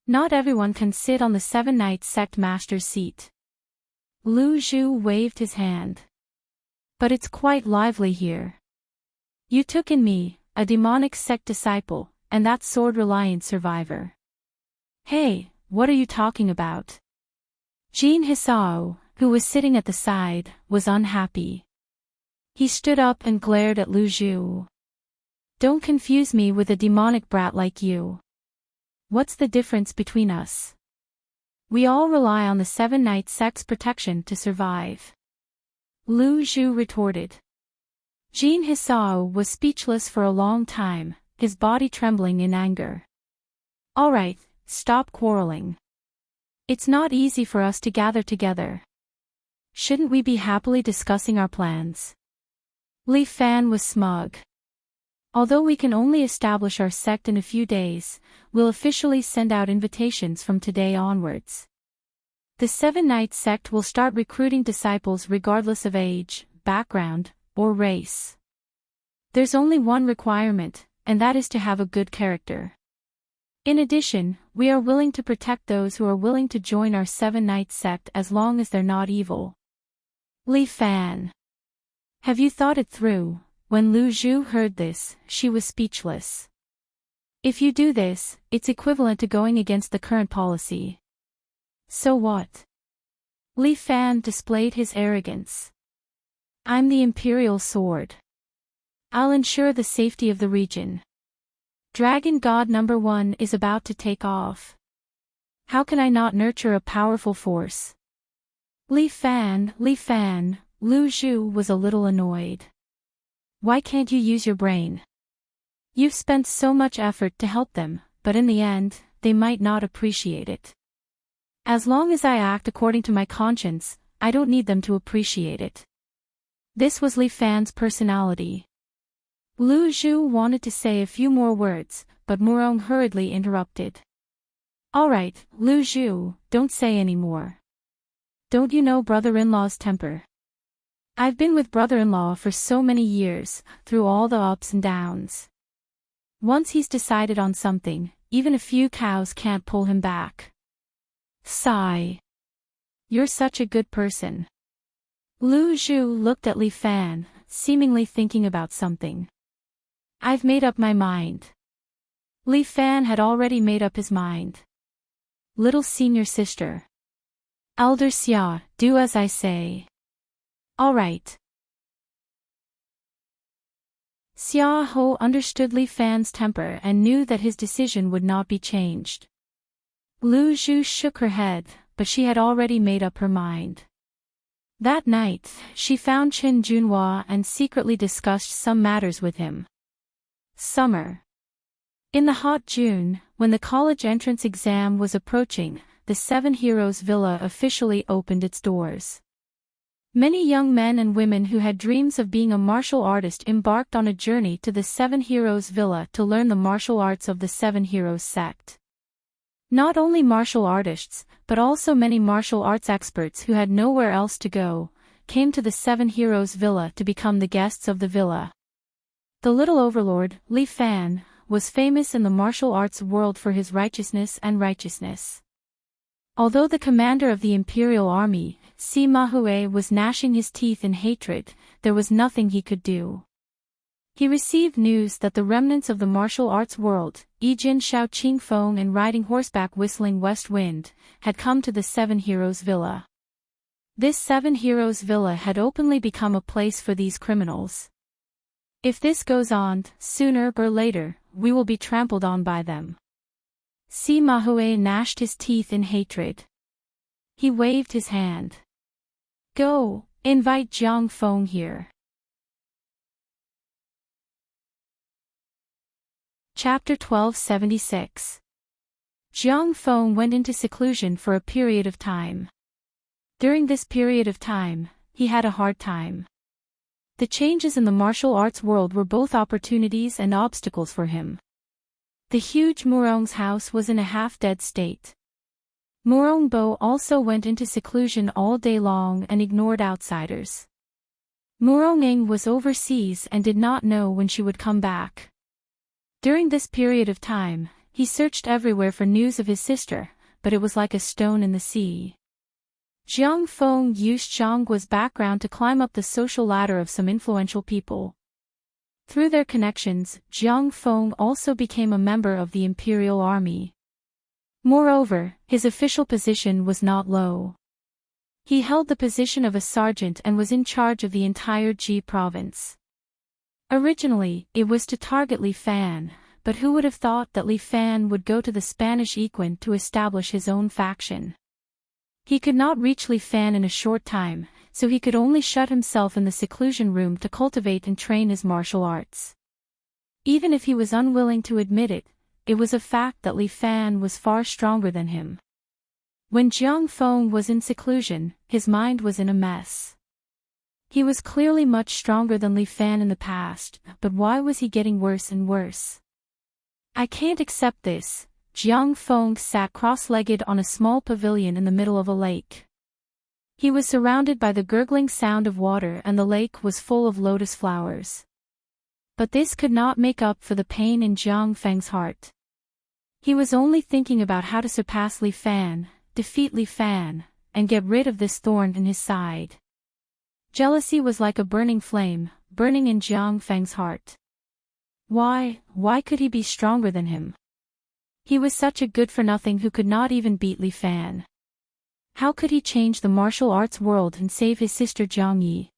Not everyone can sit on the 7-Night Sect Master's seat. Lu Zhu waved his hand. But it's quite lively here. You took in me, a demonic sect disciple, and that sword-reliant survivor. Hey, what are you talking about? Jin Hisao, who was sitting at the side, was unhappy. He stood up and glared at Lu Zhu. Don't confuse me with a demonic brat like you. What's the difference between us? We all rely on the Seven-Night Sect's protection to survive. Lu Zhu retorted. Jin Hisao was speechless for a long time, his body trembling in anger. All right, stop quarreling. It's not easy for us to gather together. Shouldn't we be happily discussing our plans? Li Fan was smug. Although we can only establish our sect in a few days, we'll officially send out invitations from today onwards. The Seven-Night Sect will start recruiting disciples regardless of age, background, or race. There's only one requirement, and that is to have a good character. In addition, we are willing to protect those who are willing to join our Seven-Night Sect as long as they're not evil. Li Fan. Have you thought it through? When Lu Zhu heard this, she was speechless. If you do this, it's equivalent to going against the current policy. So what? Li Fan displayed his arrogance. I'm the Imperial Sword. I'll ensure the safety of the region. Dragon God number 1 is about to take off. How can I not nurture a powerful force? Li Fan, Lu Zhu was a little annoyed. Why can't you use your brain? You've spent so much effort to help them, but in the end, they might not appreciate it. As long as I act according to my conscience, I don't need them to appreciate it. This was Li Fan's personality. Lu Zhu wanted to say a few more words, but Murong hurriedly interrupted. All right, Lu Zhu, don't say any more. Don't you know brother-in-law's temper? I've been with brother-in-law for so many years, through all the ups and downs. Once he's decided on something, even a few cows can't pull him back. Sigh. You're such a good person. Lu Zhu looked at Li Fan, seemingly thinking about something. I've made up my mind. Li Fan had already made up his mind. Little senior sister. Elder Xia, do as I say. All right. Xia Ho understood Li Fan's temper and knew that his decision would not be changed. Lu Zhu shook her head, but she had already made up her mind. That night, she found Qin Junhua and secretly discussed some matters with him. Summer. In the hot June, when the college entrance exam was approaching, the Seven Heroes Villa officially opened its doors. Many young men and women who had dreams of being a martial artist embarked on a journey to the Seven Heroes Villa to learn the martial arts of the Seven Heroes sect. Not only martial artists, but also many martial arts experts who had nowhere else to go, came to the Seven Heroes Villa to become the guests of the villa. The little overlord, Li Fan, was famous in the martial arts world for his righteousness. Although the commander of the Imperial Army, Sima Hui, was gnashing his teeth in hatred, there was nothing he could do. He received news that the remnants of the martial arts world, Yijin Shao Qing Feng and riding horseback whistling West Wind, had come to the Seven Heroes Villa. This Seven Heroes Villa had openly become a place for these criminals. If this goes on, sooner or later, we will be trampled on by them. Sima Hui gnashed his teeth in hatred. He waved his hand. Go, invite Jiang Feng here. Chapter 1276. Jiang Feng went into seclusion for a period of time. During this period of time, he had a hard time. The changes in the martial arts world were both opportunities and obstacles for him. The huge Murong's house was in a half-dead state. Murong Bo also went into seclusion all day long and ignored outsiders. Murong Ing was overseas and did not know when she would come back. During this period of time, he searched everywhere for news of his sister, but it was like a stone in the sea. Jiang Feng used Zhangguo's background to climb up the social ladder of some influential people. Through their connections, Jiang Feng also became a member of the Imperial Army. Moreover, his official position was not low. He held the position of a sergeant and was in charge of the entire Ji province. Originally, it was to target Li Fan, but who would have thought that Li Fan would go to the Spanish Equin to establish his own faction? He could not reach Li Fan in a short time, so he could only shut himself in the seclusion room to cultivate and train his martial arts. Even if he was unwilling to admit it, it was a fact that Li Fan was far stronger than him. When Jiang Feng was in seclusion, his mind was in a mess. He was clearly much stronger than Li Fan in the past, but why was he getting worse and worse? I can't accept this. Jiang Feng sat cross-legged on a small pavilion in the middle of a lake. He was surrounded by the gurgling sound of water and the lake was full of lotus flowers. But this could not make up for the pain in Jiang Feng's heart. He was only thinking about how to surpass Li Fan, defeat Li Fan, and get rid of this thorn in his side. Jealousy was like a burning flame, burning in Jiang Feng's heart. Why could he be stronger than him? He was such a good-for-nothing who could not even beat Li Fan. How could he change the martial arts world and save his sister Jiang Yi?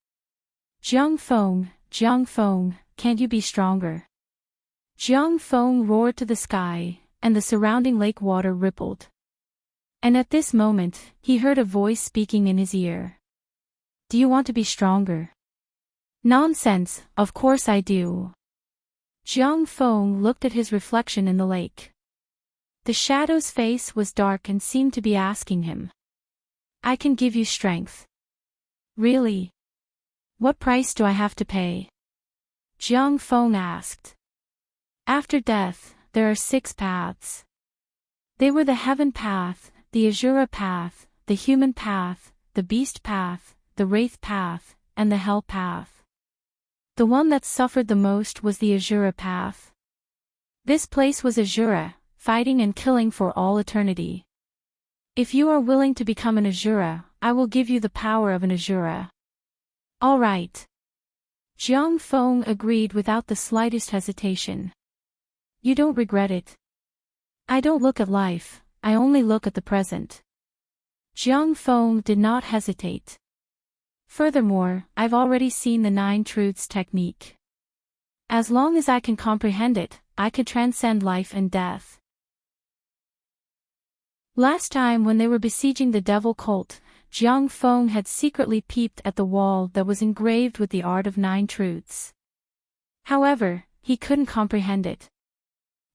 Jiang Feng, can't you be stronger? Jiang Feng roared to the sky, and the surrounding lake water rippled. And at this moment, he heard a voice speaking in his ear. Do you want to be stronger? Nonsense, of course I do. Jiang Feng looked at his reflection in the lake. The shadow's face was dark and seemed to be asking him. I can give you strength. Really? What price do I have to pay? Jiang Feng asked. After death, there are 6 paths. They were the heaven path, the Azura path, the human path, the beast path, the wraith path, and the hell path. The one that suffered the most was the Azura path. This place was Azura, fighting and killing for all eternity. If you are willing to become an Azura, I will give you the power of an Azura. All right. Jiang Feng agreed without the slightest hesitation. You don't regret it? I don't look at life, I only look at the present. Jiang Feng did not hesitate. Furthermore, I've already seen the 9 truths technique. As long as I can comprehend it, I could transcend life and death. Last time when they were besieging the devil cult, Jiang Feng had secretly peeped at the wall that was engraved with the art of 9 truths. However, he couldn't comprehend it.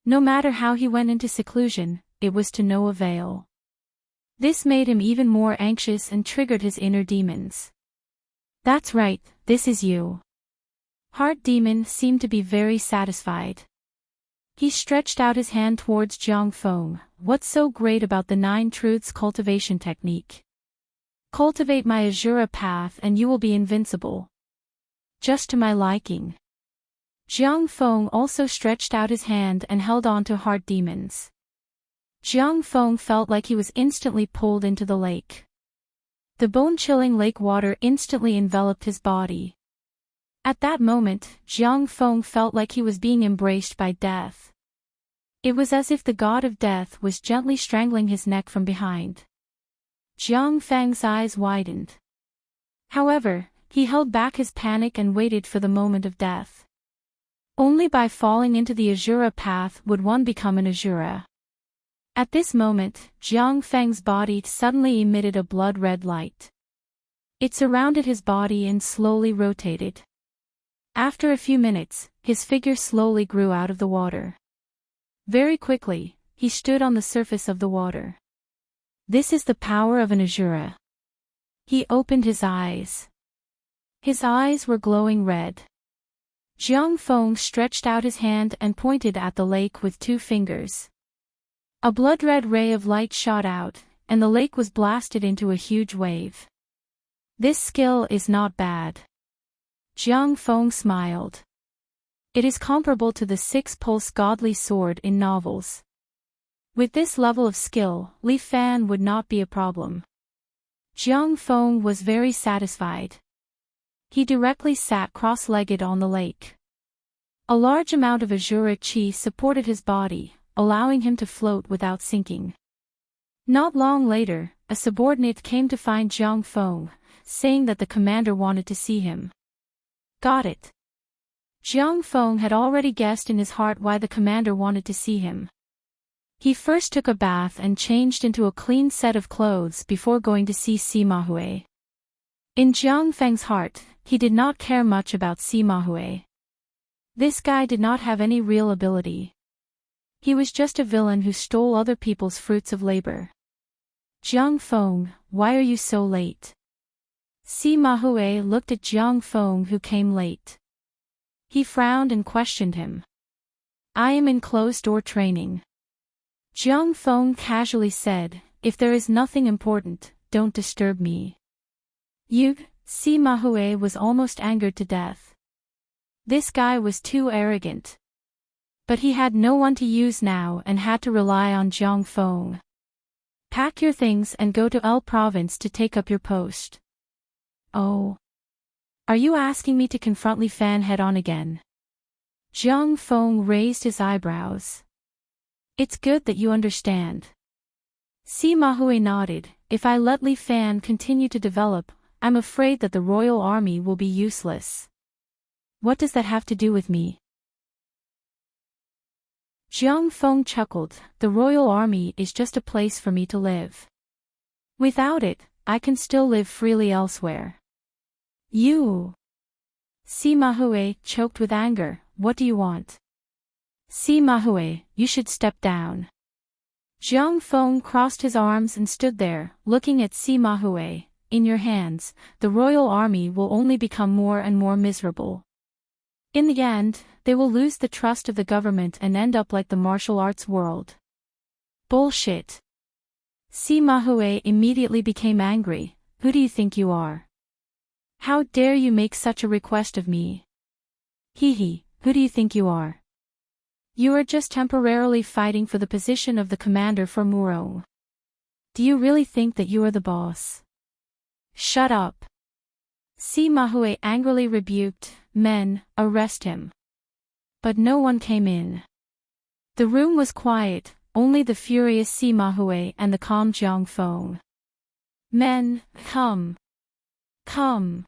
No matter how he went into seclusion, it was to no avail. This made him even more anxious and triggered his inner demons. That's right, this is you. Heart Demon seemed to be very satisfied. He stretched out his hand towards Jiang Feng. What's so great about the 9 truths cultivation technique? Cultivate my Azura path and you will be invincible. Just to my liking. Jiang Feng also stretched out his hand and held on to Heart Demons. Jiang Feng felt like he was instantly pulled into the lake. The bone-chilling lake water instantly enveloped his body. At that moment, Jiang Feng felt like he was being embraced by death. It was as if the god of death was gently strangling his neck from behind. Jiang Feng's eyes widened. However, he held back his panic and waited for the moment of death. Only by falling into the Azura path would one become an Azura. At this moment, Jiang Feng's body suddenly emitted a blood-red light. It surrounded his body and slowly rotated. After a few minutes, his figure slowly grew out of the water. Very quickly, he stood on the surface of the water. This is the power of an Azura. He opened his eyes. His eyes were glowing red. Jiang Feng stretched out his hand and pointed at the lake with 2 fingers. A blood-red ray of light shot out, and the lake was blasted into a huge wave. This skill is not bad. Jiang Feng smiled. It is comparable to the 6-pulse godly sword in novels. With this level of skill, Li Fan would not be a problem. Jiang Feng was very satisfied. He directly sat cross-legged on the lake. A large amount of Azura chi supported his body, allowing him to float without sinking. Not long later, a subordinate came to find Jiang Feng, saying that the commander wanted to see him. Got it. Jiang Feng had already guessed in his heart why the commander wanted to see him. He first took a bath and changed into a clean set of clothes before going to see Sima Hui. In Jiang Feng's heart, he did not care much about Sima Hui. This guy did not have any real ability. He was just a villain who stole other people's fruits of labor. Jiang Feng, why are you so late? Sima Hui looked at Jiang Feng, who came late. He frowned and questioned him. I am in closed-door training. Jiang Feng casually said, if there is nothing important, don't disturb me. Sima Hui was almost angered to death. This guy was too arrogant. But he had no one to use now and had to rely on Jiang Feng. Pack your things and go to L province to take up your post. Oh. Are you asking me to confront Li Fan head-on again? Jiang Feng raised his eyebrows. It's good that you understand. Sima Hui nodded. If I let Li Fan continue to develop, I'm afraid that the royal army will be useless. What does that have to do with me? Jiang Feng chuckled. The royal army is just a place for me to live. Without it, I can still live freely elsewhere. You. Sima Hui choked with anger. What do you want? Sima Hui, you should step down. Jiang Feng crossed his arms and stood there, looking at Sima Hui. In your hands, the royal army will only become more and more miserable. In the end, they will lose the trust of the government and end up like the martial arts world. Bullshit. Sima Hui immediately became angry. Who do you think you are? How dare you make such a request of me? Hee, who do you think you are? You are just temporarily fighting for the position of the commander for Murong. Do you really think that you are the boss? Shut up. Sima Hui angrily rebuked, men, arrest him. But no one came in. The room was quiet, only the furious Sima Hui and the calm Jiang Feng. Men, come. Come.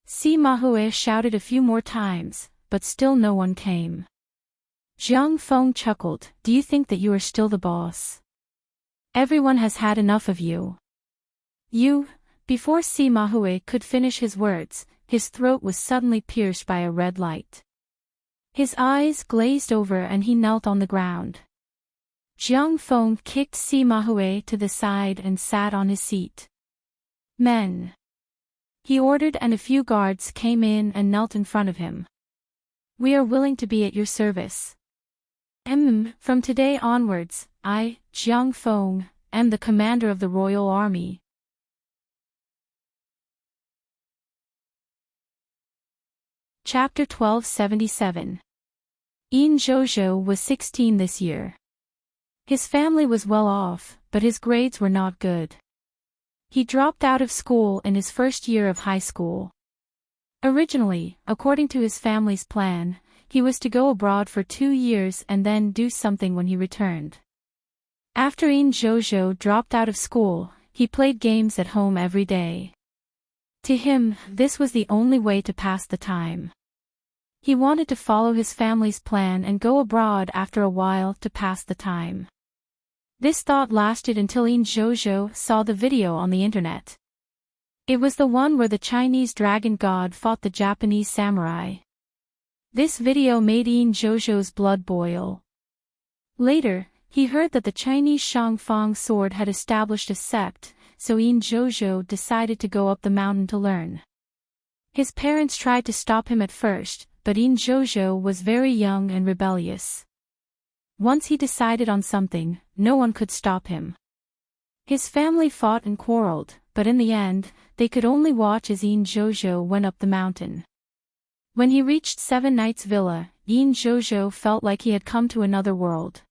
Sima Hui shouted a few more times, but still no one came. Jiang Feng chuckled. Do you think that you are still the boss? Everyone has had enough of you. Before Sima Hui could finish his words, his throat was suddenly pierced by a red light. His eyes glazed over and he knelt on the ground. Jiang Feng kicked Sima Hui to the side and sat on his seat. Men. He ordered, and a few guards came in and knelt in front of him. We are willing to be at your service. From today onwards, I, Jiang Feng, am the commander of the royal army. Chapter 1277. Yin Zhozhou was 16 this year. His family was well off, but his grades were not good. He dropped out of school in his first year of high school. Originally, according to his family's plan, he was to go abroad for 2 years and then do something when he returned. After Yin Zhozhou dropped out of school, he played games at home every day. To him, this was the only way to pass the time. He wanted to follow his family's plan and go abroad after a while to pass the time. This thought lasted until Yin Zhozhou saw the video on the internet. It was the one where the Chinese dragon god fought the Japanese samurai. This video made Yin Zhozhou's blood boil. Later, he heard that the Chinese Shangfang sword had established a sect, so Yin Zhozhou decided to go up the mountain to learn. His parents tried to stop him at first, but Yin Zhozhou was very young and rebellious. Once he decided on something, no one could stop him. His family fought and quarreled, but in the end, they could only watch as Yin Zhozhou went up the mountain. When he reached Seven Knights Villa, Yin Zhozhou felt like he had come to another world.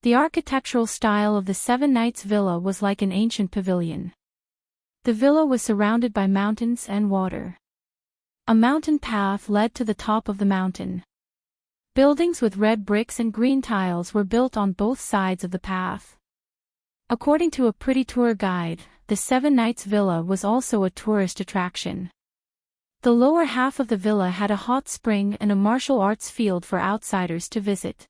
The architectural style of the Seven Knights Villa was like an ancient pavilion. The villa was surrounded by mountains and water. A mountain path led to the top of the mountain. Buildings with red bricks and green tiles were built on both sides of the path. According to a pretty tour guide, the Seven Knights Villa was also a tourist attraction. The lower half of the villa had a hot spring and a martial arts field for outsiders to visit.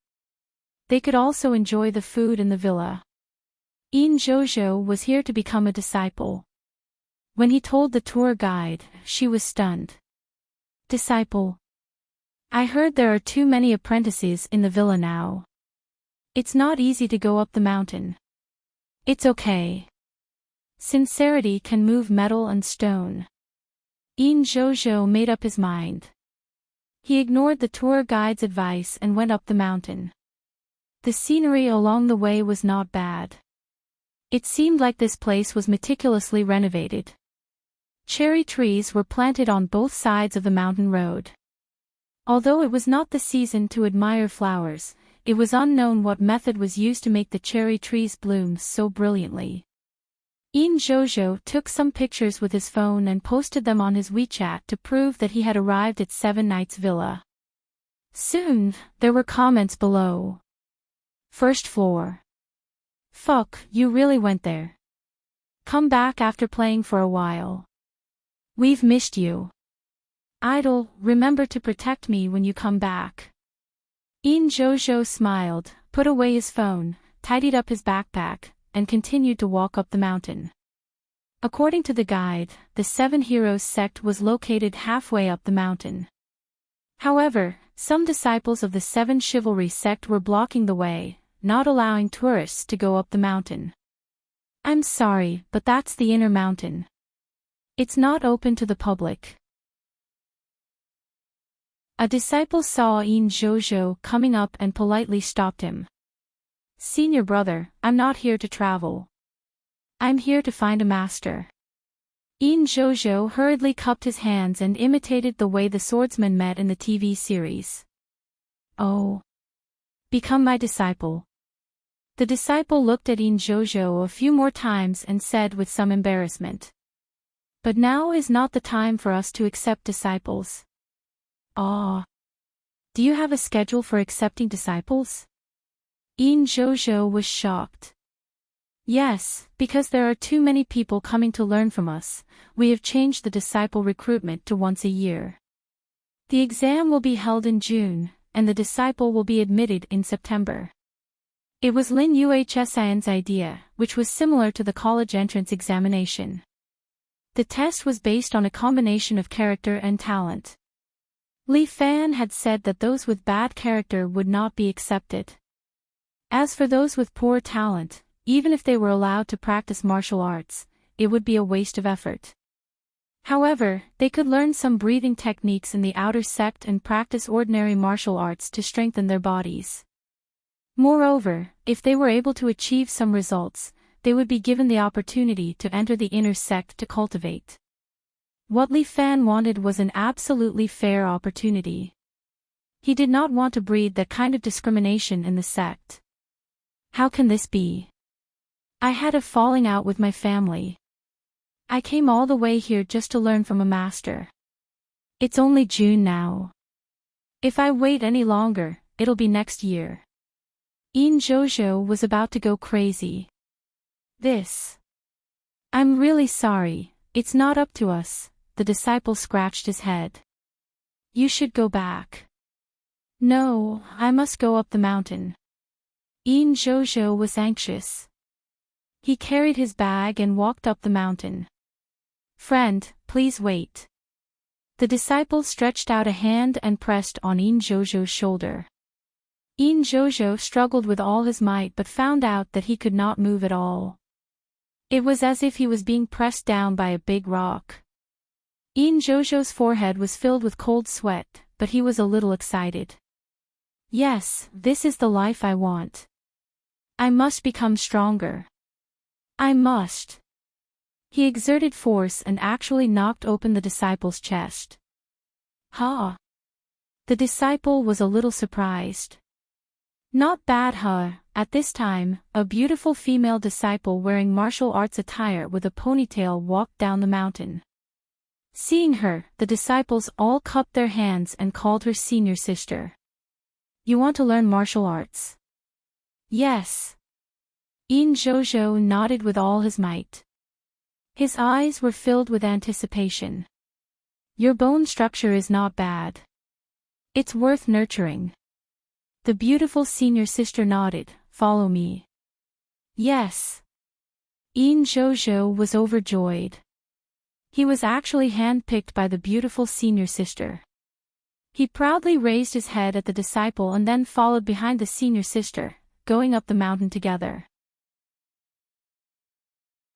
they could also enjoy the food in the villa. Jojo was here to become a disciple. When he told the tour guide, she was stunned. Disciple? I heard there are too many apprentices in the villa now. It's not easy to go up the mountain. It's okay. Sincerity can move metal and stone. Jojo made up his mind. He ignored the tour guide's advice and went up the mountain. The scenery along the way was not bad. It seemed like this place was meticulously renovated. Cherry trees were planted on both sides of the mountain road. Although it was not the season to admire flowers, it was unknown what method was used to make the cherry trees bloom so brilliantly. Jojo took some pictures with his phone and posted them on his WeChat to prove that he had arrived at Seven Nights Villa. Soon, there were comments below. First floor. Fuck, you really went there. Come back after playing for a while. We've missed you. Idol, remember to protect me when you come back. Jojo smiled, put away his phone, tidied up his backpack, and continued to walk up the mountain. According to the guide, the Seven Heroes sect was located halfway up the mountain. However, some disciples of the Seven Chivalry sect were blocking the way, not allowing tourists to go up the mountain. I'm sorry, but that's the inner mountain. It's not open to the public. A disciple saw Jojo coming up and politely stopped him. Senior brother, I'm not here to travel. I'm here to find a master. Jojo hurriedly cupped his hands and imitated the way the swordsmen met in the TV series. Oh. Become my disciple. The disciple looked at Jojo a few more times and said with some embarrassment. But now is not the time for us to accept disciples. Ah. Do you have a schedule for accepting disciples? Jojo was shocked. Yes, because there are too many people coming to learn from us, we have changed the disciple recruitment to once a year. The exam will be held in June, and the disciple will be admitted in September. It was Lin Yuhsin's idea, which was similar to the college entrance examination. The test was based on a combination of character and talent. Li Fan had said that those with bad character would not be accepted. As for those with poor talent, even if they were allowed to practice martial arts, it would be a waste of effort. However, they could learn some breathing techniques in the outer sect and practice ordinary martial arts to strengthen their bodies. Moreover, if they were able to achieve some results, they would be given the opportunity to enter the inner sect to cultivate. What Li Fan wanted was an absolutely fair opportunity. He did not want to breed that kind of discrimination in the sect. How can this be? I had a falling out with my family. I came all the way here just to learn from a master. It's only June now. If I wait any longer, it'll be next year. Jojo was about to go crazy. I'm really sorry, it's not up to us, the disciple scratched his head. You should go back. No, I must go up the mountain. Jojo was anxious. He carried his bag and walked up the mountain. Friend, please wait. The disciple stretched out a hand and pressed on Jojo's shoulder. Jojo struggled with all his might but found out that he could not move at all. It was as if he was being pressed down by a big rock. Jojo's forehead was filled with cold sweat, but he was a little excited. Yes, this is the life I want. I must become stronger. I must. He exerted force and actually knocked open the disciple's chest. Ha! The disciple was a little surprised. Not bad, huh? At this time, a beautiful female disciple wearing martial arts attire with a ponytail walked down the mountain. Seeing her, the disciples all cupped their hands and called her senior sister. You want to learn martial arts? Yes. Jojo nodded with all his might. His eyes were filled with anticipation. Your bone structure is not bad. It's worth nurturing. The beautiful senior sister nodded. Follow me. Yes. Jojo was overjoyed. He was actually handpicked by the beautiful senior sister. He proudly raised his head at the disciple and then followed behind the senior sister, going up the mountain together.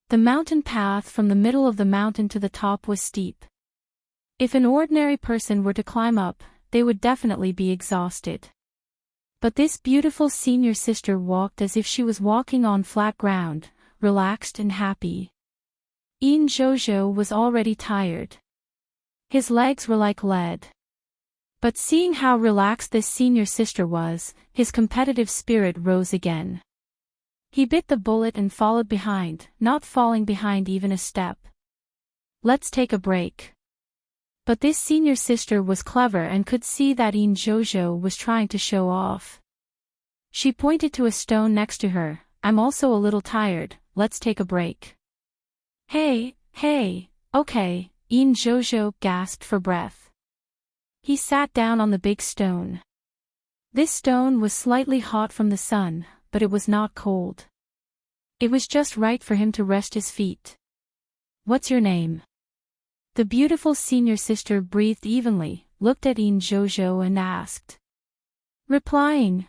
The mountain path from the middle of the mountain to the top was steep. If an ordinary person were to climb up, they would definitely be exhausted. But this beautiful senior sister walked as if she was walking on flat ground, relaxed and happy. Jojo was already tired. His legs were like lead. But seeing how relaxed this senior sister was, his competitive spirit rose again. He bit the bullet and followed behind, not falling behind even a step. Let's take a break. But this senior sister was clever and could see that Jojo was trying to show off. She pointed to a stone next to her. I'm also a little tired, let's take a break. Hey, okay, Jojo gasped for breath. He sat down on the big stone. This stone was slightly hot from the sun, but it was not cold. It was just right for him to rest his feet. What's your name? The beautiful senior sister breathed evenly, looked at Jojo and asked. Replying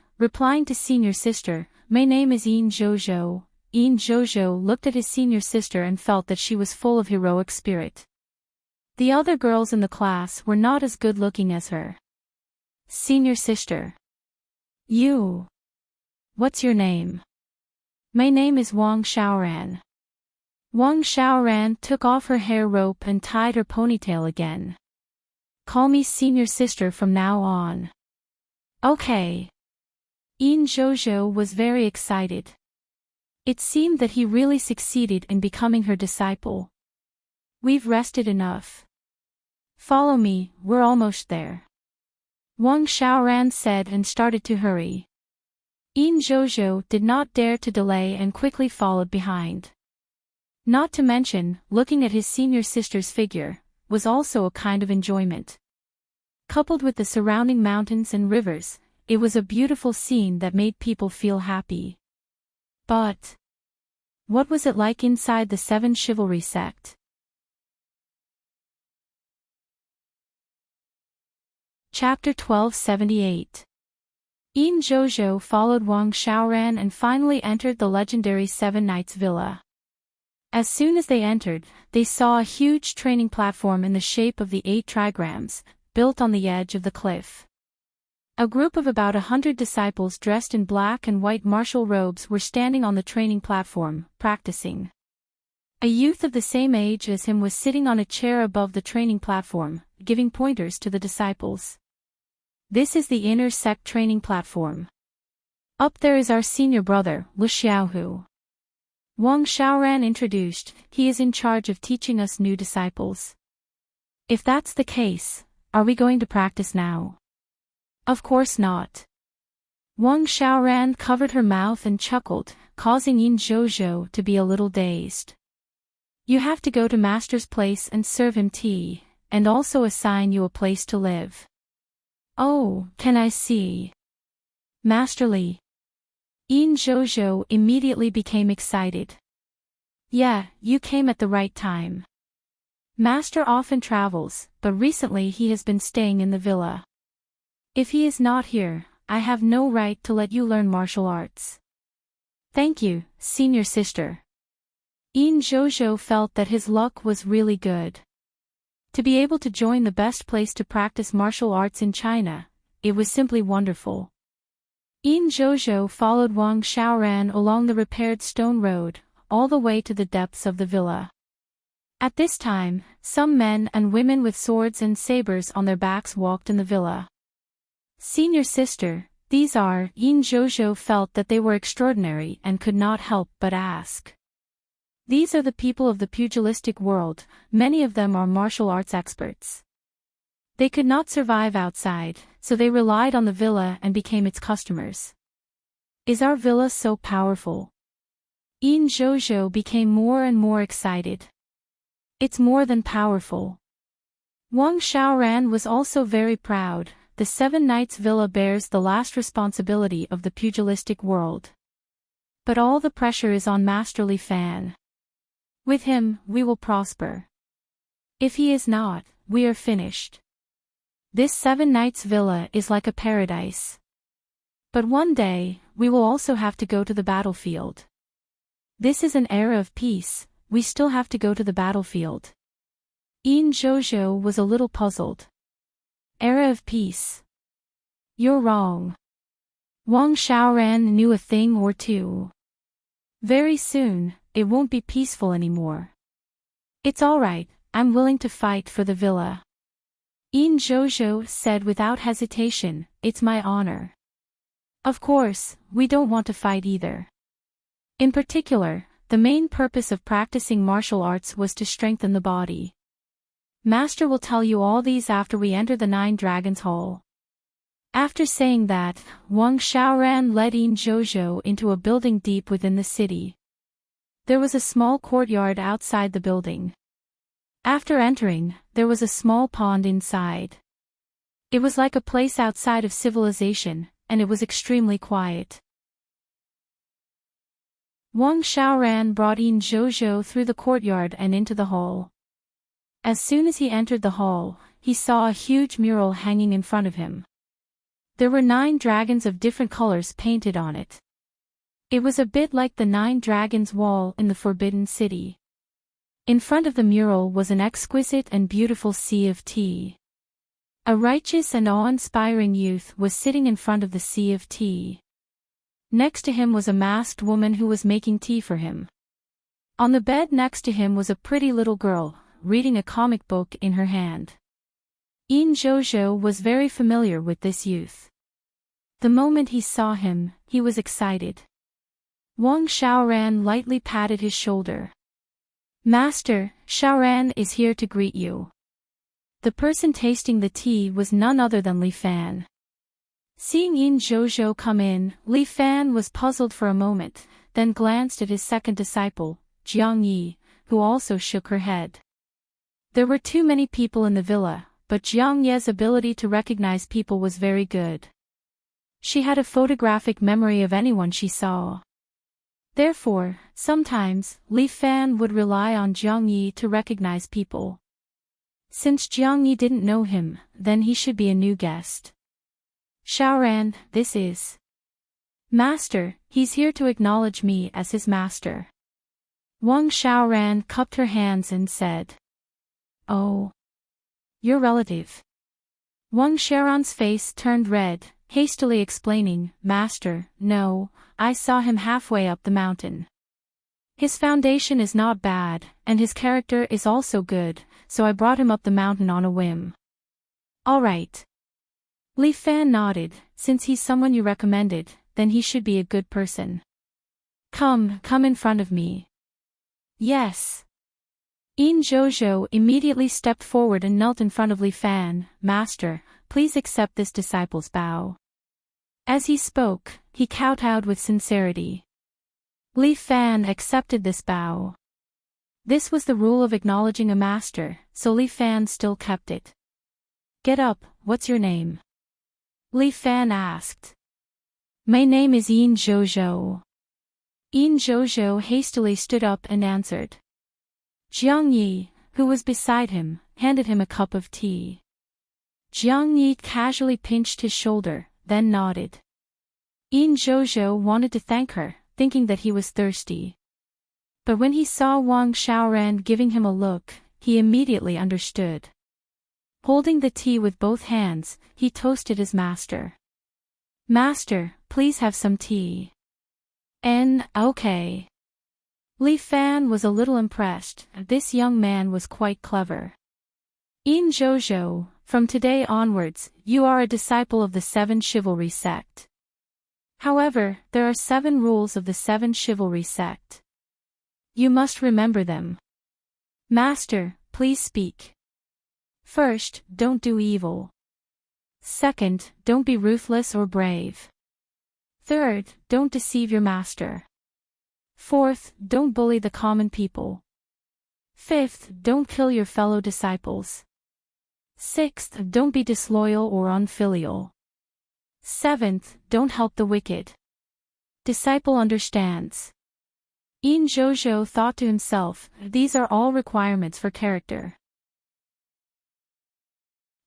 to senior sister, my name is Jojo. Jojo looked at his senior sister and felt that she was full of heroic spirit. The other girls in the class were not as good looking as her. Senior sister. You. What's your name? My name is Wang Xiaoran. Wang Xiaoran took off her hair rope and tied her ponytail again. Call me senior sister from now on. Okay. Jojo was very excited. It seemed that he really succeeded in becoming her disciple. We've rested enough. Follow me, we're almost there. Wang Xiaoran said and started to hurry. Jojo did not dare to delay and quickly followed behind. Not to mention, looking at his senior sister's figure, was also a kind of enjoyment. Coupled with the surrounding mountains and rivers, it was a beautiful scene that made people feel happy. But what was it like inside the Seven Chivalry sect? Chapter 1278. Jojo followed Wang Xiaoran and finally entered the legendary Seven Knights Villa. As soon as they entered, they saw a huge training platform in the shape of the 8 trigrams, built on the edge of the cliff. A group of about 100 disciples dressed in black and white martial robes were standing on the training platform, practicing. A youth of the same age as him was sitting on a chair above the training platform, giving pointers to the disciples. This is the inner sect training platform. Up there is our senior brother, Lu Xiaohu. Wang Xiaoran introduced, he is in charge of teaching us new disciples. If that's the case, are we going to practice now? Of course not. Wang Xiaoran covered her mouth and chuckled, causing Jojo to be a little dazed. You have to go to Master's place and serve him tea, and also assign you a place to live. Oh, can I see? Master Li. Jojo immediately became excited. Yeah, you came at the right time. Master often travels, but recently he has been staying in the villa. If he is not here, I have no right to let you learn martial arts. Thank you, senior sister. Jojo felt that his luck was really good. To be able to join the best place to practice martial arts in China, it was simply wonderful. Jojo followed Wang Xiaoran along the repaired stone road, all the way to the depths of the villa. At this time, some men and women with swords and sabers on their backs walked in the villa. Senior sister, these are, Jojo felt that they were extraordinary and could not help but ask. These are the people of the pugilistic world, many of them are martial arts experts. They could not survive outside, so they relied on the villa and became its customers. Is our villa so powerful? Jojo became more and more excited. It's more than powerful. Wang Xiaoran was also very proud, the Seven Knights Villa bears the last responsibility of the pugilistic world. But all the pressure is on Master Li Fan. With him, we will prosper. If he is not, we are finished. This Seven Knights Villa is like a paradise. But one day, we will also have to go to the battlefield. This is an era of peace, we still have to go to the battlefield. Yin Zhozhou was a little puzzled. Era of peace. You're wrong. Wang Xiaoran knew a thing or two. Very soon, it won't be peaceful anymore. It's alright, I'm willing to fight for the villa. Yin Zhozhou said without hesitation, it's my honor. Of course, we don't want to fight either. In particular, the main purpose of practicing martial arts was to strengthen the body. Master will tell you all these after we enter the Nine Dragons Hall. After saying that, Wang Xiaoran led Yin Zhozhou into a building deep within the city. There was a small courtyard outside the building. After entering, there was a small pond inside. It was like a place outside of civilization, and it was extremely quiet. Wang Xiaoran brought Yin Zhozhou through the courtyard and into the hall. As soon as he entered the hall, he saw a huge mural hanging in front of him. There were 9 dragons of different colors painted on it. It was a bit like the 9 Dragons Wall in the Forbidden City. In front of the mural was an exquisite and beautiful sea of tea. A righteous and awe-inspiring youth was sitting in front of the sea of tea. Next to him was a masked woman who was making tea for him. On the bed next to him was a pretty little girl, reading a comic book in her hand. Yin Zhozhou was very familiar with this youth. The moment he saw him, he was excited. Wang Xiaoran lightly patted his shoulder. Master, Xiaoran is here to greet you. The person tasting the tea was none other than Li Fan. Seeing Yin Zhozhou come in, Li Fan was puzzled for a moment, then glanced at his second disciple, Jiang Yi, who also shook her head. There were too many people in the villa, but Jiang Ye's ability to recognize people was very good. She had a photographic memory of anyone she saw. Therefore, sometimes, Li Fan would rely on Jiang Yi to recognize people. Since Jiang Yi didn't know him, then he should be a new guest. Xiaoran, this is Master, he's here to acknowledge me as his master. Wang Xiaoran cupped her hands and said. Oh. Your relative. Wang Xiaoran's face turned red, hastily explaining, Master, no, I saw him halfway up the mountain. His foundation is not bad, and his character is also good, so I brought him up the mountain on a whim. All right. Li Fan nodded, since he's someone you recommended, then he should be a good person. Come in front of me. Yes. Yin Zhozhou immediately stepped forward and knelt in front of Li Fan. Master, please accept this disciple's bow. As he spoke, he kowtowed with sincerity. Li Fan accepted this bow. This was the rule of acknowledging a master, so Li Fan still kept it. Get up, what's your name? Li Fan asked. My name is Yin Zhozhou. Yin Zhozhou hastily stood up and answered. Jiang Yi, who was beside him, handed him a cup of tea. Jiang Yi casually pinched his shoulder, then nodded. Yin Zhozhou wanted to thank her, thinking that he was thirsty. But when he saw Wang Xiaoran giving him a look, he immediately understood. Holding the tea with both hands, he toasted his master. Master, please have some tea. Okay. Li Fan was a little impressed. This young man was quite clever. Yin Zhozhou, from today onwards, you are a disciple of the 7 Chivalry sect. However, there are 7 rules of the 7 Chivalry sect. You must remember them. Master, please speak. First, don't do evil. Second, don't be ruthless or brave. Third, don't deceive your master. Fourth, don't bully the common people. Fifth, don't kill your fellow disciples. 6th, don't be disloyal or unfilial. 7th, don't help the wicked. Disciple understands. In Jojo thought to himself, these are all requirements for character.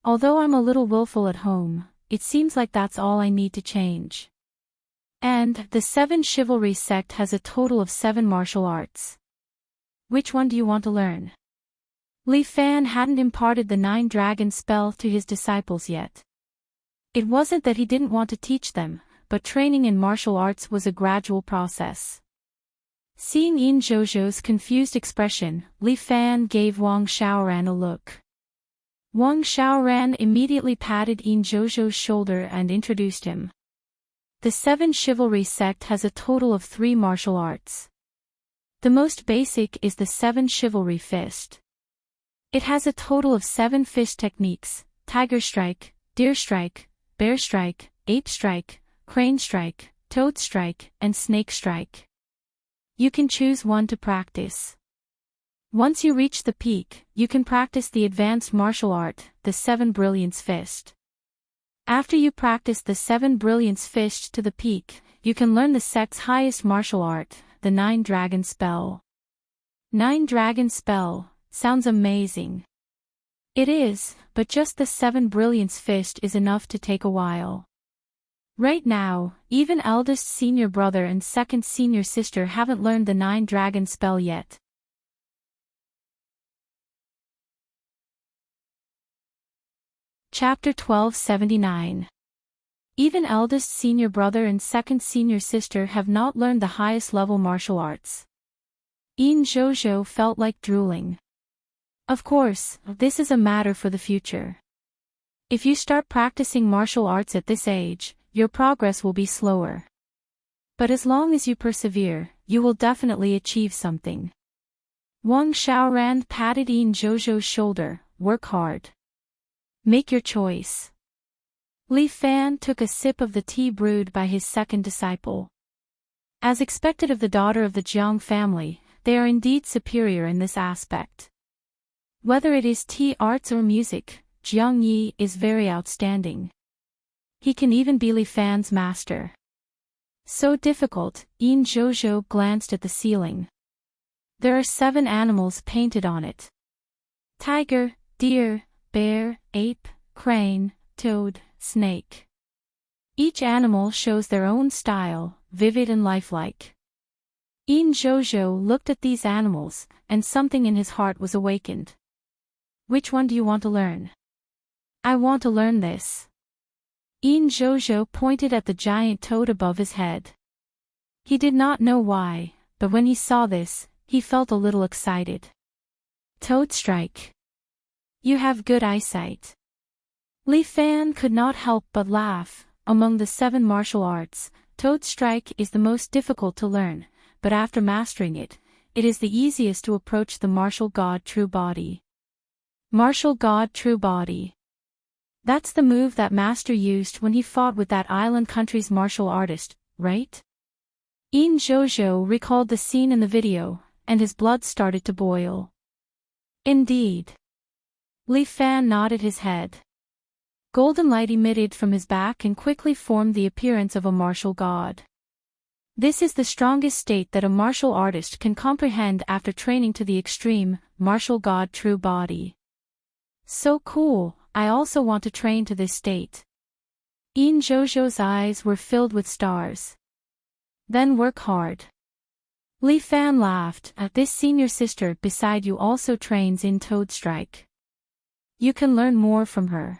Although I'm a little willful at home, it seems like that's all I need to change. And the 7 Chivalry sect has a total of 7 martial arts. Which one do you want to learn? Li Fan hadn't imparted the 9 dragon spell to his disciples yet. It wasn't that he didn't want to teach them, but training in martial arts was a gradual process. Seeing In Jojo's confused expression, Li Fan gave Wang Xiaoran a look. Wang Xiaoran immediately patted In Jojo's shoulder and introduced him. The 7 Chivalry sect has a total of 3 martial arts. The most basic is the 7 Chivalry Fist. It has a total of 7 fist techniques: Tiger Strike, Deer Strike, Bear Strike, Ape Strike, Crane Strike, Toad Strike, and Snake Strike. You can choose one to practice. Once you reach the peak, you can practice the advanced martial art, the 7 Brilliance Fist. After you practice the 7 Brilliance Fist to the peak, you can learn the sect's highest martial art, the 9 Dragon Spell. 9 Dragon Spell sounds amazing. It is, but just the 7 Brilliance Fist is enough to take a while. Right now, even eldest senior brother and second senior sister haven't learned the 9 Dragon Spell yet. Chapter 1279. Even eldest senior brother and second senior sister have not learned the highest level martial arts. In Jojo felt like drooling. Of course, this is a matter for the future. If you start practicing martial arts at this age, your progress will be slower. But as long as you persevere, you will definitely achieve something. Wang Xiaoran patted In Jojo's shoulder. Work hard. Make your choice. Li Fan took a sip of the tea brewed by his second disciple. As expected of the daughter of the Jiang family, they are indeed superior in this aspect. Whether it is tea arts or music, Jiang Yi is very outstanding. He can even be Li Fan's master. So difficult, In Jojo glanced at the ceiling. There are 7 animals painted on it. Tiger, deer, bear, ape, crane, toad, snake. Each animal shows their own style, vivid and lifelike. In Jojo looked at these animals, and something in his heart was awakened. Which one do you want to learn? I want to learn this. In Jojo pointed at the giant toad above his head. He did not know why, but when he saw this, he felt a little excited. Toad Strike. You have good eyesight. Li Fan could not help but laugh. Among the 7 martial arts, Toad Strike is the most difficult to learn, but after mastering it, it is the easiest to approach the Martial God True Body. Martial God True Body. That's the move that Master used when he fought with that island country's martial artist, right? In Jojo recalled the scene in the video, and his blood started to boil. Indeed. Li Fan nodded his head. Golden light emitted from his back and quickly formed the appearance of a martial god. This is the strongest state that a martial artist can comprehend after training to the extreme, Martial God True Body. So cool, I also want to train to this state. In Jojo's eyes were filled with stars. Then work hard. Li Fan laughed. This senior sister beside you also trains in Toad Strike. You can learn more from her.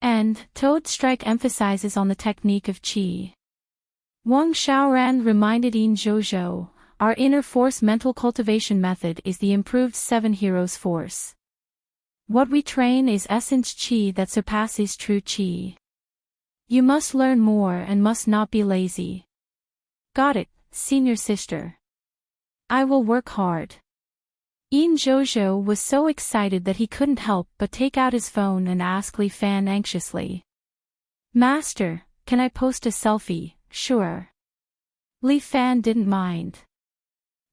And Toad Strike emphasizes on the technique of Qi. Wang Xiaoran reminded In Jojo, our inner force mental cultivation method is the improved 7 heroes force. What we train is essence Qi that surpasses true Qi. You must learn more and must not be lazy. Got it, senior sister. I will work hard. In Jojo was so excited that he couldn't help but take out his phone and ask Li Fan anxiously. Master, can I post a selfie? Sure. Li Fan didn't mind.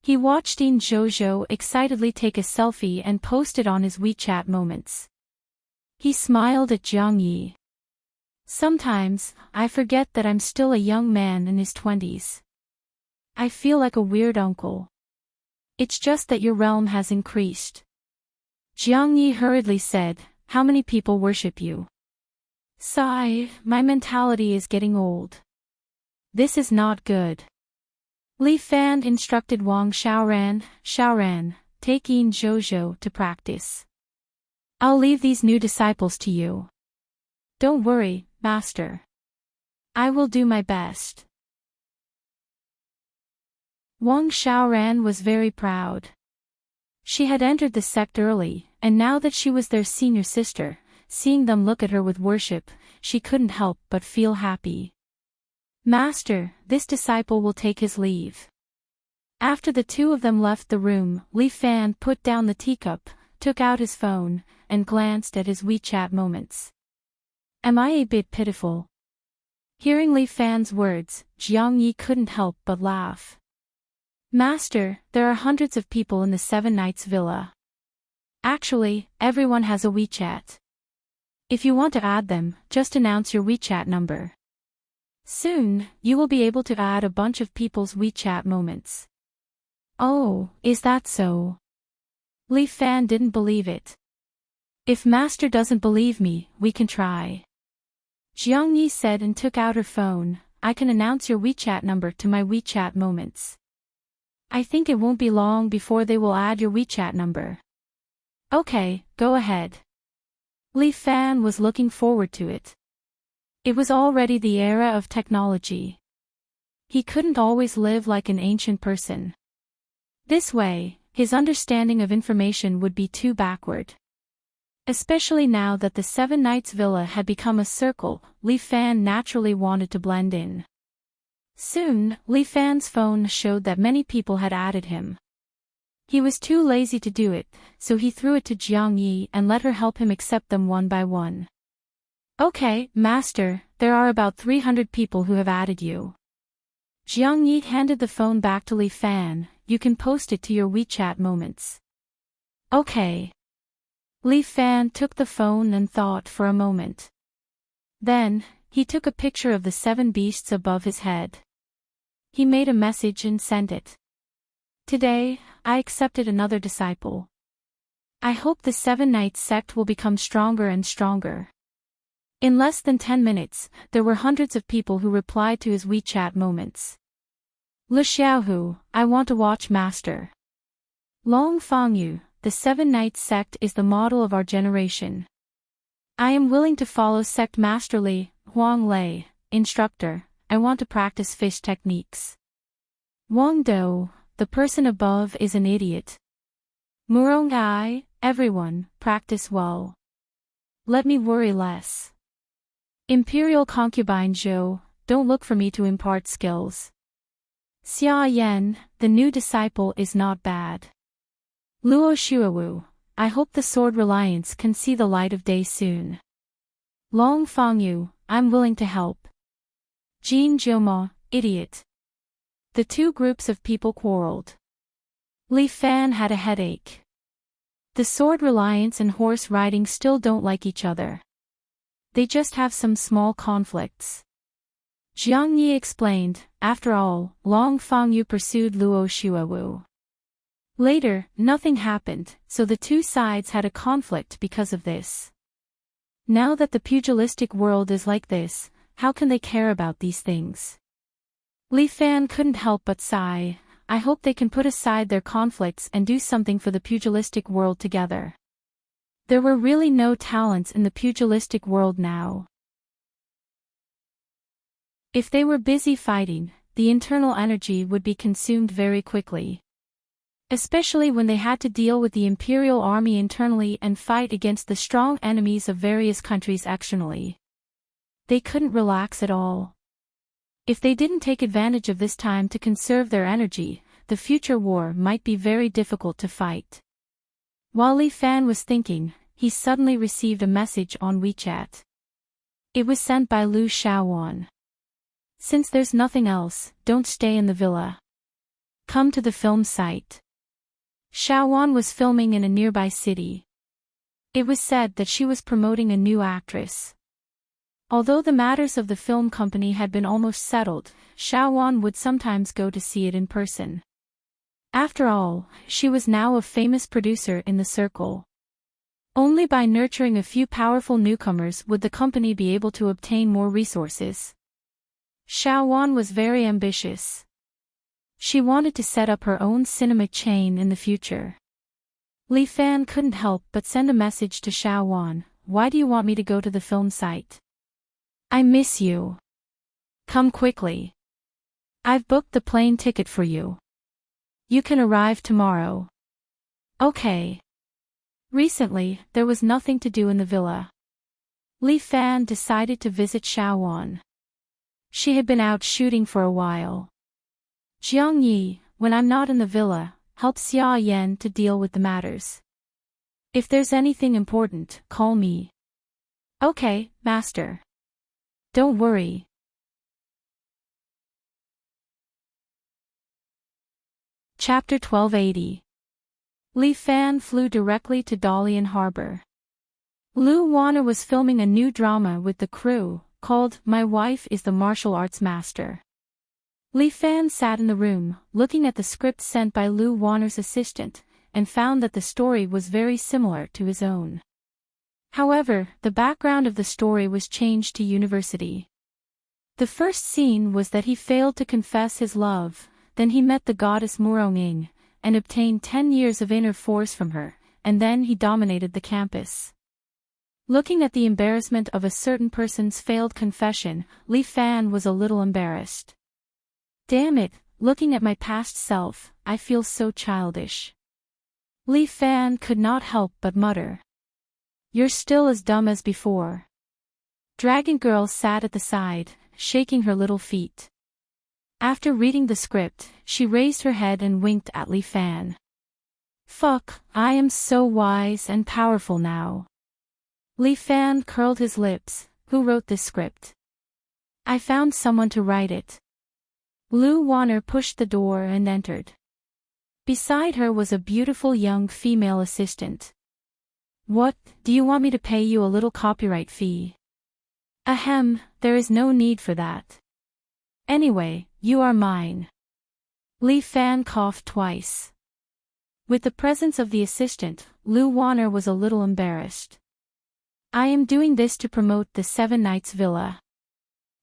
He watched In Jojo excitedly take a selfie and post it on his WeChat moments. He smiled at Jiang Yi. Sometimes, I forget that I'm still a young man in his 20s. I feel like a weird uncle. It's just that your realm has increased. Jiang Yi hurriedly said, how many people worship you? Sigh, my mentality is getting old. This is not good. Li Fan instructed Wang Xiaoran, take Yin Zhozhou to practice. I'll leave these new disciples to you. Don't worry, master. I will do my best. Wang Xiaoran was very proud. She had entered the sect early, and now that she was their senior sister, seeing them look at her with worship, she couldn't help but feel happy. Master, this disciple will take his leave. After the two of them left the room, Li Fan put down the teacup, took out his phone, and glanced at his WeChat moments. Am I a bit pitiful? Hearing Li Fan's words, Jiang Yi couldn't help but laugh. Master, there are hundreds of people in the Seven Knights Villa. Actually, everyone has a WeChat. If you want to add them, just announce your WeChat number. Soon, you will be able to add a bunch of people's WeChat moments. Oh, is that so? Li Fan didn't believe it. If Master doesn't believe me, we can try. Jiang Yi said and took out her phone. I can announce your WeChat number to my WeChat moments. I think it won't be long before they will add your WeChat number. Okay, go ahead. Li Fan was looking forward to it. It was already the era of technology. He couldn't always live like an ancient person. This way, his understanding of information would be too backward. Especially now that the Seven Knights Villa had become a circle, Li Fan naturally wanted to blend in. Soon, Li Fan's phone showed that many people had added him. He was too lazy to do it, so he threw it to Jiang Yi and let her help him accept them one by one. Okay, Master, there are about 300 people who have added you. Jiang Yi handed the phone back to Li Fan. You can post it to your WeChat moments. Okay. Li Fan took the phone and thought for a moment. Then, he took a picture of the 7 beasts above his head. He made a message and sent it. Today, I accepted another disciple. I hope the Seven Knights sect will become stronger and stronger. In less than 10 minutes, there were hundreds of people who replied to his WeChat moments. Lu Xiaohu, I want to watch Master. Long Fangyu, the Seven Knights sect is the model of our generation. I am willing to follow sect Master Li, Huang Lei, instructor, I want to practice fish techniques. Wang Dou, the person above is an idiot. Murong Ai, everyone, practice well. Let me worry less. Imperial concubine Zhou, don't look for me to impart skills. Xia Yan, the new disciple is not bad. Luo Shuawu, I hope the Sword Reliance can see the light of day soon. Long Fangyu, I'm willing to help. Jin Jioma, idiot. The two groups of people quarreled. Li Fan had a headache. The Sword Reliance and horse riding still don't like each other. They just have some small conflicts. Jiang Yi explained, after all, Long Fangyu pursued Luo Shuawu. Later, nothing happened, so the two sides had a conflict because of this. Now that the pugilistic world is like this, how can they care about these things? Li Fan couldn't help but sigh. I hope they can put aside their conflicts and do something for the pugilistic world together. There were really no talents in the pugilistic world now. If they were busy fighting, the internal energy would be consumed very quickly. Especially when they had to deal with the imperial army internally and fight against the strong enemies of various countries externally. They couldn't relax at all. If they didn't take advantage of this time to conserve their energy, the future war might be very difficult to fight. While Li Fan was thinking, he suddenly received a message on WeChat. It was sent by Lu Xiaowan. Since there's nothing else, don't stay in the villa. Come to the film site. Xiaowan was filming in a nearby city. It was said that she was promoting a new actress. Although the matters of the film company had been almost settled, Xiaowan would sometimes go to see it in person. After all, she was now a famous producer in the circle. Only by nurturing a few powerful newcomers would the company be able to obtain more resources. Xiaowan was very ambitious. She wanted to set up her own cinema chain in the future. Li Fan couldn't help but send a message to Xiaowan. Why do you want me to go to the film site? I miss you. Come quickly. I've booked the plane ticket for you. You can arrive tomorrow. Okay. Recently, there was nothing to do in the villa. Li Fan decided to visit Xiaowan. She had been out shooting for a while. Jiang Yi, when I'm not in the villa, help Xia Yan to deal with the matters. If there's anything important, call me. Okay, master. Don't worry. Chapter 1280. Li Fan flew directly to Dalian Harbor. Lu Wanner was filming a new drama with the crew, called My Wife is the Martial Arts Master. Li Fan sat in the room, looking at the script sent by Lu Wanner's assistant, and found that the story was very similar to his own. However, the background of the story was changed to university. The first scene was that he failed to confess his love, then he met the goddess Muronging, and obtained 10 years of inner force from her, and then he dominated the campus. Looking at the embarrassment of a certain person's failed confession, Li Fan was a little embarrassed. Damn it, looking at my past self, I feel so childish. Li Fan could not help but mutter. You're still as dumb as before. Dragon Girl sat at the side, shaking her little feet. After reading the script, she raised her head and winked at Li Fan. Fuck, I am so wise and powerful now. Li Fan curled his lips. Who wrote this script? I found someone to write it. Lu Wanner pushed the door and entered. Beside her was a beautiful young female assistant. What, do you want me to pay you a little copyright fee? Ahem, there is no need for that. Anyway, you are mine. Li Fan coughed twice. With the presence of the assistant, Lu Wanner was a little embarrassed. I am doing this to promote the Seven Knights Villa.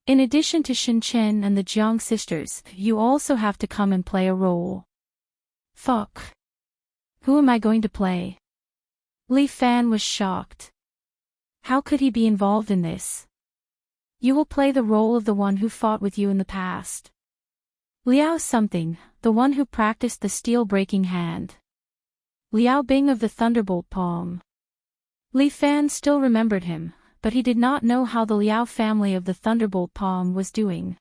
In addition to Shen Chen and the Jiang sisters, you also have to come and play a role. Fuck. Who am I going to play? Li Fan was shocked. How could he be involved in this? You will play the role of the one who fought with you in the past. Liao something, the one who practiced the steel-breaking hand. Liao Bing of the Thunderbolt Palm. Li Fan still remembered him, but he did not know how the Liao family of the Thunderbolt Palm was doing.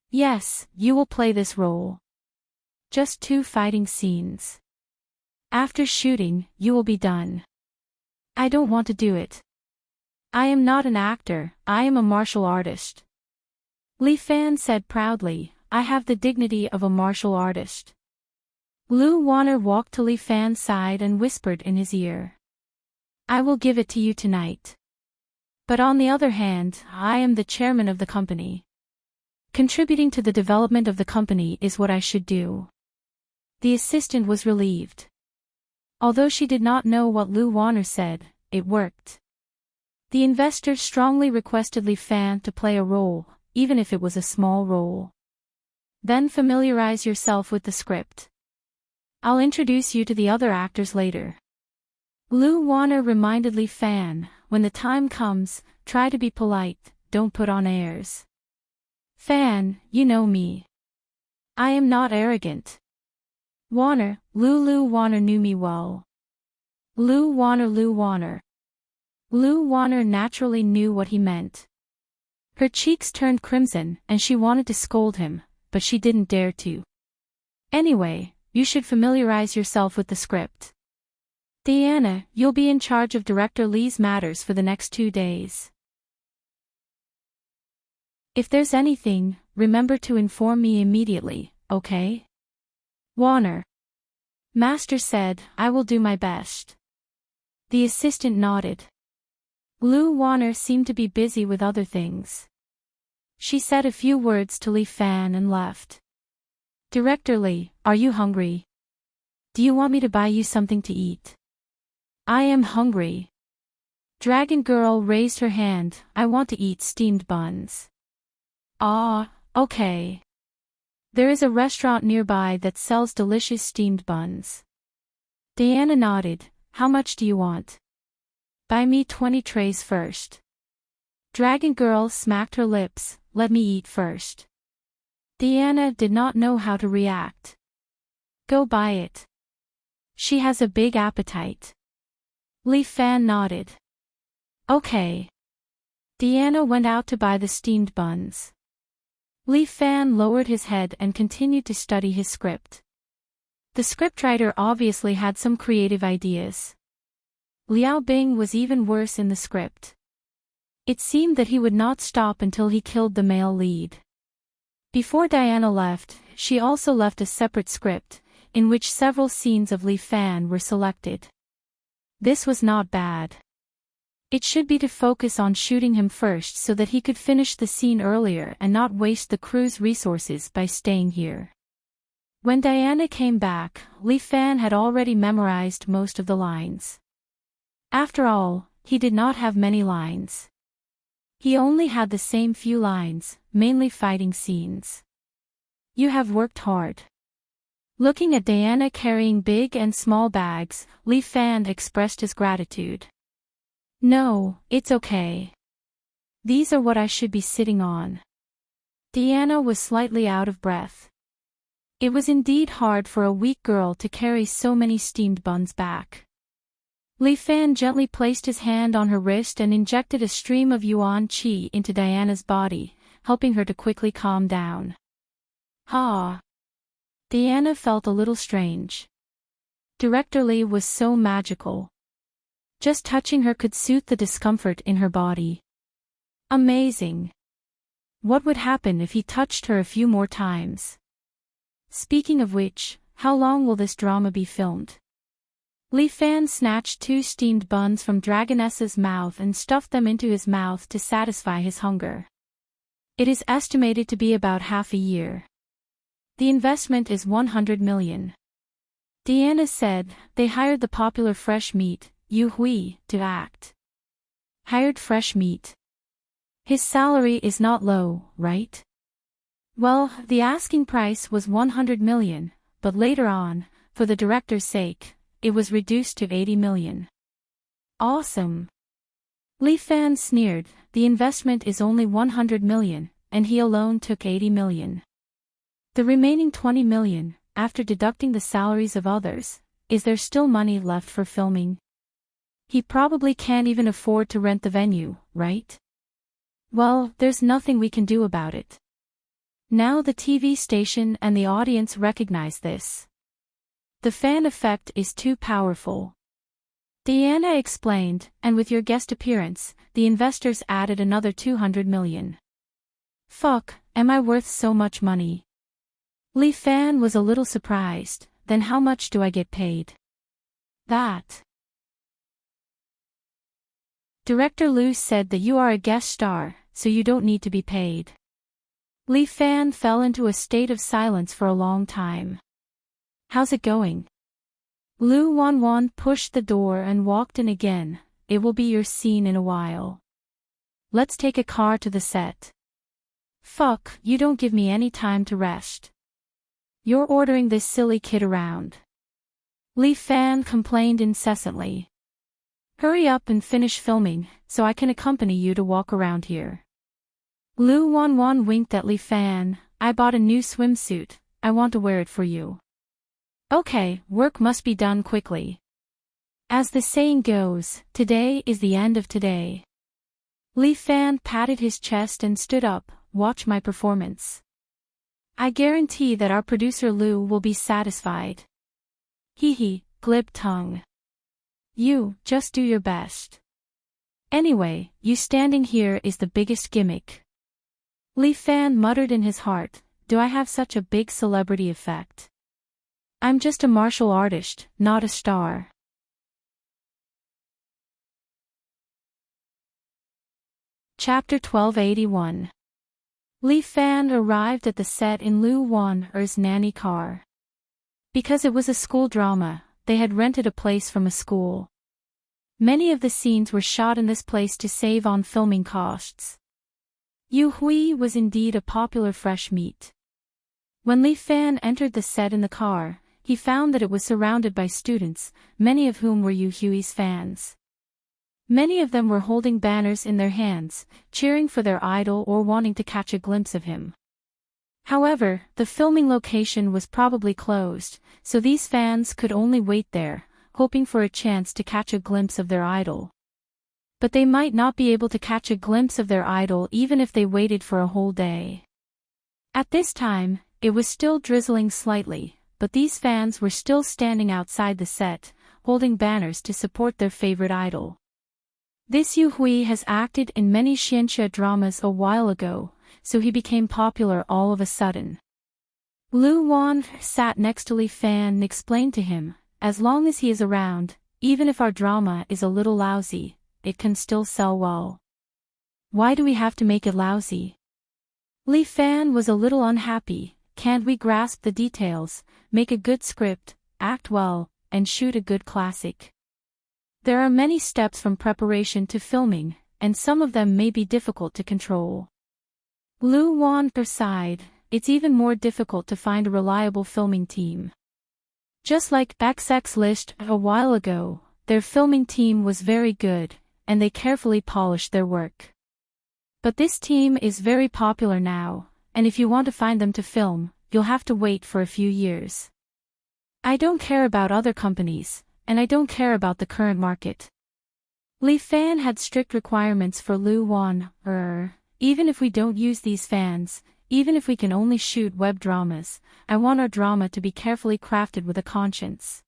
Yes, you will play this role. Just 2 fighting scenes. After shooting, you will be done. I don't want to do it. I am not an actor, I am a martial artist. Li Fan said proudly, I have the dignity of a martial artist. Lu Wanner walked to Li Fan's side and whispered in his ear. I will give it to you tonight. But on the other hand, I am the chairman of the company. Contributing to the development of the company is what I should do. The assistant was relieved. Although she did not know what Lu Wanner said, it worked. The investor strongly requested Li Fan to play a role, even if it was a small role. Then familiarize yourself with the script. I'll introduce you to the other actors later. Lu Wanner reminded Li Fan, when the time comes, try to be polite, don't put on airs. Fan, you know me. I am not arrogant. Wanner, Lu Wanner knew me well. Lu Wanner. Lu Wanner naturally knew what he meant. Her cheeks turned crimson and she wanted to scold him, but she didn't dare to. Anyway, you should familiarize yourself with the script. Diana, you'll be in charge of Director Lee's matters for the next 2 days. If there's anything, remember to inform me immediately, okay? Wanner. Master said, I will do my best. The assistant nodded. Lu Warner seemed to be busy with other things. She said a few words to Li Fan and left. Director Li, are you hungry? Do you want me to buy you something to eat? I am hungry. Dragon Girl raised her hand. I want to eat steamed buns. Ah, okay. There is a restaurant nearby that sells delicious steamed buns. Diana nodded. How much do you want? Buy me 20 trays first. Dragon Girl smacked her lips. Let me eat first. Diana did not know how to react. Go buy it. She has a big appetite. Li Fan nodded. Okay. Diana went out to buy the steamed buns. Li Fan lowered his head and continued to study his script. The scriptwriter obviously had some creative ideas. Liao Bing was even worse in the script. It seemed that he would not stop until he killed the male lead. Before Diana left, she also left a separate script, in which several scenes of Li Fan were selected. This was not bad. It should be to focus on shooting him first so that he could finish the scene earlier and not waste the crew's resources by staying here. When Diana came back, Li Fan had already memorized most of the lines. After all, he did not have many lines. He only had the same few lines, mainly fighting scenes. You have worked hard. Looking at Diana carrying big and small bags, Li Fan expressed his gratitude. No, it's okay. These are what I should be sitting on. Diana was slightly out of breath. It was indeed hard for a weak girl to carry so many steamed buns back. Li Fan gently placed his hand on her wrist and injected a stream of yuan qi into Diana's body, helping her to quickly calm down. Ha! Diana felt a little strange. Director Li was so magical. Just touching her could soothe the discomfort in her body. Amazing! What would happen if he touched her a few more times? Speaking of which, how long will this drama be filmed? Li Fan snatched 2 steamed buns from Dragonessa's mouth and stuffed them into his mouth to satisfy his hunger. It is estimated to be about half a year. The investment is 100 million. Diana said, they hired the popular fresh meat, Yu Hui, to act. Hired fresh meat. His salary is not low, right? Well, the asking price was 100 million, but later on, for the director's sake, it was reduced to 80 million. Awesome. Li Fan sneered, the investment is only 100 million, and he alone took 80 million. The remaining 20 million, after deducting the salaries of others, is there still money left for filming? He probably can't even afford to rent the venue, right? Well, there's nothing we can do about it. Now the TV station and the audience recognize this. The fan effect is too powerful. Diana explained, and with your guest appearance, the investors added another 200 million. Fuck, am I worth so much money? Li Fan was a little surprised, then how much do I get paid? That. Director Lu said that you are a guest star, so you don't need to be paid. Li Fan fell into a state of silence for a long time. How's it going? Lu Wanwan pushed the door and walked in again. It will be your scene in a while. Let's take a car to the set. Fuck, you don't give me any time to rest. You're ordering this silly kid around. Li Fan complained incessantly. Hurry up and finish filming, so I can accompany you to walk around here. Lu Wanwan winked at Li Fan. I bought a new swimsuit, I want to wear it for you. Okay, work must be done quickly. As the saying goes, today is the end of today. Li Fan patted his chest and stood up, watch my performance. I guarantee that our producer Lu will be satisfied. Hee hee, glib tongue. You, just do your best. Anyway, you standing here is the biggest gimmick. Li Fan muttered in his heart, do I have such a big celebrity effect? I'm just a martial artist, not a star. Chapter 1281. Li Fan arrived at the set in Lu Wan-er's nanny car. Because it was a school drama, they had rented a place from a school. Many of the scenes were shot in this place to save on filming costs. Yu Hui was indeed a popular fresh meat. When Li Fan entered the set in the car, he found that it was surrounded by students, many of whom were Yu Hui's fans. Many of them were holding banners in their hands, cheering for their idol or wanting to catch a glimpse of him. However, the filming location was probably closed, so these fans could only wait there, hoping for a chance to catch a glimpse of their idol. But they might not be able to catch a glimpse of their idol even if they waited for a whole day. At this time, it was still drizzling slightly, but these fans were still standing outside the set, holding banners to support their favorite idol. This Yu Hui has acted in many xianxia dramas a while ago, so he became popular all of a sudden. Lu Wan sat next to Li Fan and explained to him, as long as he is around, even if our drama is a little lousy, it can still sell well. Why do we have to make it lousy? Li Fan was a little unhappy. Can't we grasp the details, make a good script, act well, and shoot a good classic? There are many steps from preparation to filming, and some of them may be difficult to control. Lu Wan sighed, it's even more difficult to find a reliable filming team. Just like XX List a while ago, their filming team was very good, and they carefully polished their work. But this team is very popular now, and if you want to find them to film, you'll have to wait for a few years. I don't care about other companies, and I don't care about the current market. Li Fan had strict requirements for Lu Wan, even if we don't use these fans, even if we can only shoot web dramas, I want our drama to be carefully crafted with a conscience.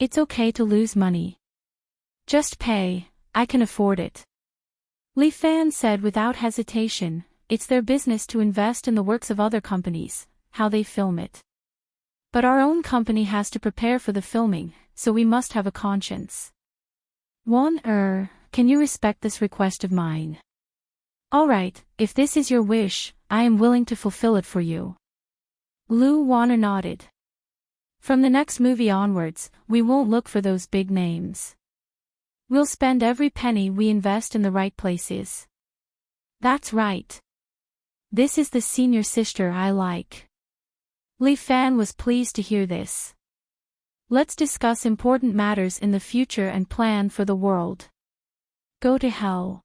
It's okay to lose money. Just pay, I can afford it. Li Fan said without hesitation, it's their business to invest in the works of other companies, how they film it. But our own company has to prepare for the filming, so we must have a conscience. Wan, can you respect this request of mine? Alright, if this is your wish, I am willing to fulfill it for you. Lu Wan nodded. From the next movie onwards, we won't look for those big names. We'll spend every penny we invest in the right places. That's right. This is the senior sister I like. Li Fan was pleased to hear this. Let's discuss important matters in the future and plan for the world. Go to hell.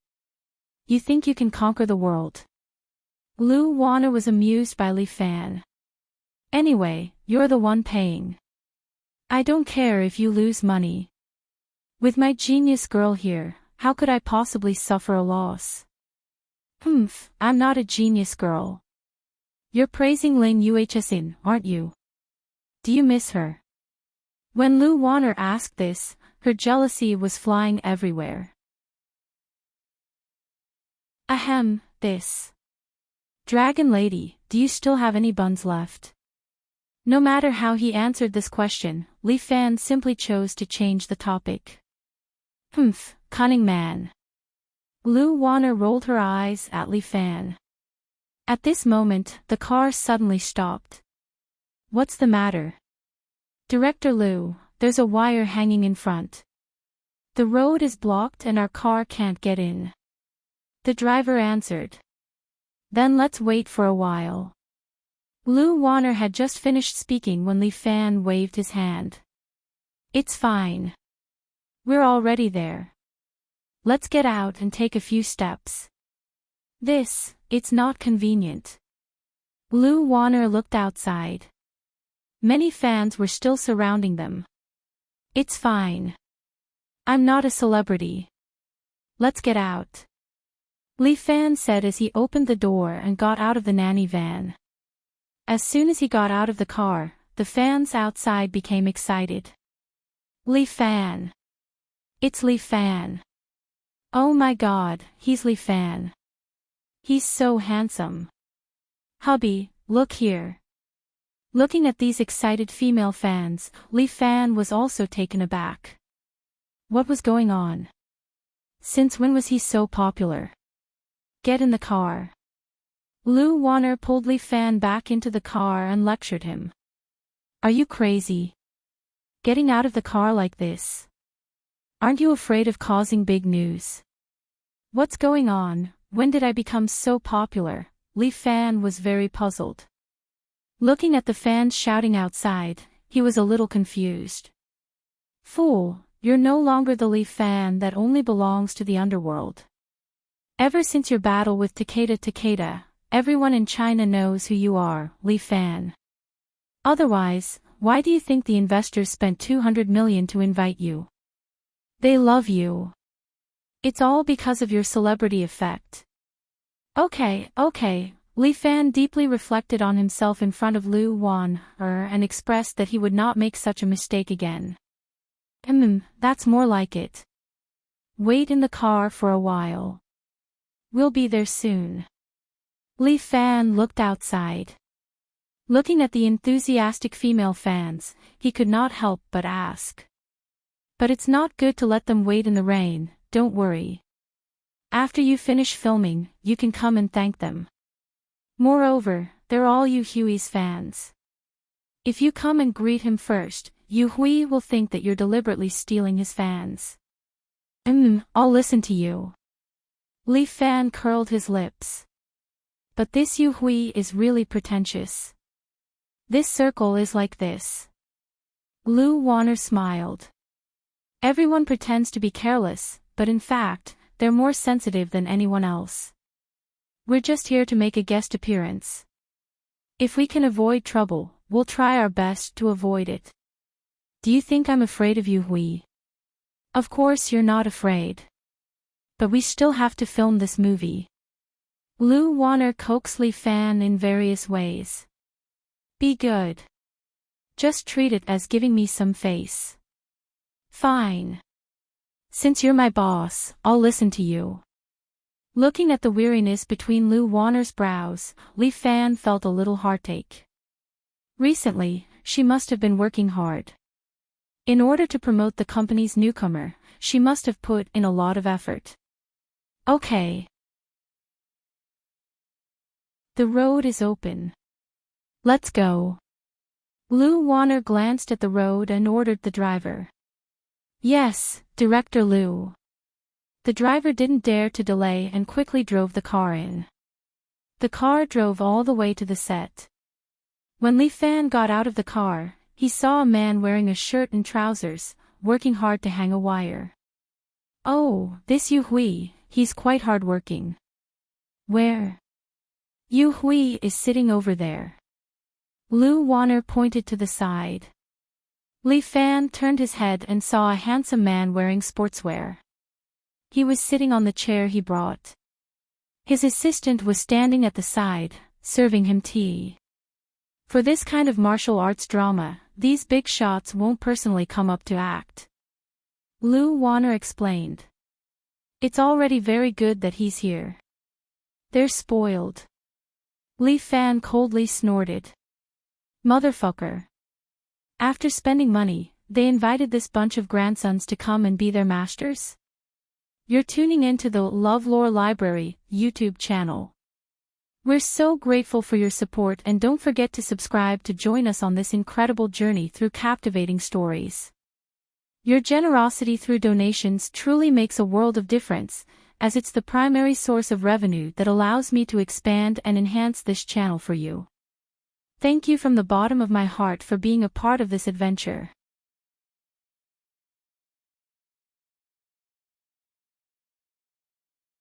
You think you can conquer the world? Lu Wan was amused by Li Fan. Anyway, you're the one paying. I don't care if you lose money. With my genius girl here, how could I possibly suffer a loss? I'm not a genius girl. You're praising Lin Yuhsin, aren't you? Do you miss her? When Lu Wan asked this, her jealousy was flying everywhere. Ahem, this. Dragon Lady, do you still have any buns left? No matter how he answered this question, Li Fan simply chose to change the topic. Cunning man. Lu Wan rolled her eyes at Li Fan. At this moment, the car suddenly stopped. What's the matter? Director Lu, there's a wire hanging in front. The road is blocked and our car can't get in. The driver answered. Then let's wait for a while. Lu Wan had just finished speaking when Li Fan waved his hand. It's fine. We're already there. Let's get out and take a few steps. It's not convenient. Lu Wan looked outside. Many fans were still surrounding them. It's fine. I'm not a celebrity. Let's get out. Li Fan said as he opened the door and got out of the nanny van. As soon as he got out of the car, the fans outside became excited. Li Fan. It's Li Fan. Oh my god, he's Li Fan. He's so handsome. Hubby, look here. Looking at these excited female fans, Li Fan was also taken aback. What was going on? Since when was he so popular? Get in the car. Lu Warner pulled Li Fan back into the car and lectured him. Are you crazy? Getting out of the car like this? Aren't you afraid of causing big news? What's going on? When did I become so popular? Li Fan was very puzzled. Looking at the fans shouting outside, he was a little confused. Fool, you're no longer the Li Fan that only belongs to the underworld. Ever since your battle with Takeda, everyone in China knows who you are, Li Fan. Otherwise, why do you think the investors spent 200 million to invite you? They love you. It's all because of your celebrity effect. Okay. Li Fan deeply reflected on himself in front of Lu Warner and expressed that he would not make such a mistake again. That's more like it. Wait in the car for a while. We'll be there soon. Li Fan looked outside. Looking at the enthusiastic female fans, he could not help but ask. But it's not good to let them wait in the rain, don't worry. After you finish filming, you can come and thank them. Moreover, they're all Yu Hui's fans. If you come and greet him first, Yu Hui will think that you're deliberately stealing his fans. I'll listen to you. Li Fan curled his lips. But this Yu Hui is really pretentious. This circle is like this. Lu Warner smiled. Everyone pretends to be careless, but in fact, they're more sensitive than anyone else. We're just here to make a guest appearance. If we can avoid trouble, we'll try our best to avoid it. Do you think I'm afraid of Yu Hui? Of course you're not afraid. But we still have to film this movie. Lu Warner coaxed Li Fan in various ways. Be good. Just treat it as giving me some face. Fine. Since you're my boss, I'll listen to you. Looking at the weariness between Lu Warner's brows, Li Fan felt a little heartache. Recently, she must have been working hard. In order to promote the company's newcomer, she must have put in a lot of effort. Okay. The road is open. Let's go. Lu Warner glanced at the road and ordered the driver. Yes, Director Lu. The driver didn't dare to delay and quickly drove the car in. The car drove all the way to the set. When Li Fan got out of the car, he saw a man wearing a shirt and trousers, working hard to hang a wire. Oh, this Yu Hui, he's quite hard-working. Where? Yu Hui is sitting over there. Lu Warner pointed to the side. Li Fan turned his head and saw a handsome man wearing sportswear. He was sitting on the chair he brought. His assistant was standing at the side, serving him tea. For this kind of martial arts drama, these big shots won't personally come up to act. Lu Warner explained. It's already very good that he's here. They're spoiled. Li Fan coldly snorted. Motherfucker. After spending money, they invited this bunch of grandsons to come and be their masters? You're tuning into the LoveLore Library YouTube channel. We're so grateful for your support and don't forget to subscribe to join us on this incredible journey through captivating stories. Your generosity through donations truly makes a world of difference, as it's the primary source of revenue that allows me to expand and enhance this channel for you. Thank you from the bottom of my heart for being a part of this adventure.